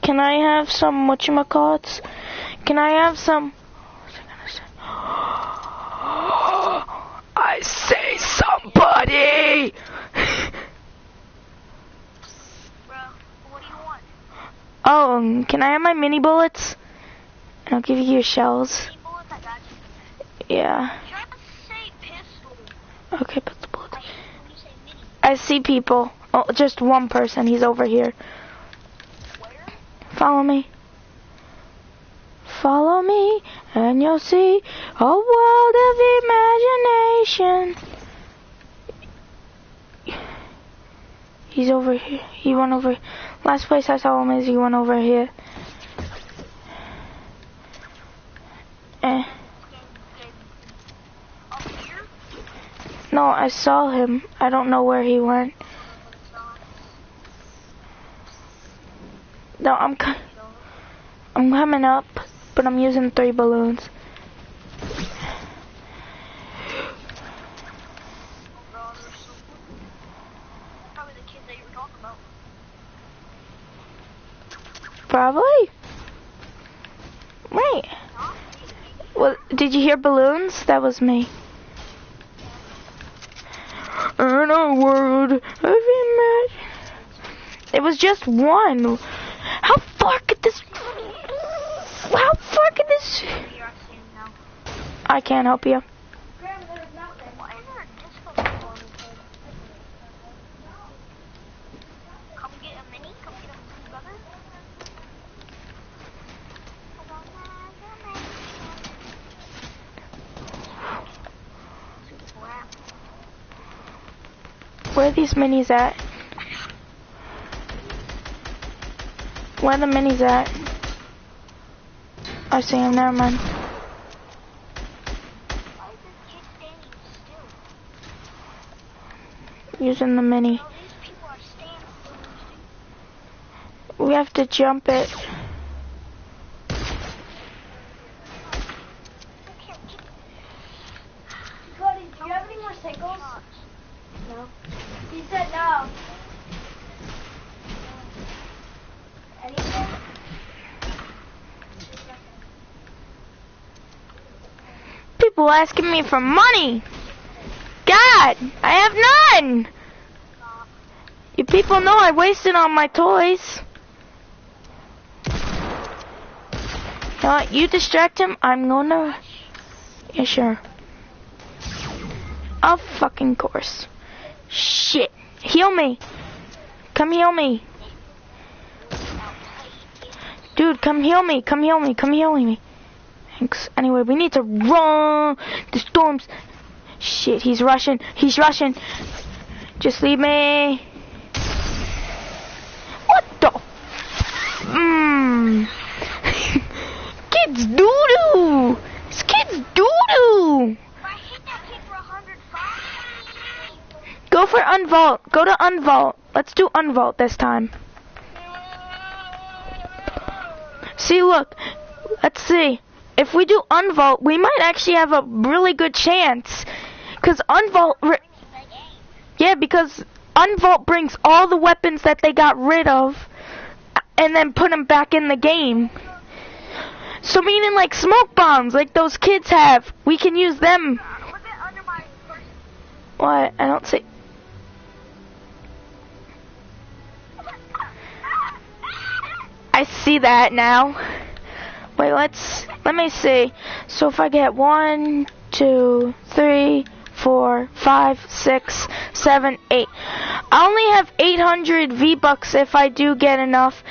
Can I have some, whatchamacallits? Can I have some... What was I gonna say? I say somebody! Bro, what do you want? Oh, can I have my mini bullets? And I'll give you your shells. Mini bullets, I got you. Yeah. Just say pistol. Okay, put the bullets. I see people. Oh, just one person. He's over here. Follow me. Follow me, and you'll see a world of imagination. He's over here. He went over. Last place I saw him is he went over here. No, I saw him. I don't know where he went. No, I'm coming up, but I'm using 3 balloons. Probably the kid that you were talking about. Probably. Right. Well, did you hear balloons? That was me. In a world of imagination. It was just one. How far could this? I can't help you. Where are these minis at? Where are the minis at? I see them, never mind. Using the mini. We have to jump it. Cody, do you have any more sickles? No. He said no. Anything? People asking me for money. God, I have none. You people know I wasted on my toys. You know what? You distract him. I'm gonna. Yeah, sure. Of fucking course. Shit. Heal me. Come heal me. Dude, come heal me. Come heal me. Come heal me. Thanks. Anyway, we need to run. The storms. Shit, he's rushing. He's rushing. Just leave me. What the? Kids doo-doo. This kid's doo-doo. Go for unvault. Go to unvault. Let's do unvault this time. See, look. Let's see. If we do unvault, we might actually have a really good chance. Because unvault... Yeah, because unvault brings all the weapons that they got rid of and then put them back in the game. So meaning like smoke bombs, like those kids have. We can use them. What? I don't see... I see that now. Wait, let me see. So if I get 1, 2, 3, 4, 5, 6, 7, 8. I only have 800 V-Bucks if I do get enough.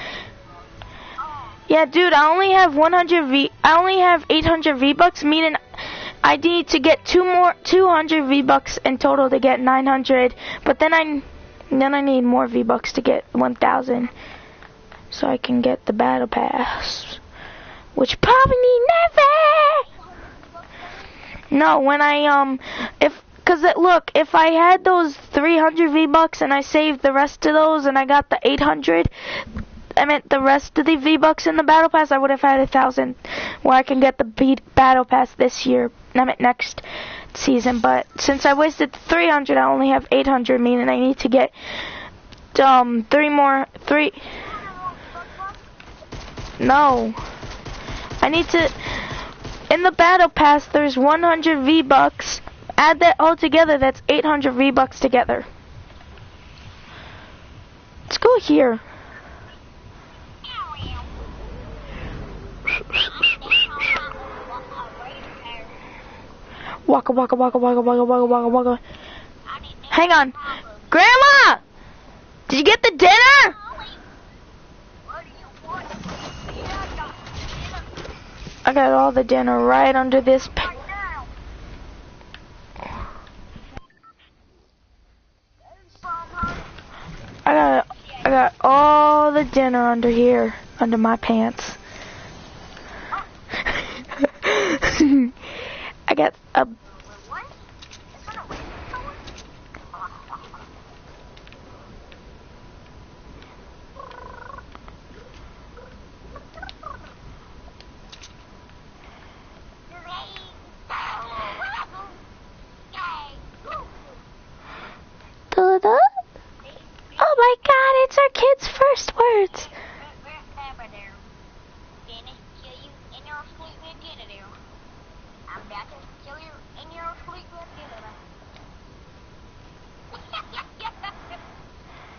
Yeah, dude, I only have 800 V-Bucks, meaning I need to get 200 V-Bucks in total to get 900. But then I need more V-Bucks to get 1,000. So I can get the battle pass, which probably never. No, when I look, if I had those 300 V-Bucks and I saved the rest of those and I got the 800, I meant the rest of the V-Bucks in the battle pass, I would have had 1,000, where I can get the battle pass this year. I meant next season, but since I wasted 300, I only have 800, meaning I need to get 3. No. I need to... In the battle pass, there's 100 V-Bucks. Add that all together, that's 800 V-Bucks together. Let's go here. Waka waka waka waka waka waka waka waka. Hang on. Grandma! Did you get the dinner? What do you want? Yeah, I got dinner I got all the dinner right under this right now. I got all the dinner under here, under my pants. I got a What? Is that a waiting someone? Oh my God, it's our kid's first words. I'm about to kill you in your sleep with dinner.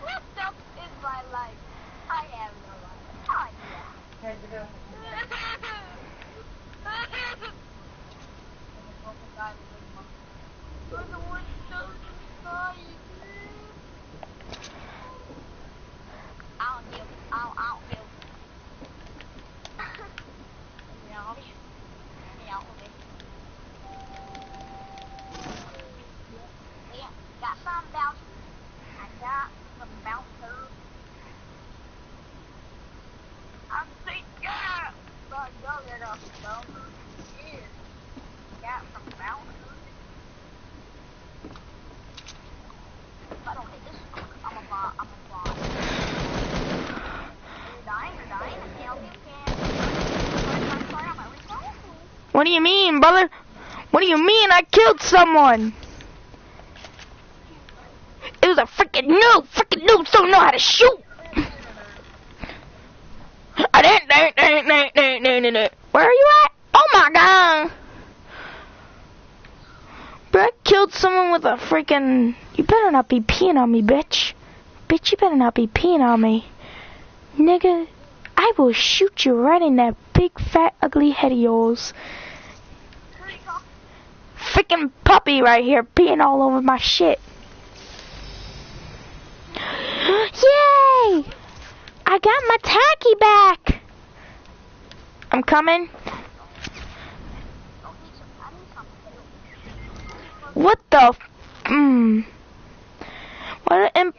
What the is my life? I have no life. Oh, yeah. I'll give. Yeah, got some bouncers. I got some bouncers. I'm sick, yeah. But go get us bouncers. Yeah. Got some bouncers. If I don't hit this, I'm a fly. You're dying. I can't help you. Sorry, I'm always sorry. What do you mean, brother? What do you mean I killed someone? It was a freaking noob. Freaking noobs don't know how to shoot. Where are you at? Oh my God. Bro, I killed someone with a freaking... You better not be peeing on me, bitch. Bitch, you better not be peeing on me. Nigga, I will shoot you right in that big, fat, ugly head of yours. Freaking puppy right here peeing all over my shit. Yay! I got my tacky back. I'm coming. What the What an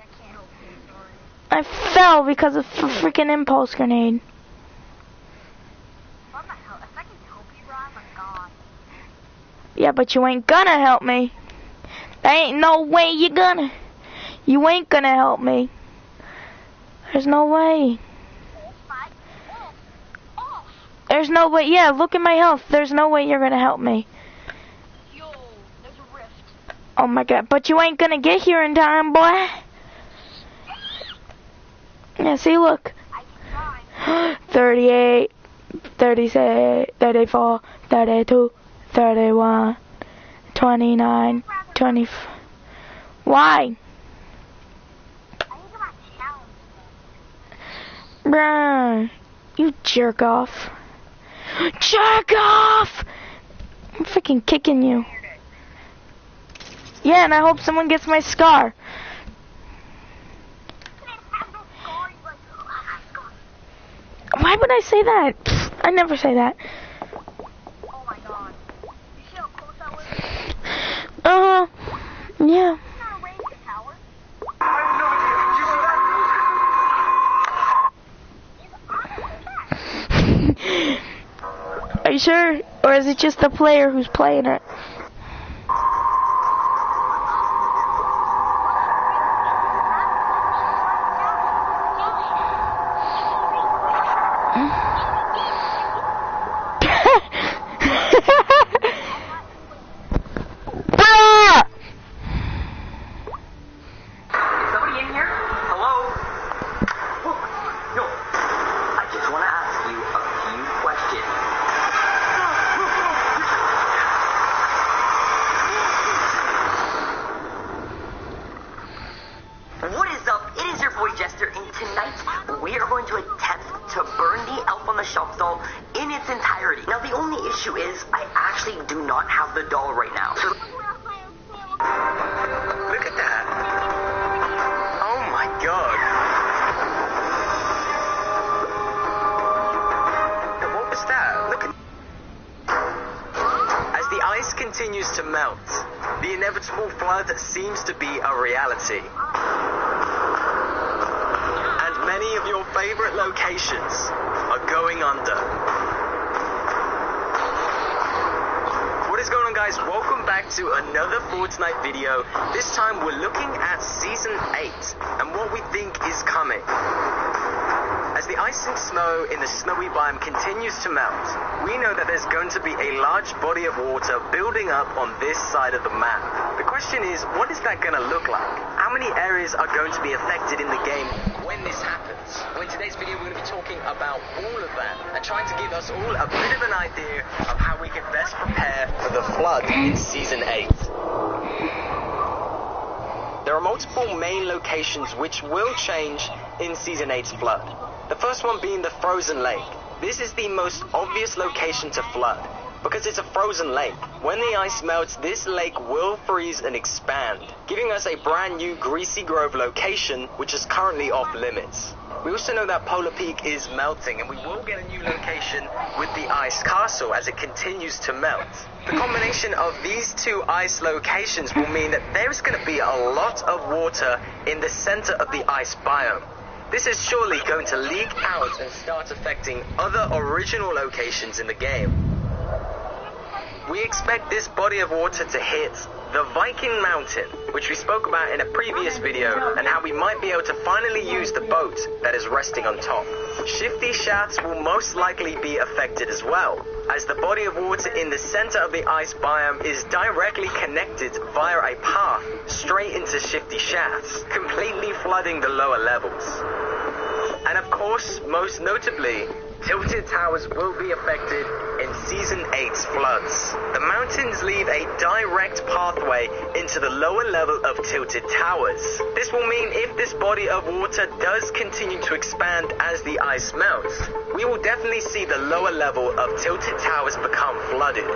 I fell because of a freaking impulse grenade. Yeah, but you ain't gonna help me. There ain't no way you ain't gonna help me. There's no way. There's no way. Yeah, look at my health. There's no way you're gonna help me. Yo, there's a rift. Oh my God, but you ain't gonna get here in time, boy. Yeah, see, look. 38, 36, 34, 32, 31, 29, 20. Why? Bruh, you jerk off. Jerk off! I'm freaking kicking you. Yeah, and I hope someone gets my scar. Why would I say that? Pfft, I never say that. Oh my God. You see how close that was? Yeah. Not a range tower. Are you sure? Or is it just the player who's playing it? Somebody in here? Hello? No. I just want to ask you a few questions. What is up? It is your boy Jester, and tonight we are going to attempt to burn the Elf on the Shelf doll in its entirety. Now the only issue is I actually do not have the doll right now. So look at that. continues to melt, the inevitable flood seems to be a reality. And many of your favorite locations are going under. What is going on, guys? Welcome back to another Fortnite video. This time we're looking at Season 8 and what we think is coming. As the ice and snow in the snowy biome continues to melt, we know that there's going to be a large body of water building up on this side of the map. The question is, what is that going to look like? How many areas are going to be affected in the game when this happens? Well, in today's video, we're going to be talking about all of that and trying to give us all a bit of an idea of how we can best prepare for the flood in Season 8. There are multiple main locations which will change in Season 8's flood. The first one being the frozen lake. This is the most obvious location to flood because it's a frozen lake. When the ice melts, this lake will freeze and expand, giving us a brand new Greasy Grove location which is currently off limits. We also know that Polar Peak is melting and we will get a new location with the Ice Castle as it continues to melt. The combination of these two ice locations will mean that there's going to be a lot of water in the center of the ice biome. This is surely going to leak out and start affecting other original locations in the game. We expect this body of water to hit the Viking Mountain, which we spoke about in a previous video, and how we might be able to finally use the boat that is resting on top. Shifty Shafts will most likely be affected as well, as the body of water in the center of the ice biome is directly connected via a path straight into Shifty Shafts, completely flooding the lower levels. And of course, most notably, Tilted Towers will be affected in Season 8's floods. The mountains leave a direct pathway into the lower level of Tilted Towers. This will mean if this body of water does continue to expand as the ice melts, we will definitely see the lower level of Tilted Towers become flooded.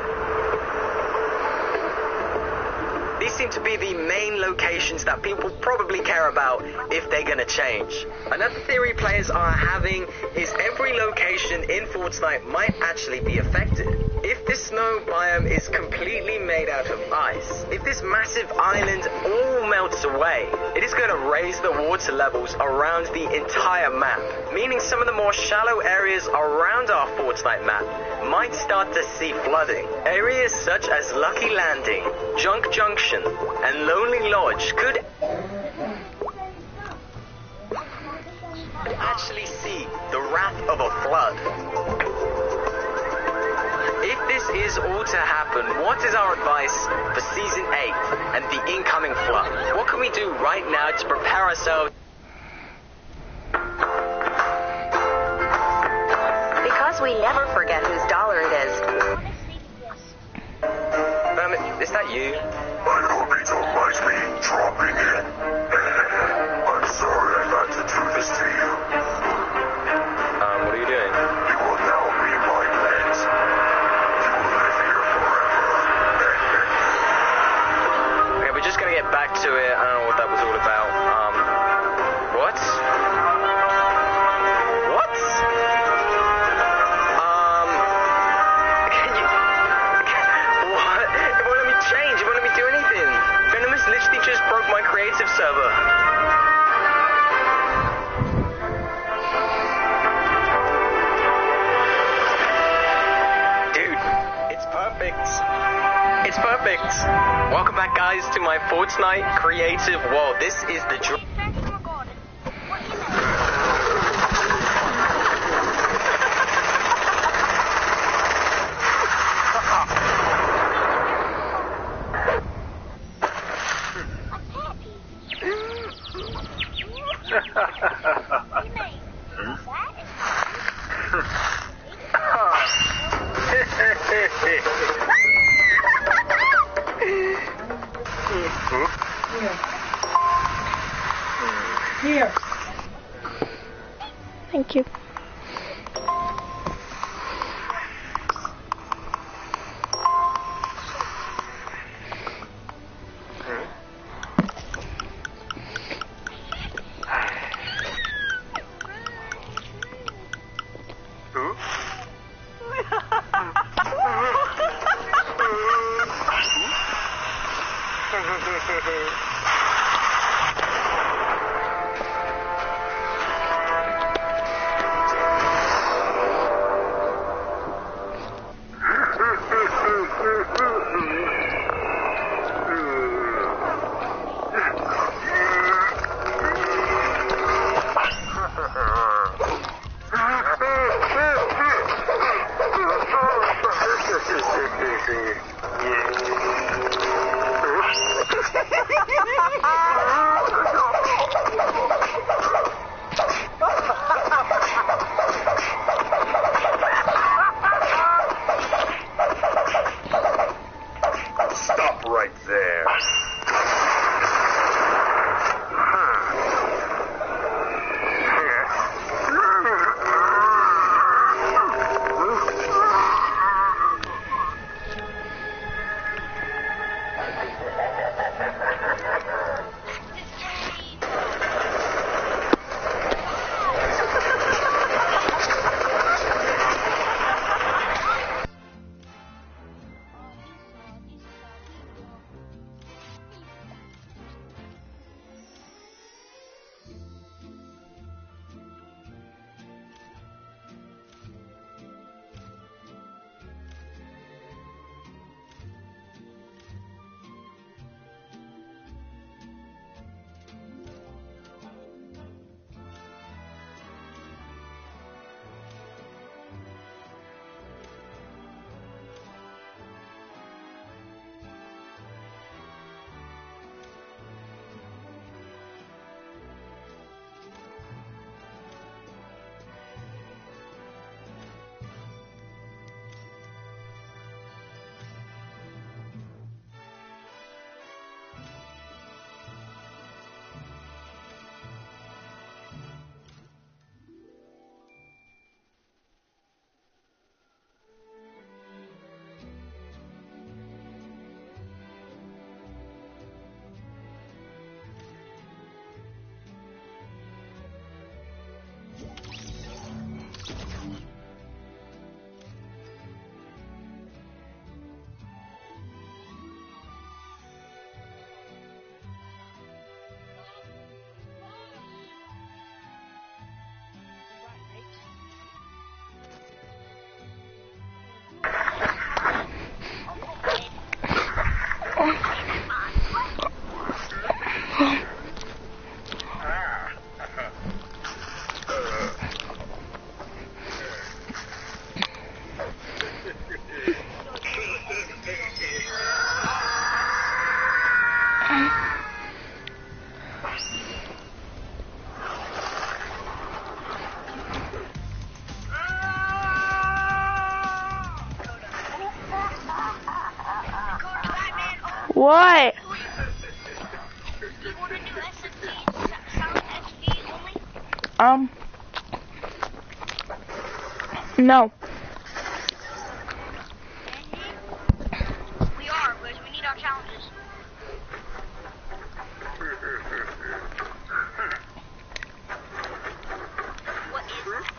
These seem to be the main locations that people probably care about if they're gonna change. Another theory players are having is every location in Fortnite might actually be affected. If this snow biome is completely made out of ice, if this massive island all melts away, it is going to raise the water levels around the entire map, meaning some of the more shallow areas around our Fortnite map might start to see flooding. Areas such as Lucky Landing, Junk Junction, and Lonely Lodge could actually see the wrath of a flood. If this is all to happen, what is our advice for Season 8 and the incoming flood? What can we do right now to prepare ourselves? Because we never forget whose dollar it is. Is that you? I hope you don't mind me dropping in. I'm sorry I had to do this to you. What are you doing? You will now be my pet. You will live here forever. Okay, we're just gonna get back to it. I don't know what that was all about. What? What? Can you... What? It won't let me change. It won't let me do anything. Venomous literally just broke my creative server. It's perfect. Welcome back, guys, to my Fortnite creative world. This is the Here. Thank you. What? Do you want to do SMG, silent XP only? No. We are, because we need our challenges. What is that?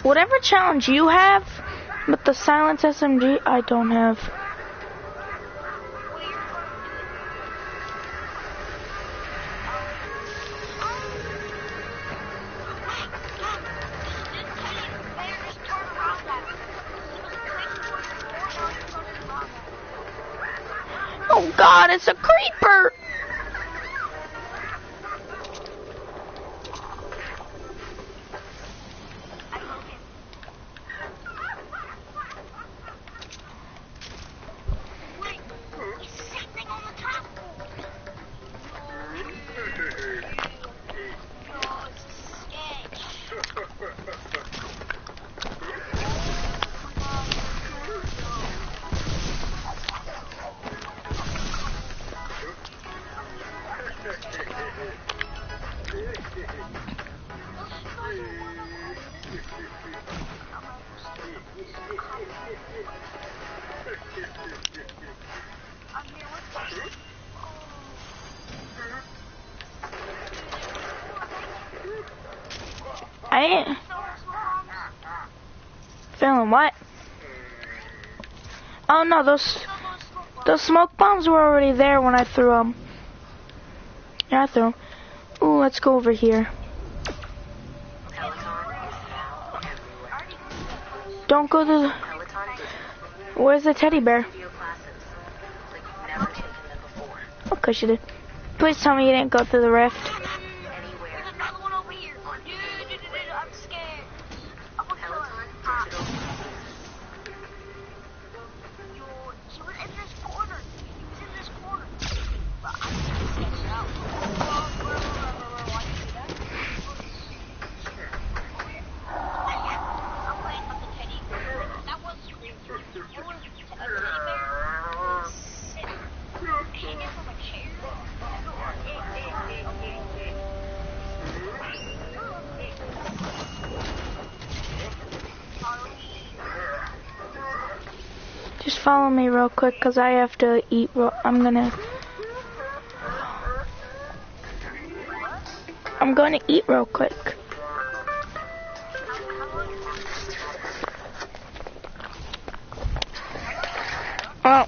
Whatever challenge you have, but the silence SMG, I don't have. Oh God, it's a creeper! I ain't feeling what? Oh no, those smoke bombs were already there when I threw them. Yeah, I threw them. Ooh, let's go over here. Don't go to the... Where's the teddy bear? Oh, 'cause you did. Please tell me you didn't go through the rift. Just follow me real quick, 'cause I have to eat. I'm gonna eat real quick. Oh.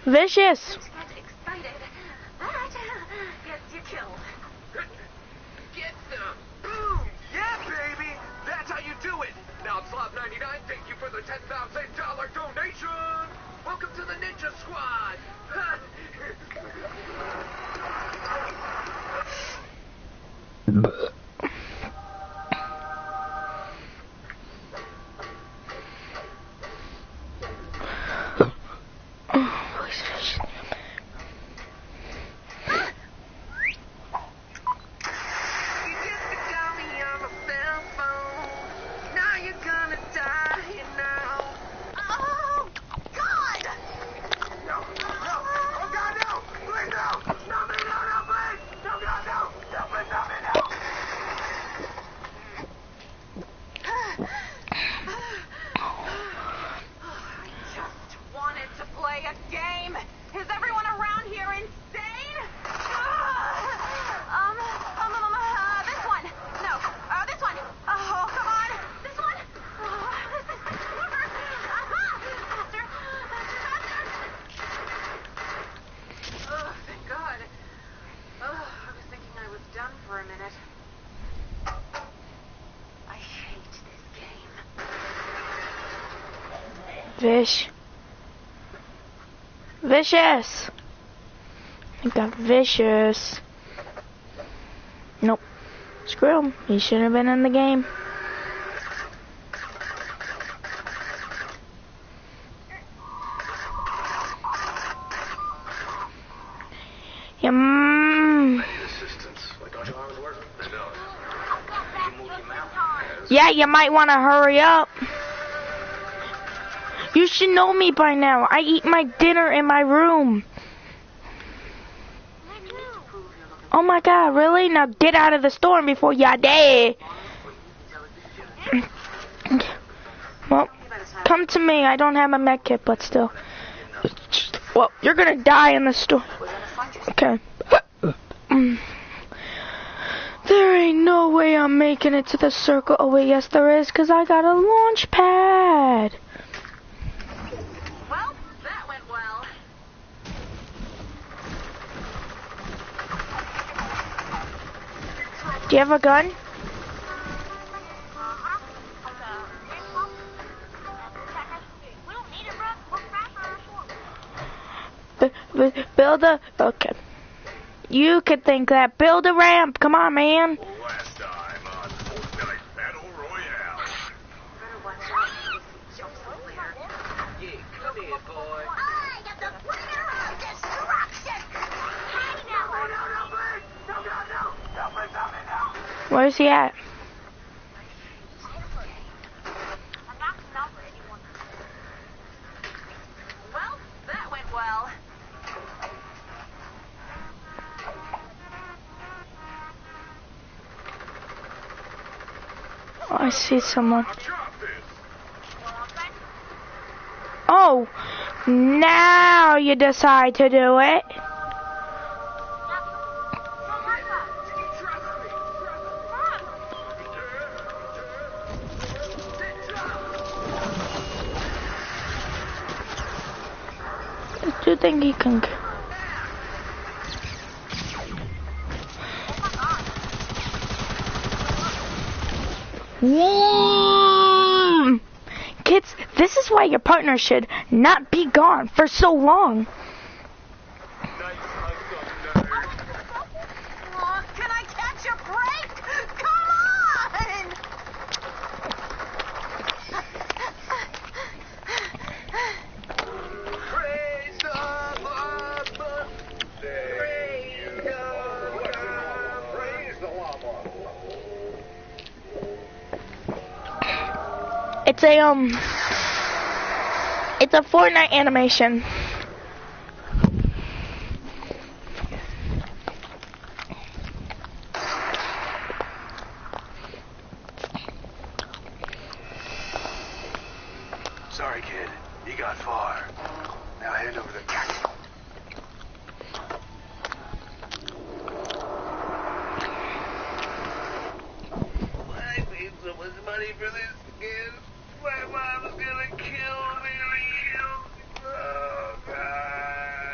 Vicious. Excited. That gets you killed. Get them. Boom. Yeah, baby. That's how you do it. Now, Slot 99, thank you for the $10,000 donation. Welcome to the Ninja Squad. Vicious. I got Vicious. Nope. Screw him. He shouldn't have been in the game. Yeah, you might want to hurry up. You should know me by now. I eat my dinner in my room. Oh my god, really? Now get out of the storm before you die. Well, come to me. I don't have a med kit, but still. Well, you're gonna die in the storm. Okay. There ain't no way I'm making it to the circle. Oh wait, yes there is, because I got a launch pad. Well, that went well. Do you have a gun? Build a... Okay. You could think that. Build a ramp. Come on, man. Last time on Fortnite Battle Royale. Yeah, come here, boy. I am the bringer of destruction! Where's he at? Well, that went well. Oh, I see someone. Oh, now you decide to do it. Do you think he can? Kids, this is why your partner should not be gone for so long. Can I catch a break? Come on! Praise the Lord. Praise the Lord. It's a Fortnite animation. Sorry, kid. You got far. Now hand over the tactical. I paid so much money for this skin. My mom's gonna kill me. Oh, God.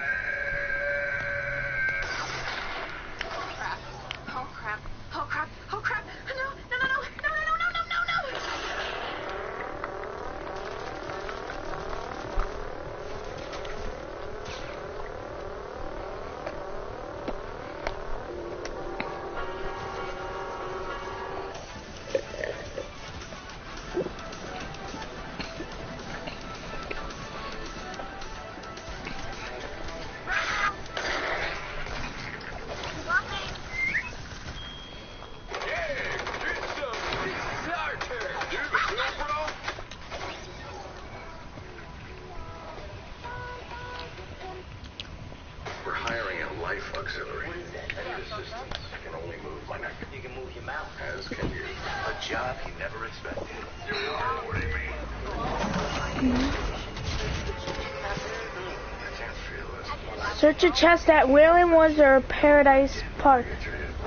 job he never expected. What do you mean? Search a chest at Wailing Woods or Paradise Park.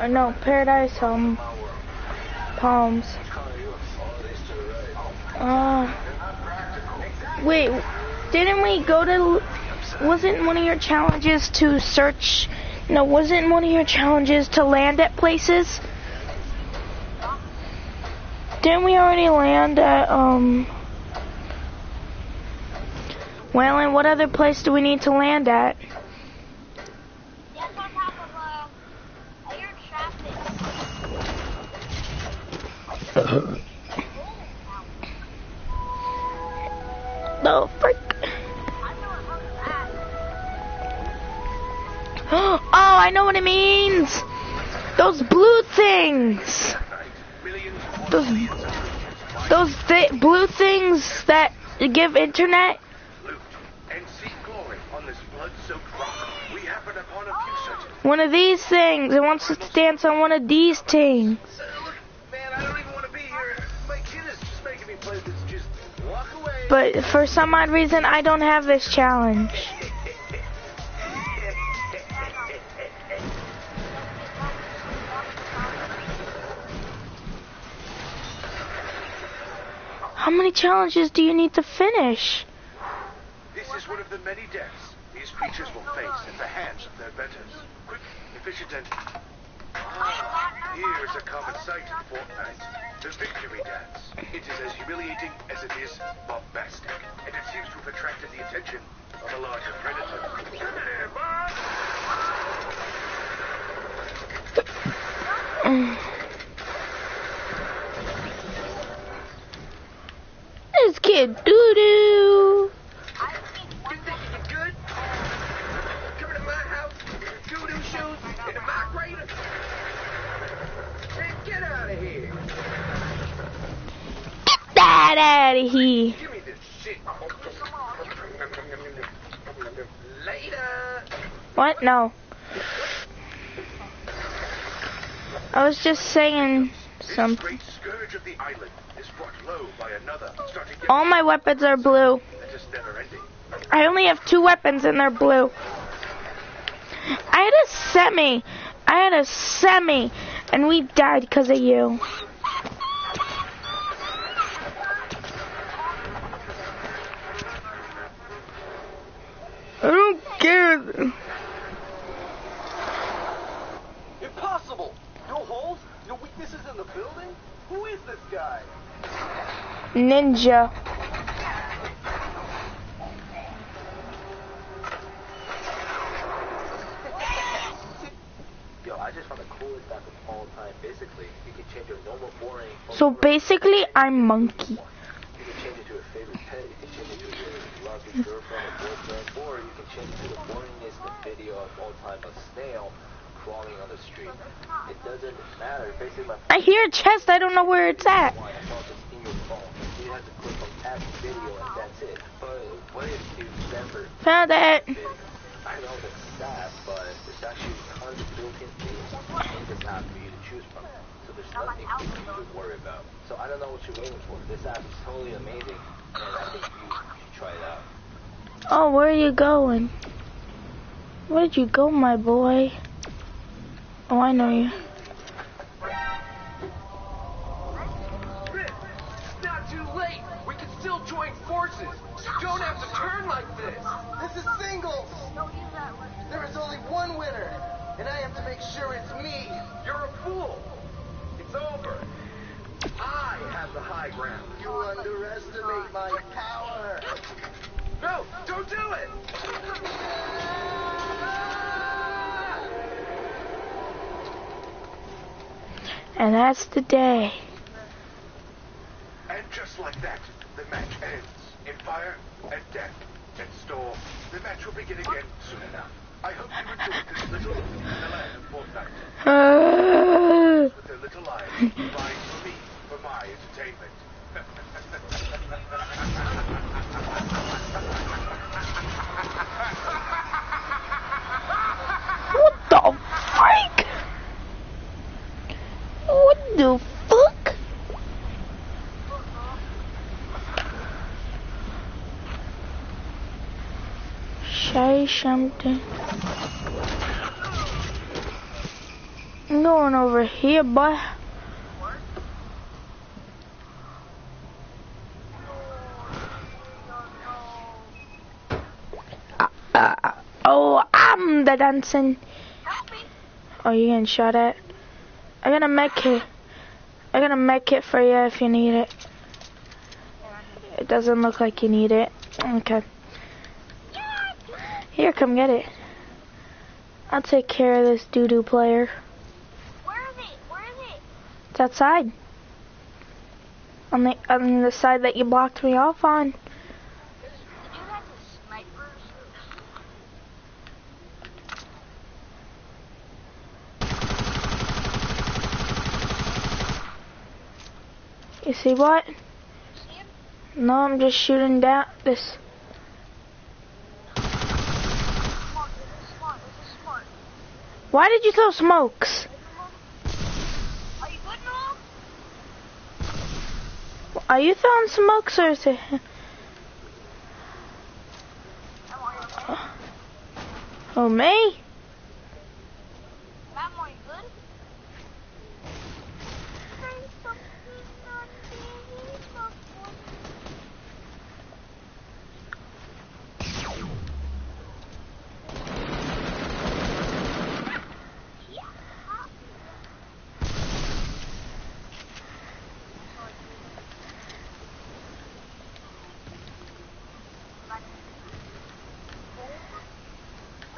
No, Paradise Palms. Wait, didn't we go to... Wasn't one of your challenges to search... No, wasn't one of your challenges to land at places? Didn't we already land at, Wailing, what other place do we need to land at? Yes, on top of, air traffic. The frick? Oh, I know what it means! Those blue things! Those blue things that give internet? One of these things. It wants us to dance on one of these things. Man, I don't even want to be here. My kid is just making me play this. Just walk away. But for some odd reason, I don't have this challenge. How many challenges do you need to finish? This is one of the many deaths these creatures will face at the hands of their betters. Quick, efficient, and... Here's a common sight in Fortnite. The victory dance. It is as humiliating as it is bombastic. And it seems to have attracted the attention of a larger predator. This kid doo-doo. You think you're good? Coming to my house with your doo-doo shoes and a migrator? Man, get out of here. Get that out of here. Give me this shit. Later. What? No. I was just saying something. Great scourge of the island is brought low by another. All my weapons are blue. I only have 2 weapons and they're blue. I had a semi, and we died because of you. I don't care. Impossible! No holes? No weaknesses in the building? Who is this guy? Ninja. Yo, I just found the coolest app of all time. Basically, you can change your normal boring... So basically, I'm monkey. You can change it to a favorite pet, you can change it to a really lovely girlfriend or boyfriend, or you can change it to the boringest video of all time, a snail crawling on the street. It doesn't matter. Basically, I hear a chest, I don't know where it's at. you have to click on add video and that's it. But what if you never... Found it. I know that's sad, but there's actually tons of built-in things in this app for you to choose from. So there's nothing you should worry about. So I don't know what you're waiting for. This app is totally amazing, and I think you should try it out. Oh, where are you going? Where did you go, my boy? Oh, I know you. It's not too late. We can still join forces. You don't have to turn like this. This is singles. There is only one winner, and I have to make sure it's me. You're a fool. It's over. I have the high ground. You underestimate my power. No, don't do it. And that's the day. And just like that, the match ends in fire and death and storm. The match will begin again soon enough. I hope you enjoyed this little look in the land of Fortnite. With their little lives, vying for me for my entertainment. What the freak? What the fuck? something. I'm going over here, boy. Oh, I'm the dancing. Oh, you getting shot at? I got a med kit. I got a med kit for you if you need it. It doesn't look like you need it. Okay. Here, come get it. I'll take care of this doo-doo player. Where is it? Where is it? It's outside. On the side that you blocked me off on. Did you have the snipers? You see what? You see him? No, I'm just shooting down this. Smart, this is smart, this is smart. Why did you throw smokes? Are you good now? Are you throwing smokes or is it? Oh, me? Mom, are you good?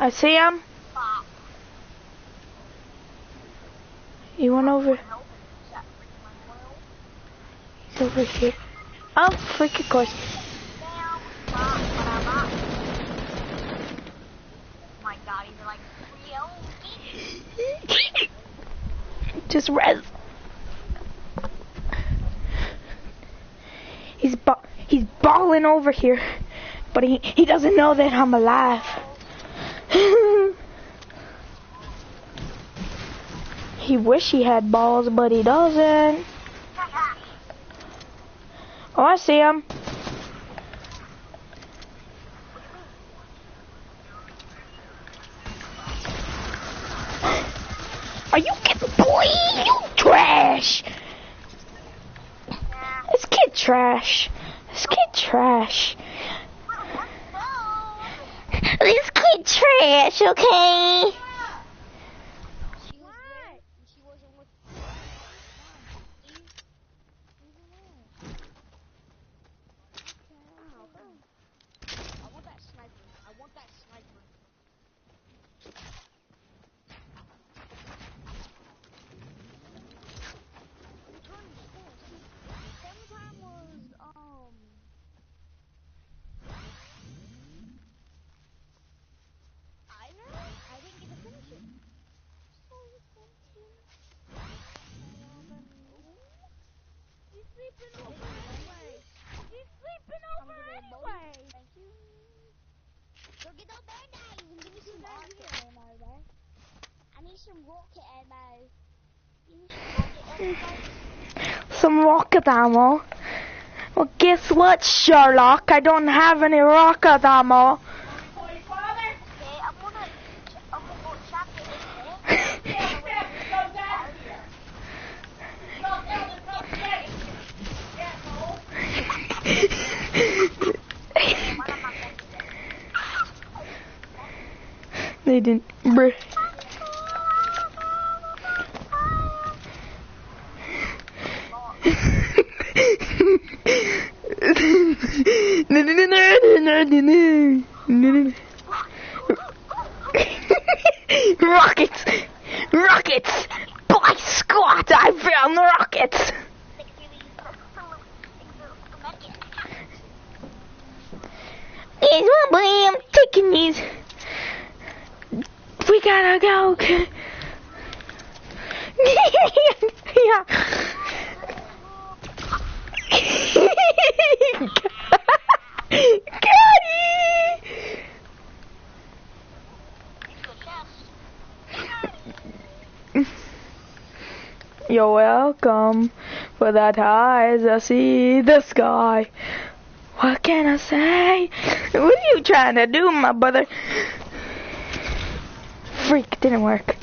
I see him. He went over. He's over here. Oh, freaking course. My God, he's like 3-0. Just res. He's balling over here, but he doesn't know that I'm alive. He wish he had balls, but he doesn't. Oh, I see him. Are you getting boy? You trash. This kid trash. This kid trash. This kid trash, okay? Some rocket ammo. Well, guess what, Sherlock? I don't have any rocket ammo. They didn't. Bruh. Rockets! Rockets! Boy squad, I found the rockets! Here's one, boy, I'm taking these. We gotta go. Yeah. You're welcome. For that eyes I see the sky. What can I say? What are you trying to do, my brother? freak, didn't work.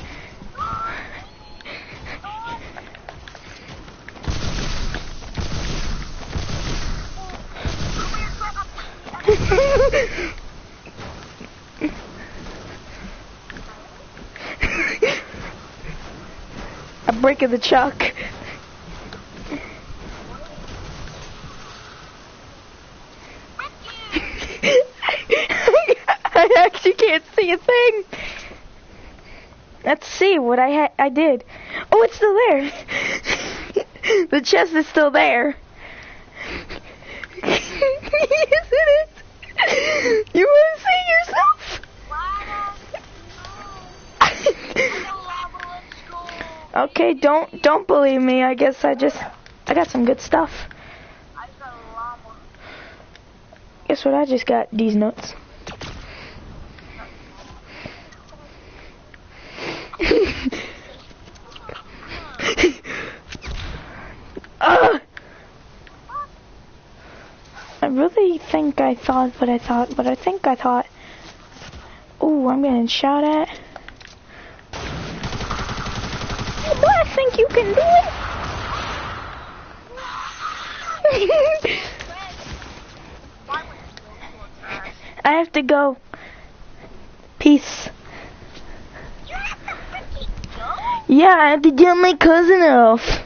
I'm breaking the chalk. I actually can't see a thing. Let's see what I did. Oh, it's still there. The chest is still there. Isn't it? You want to see yourself? Okay, don't believe me. I guess I got some good stuff. Guess what? I just got these nuts. I really think I thought what I thought, but I think I thought, ooh, I'm getting shot at. Do I think you can do it? I have to go. Peace. Yeah, I have to get my cousin off.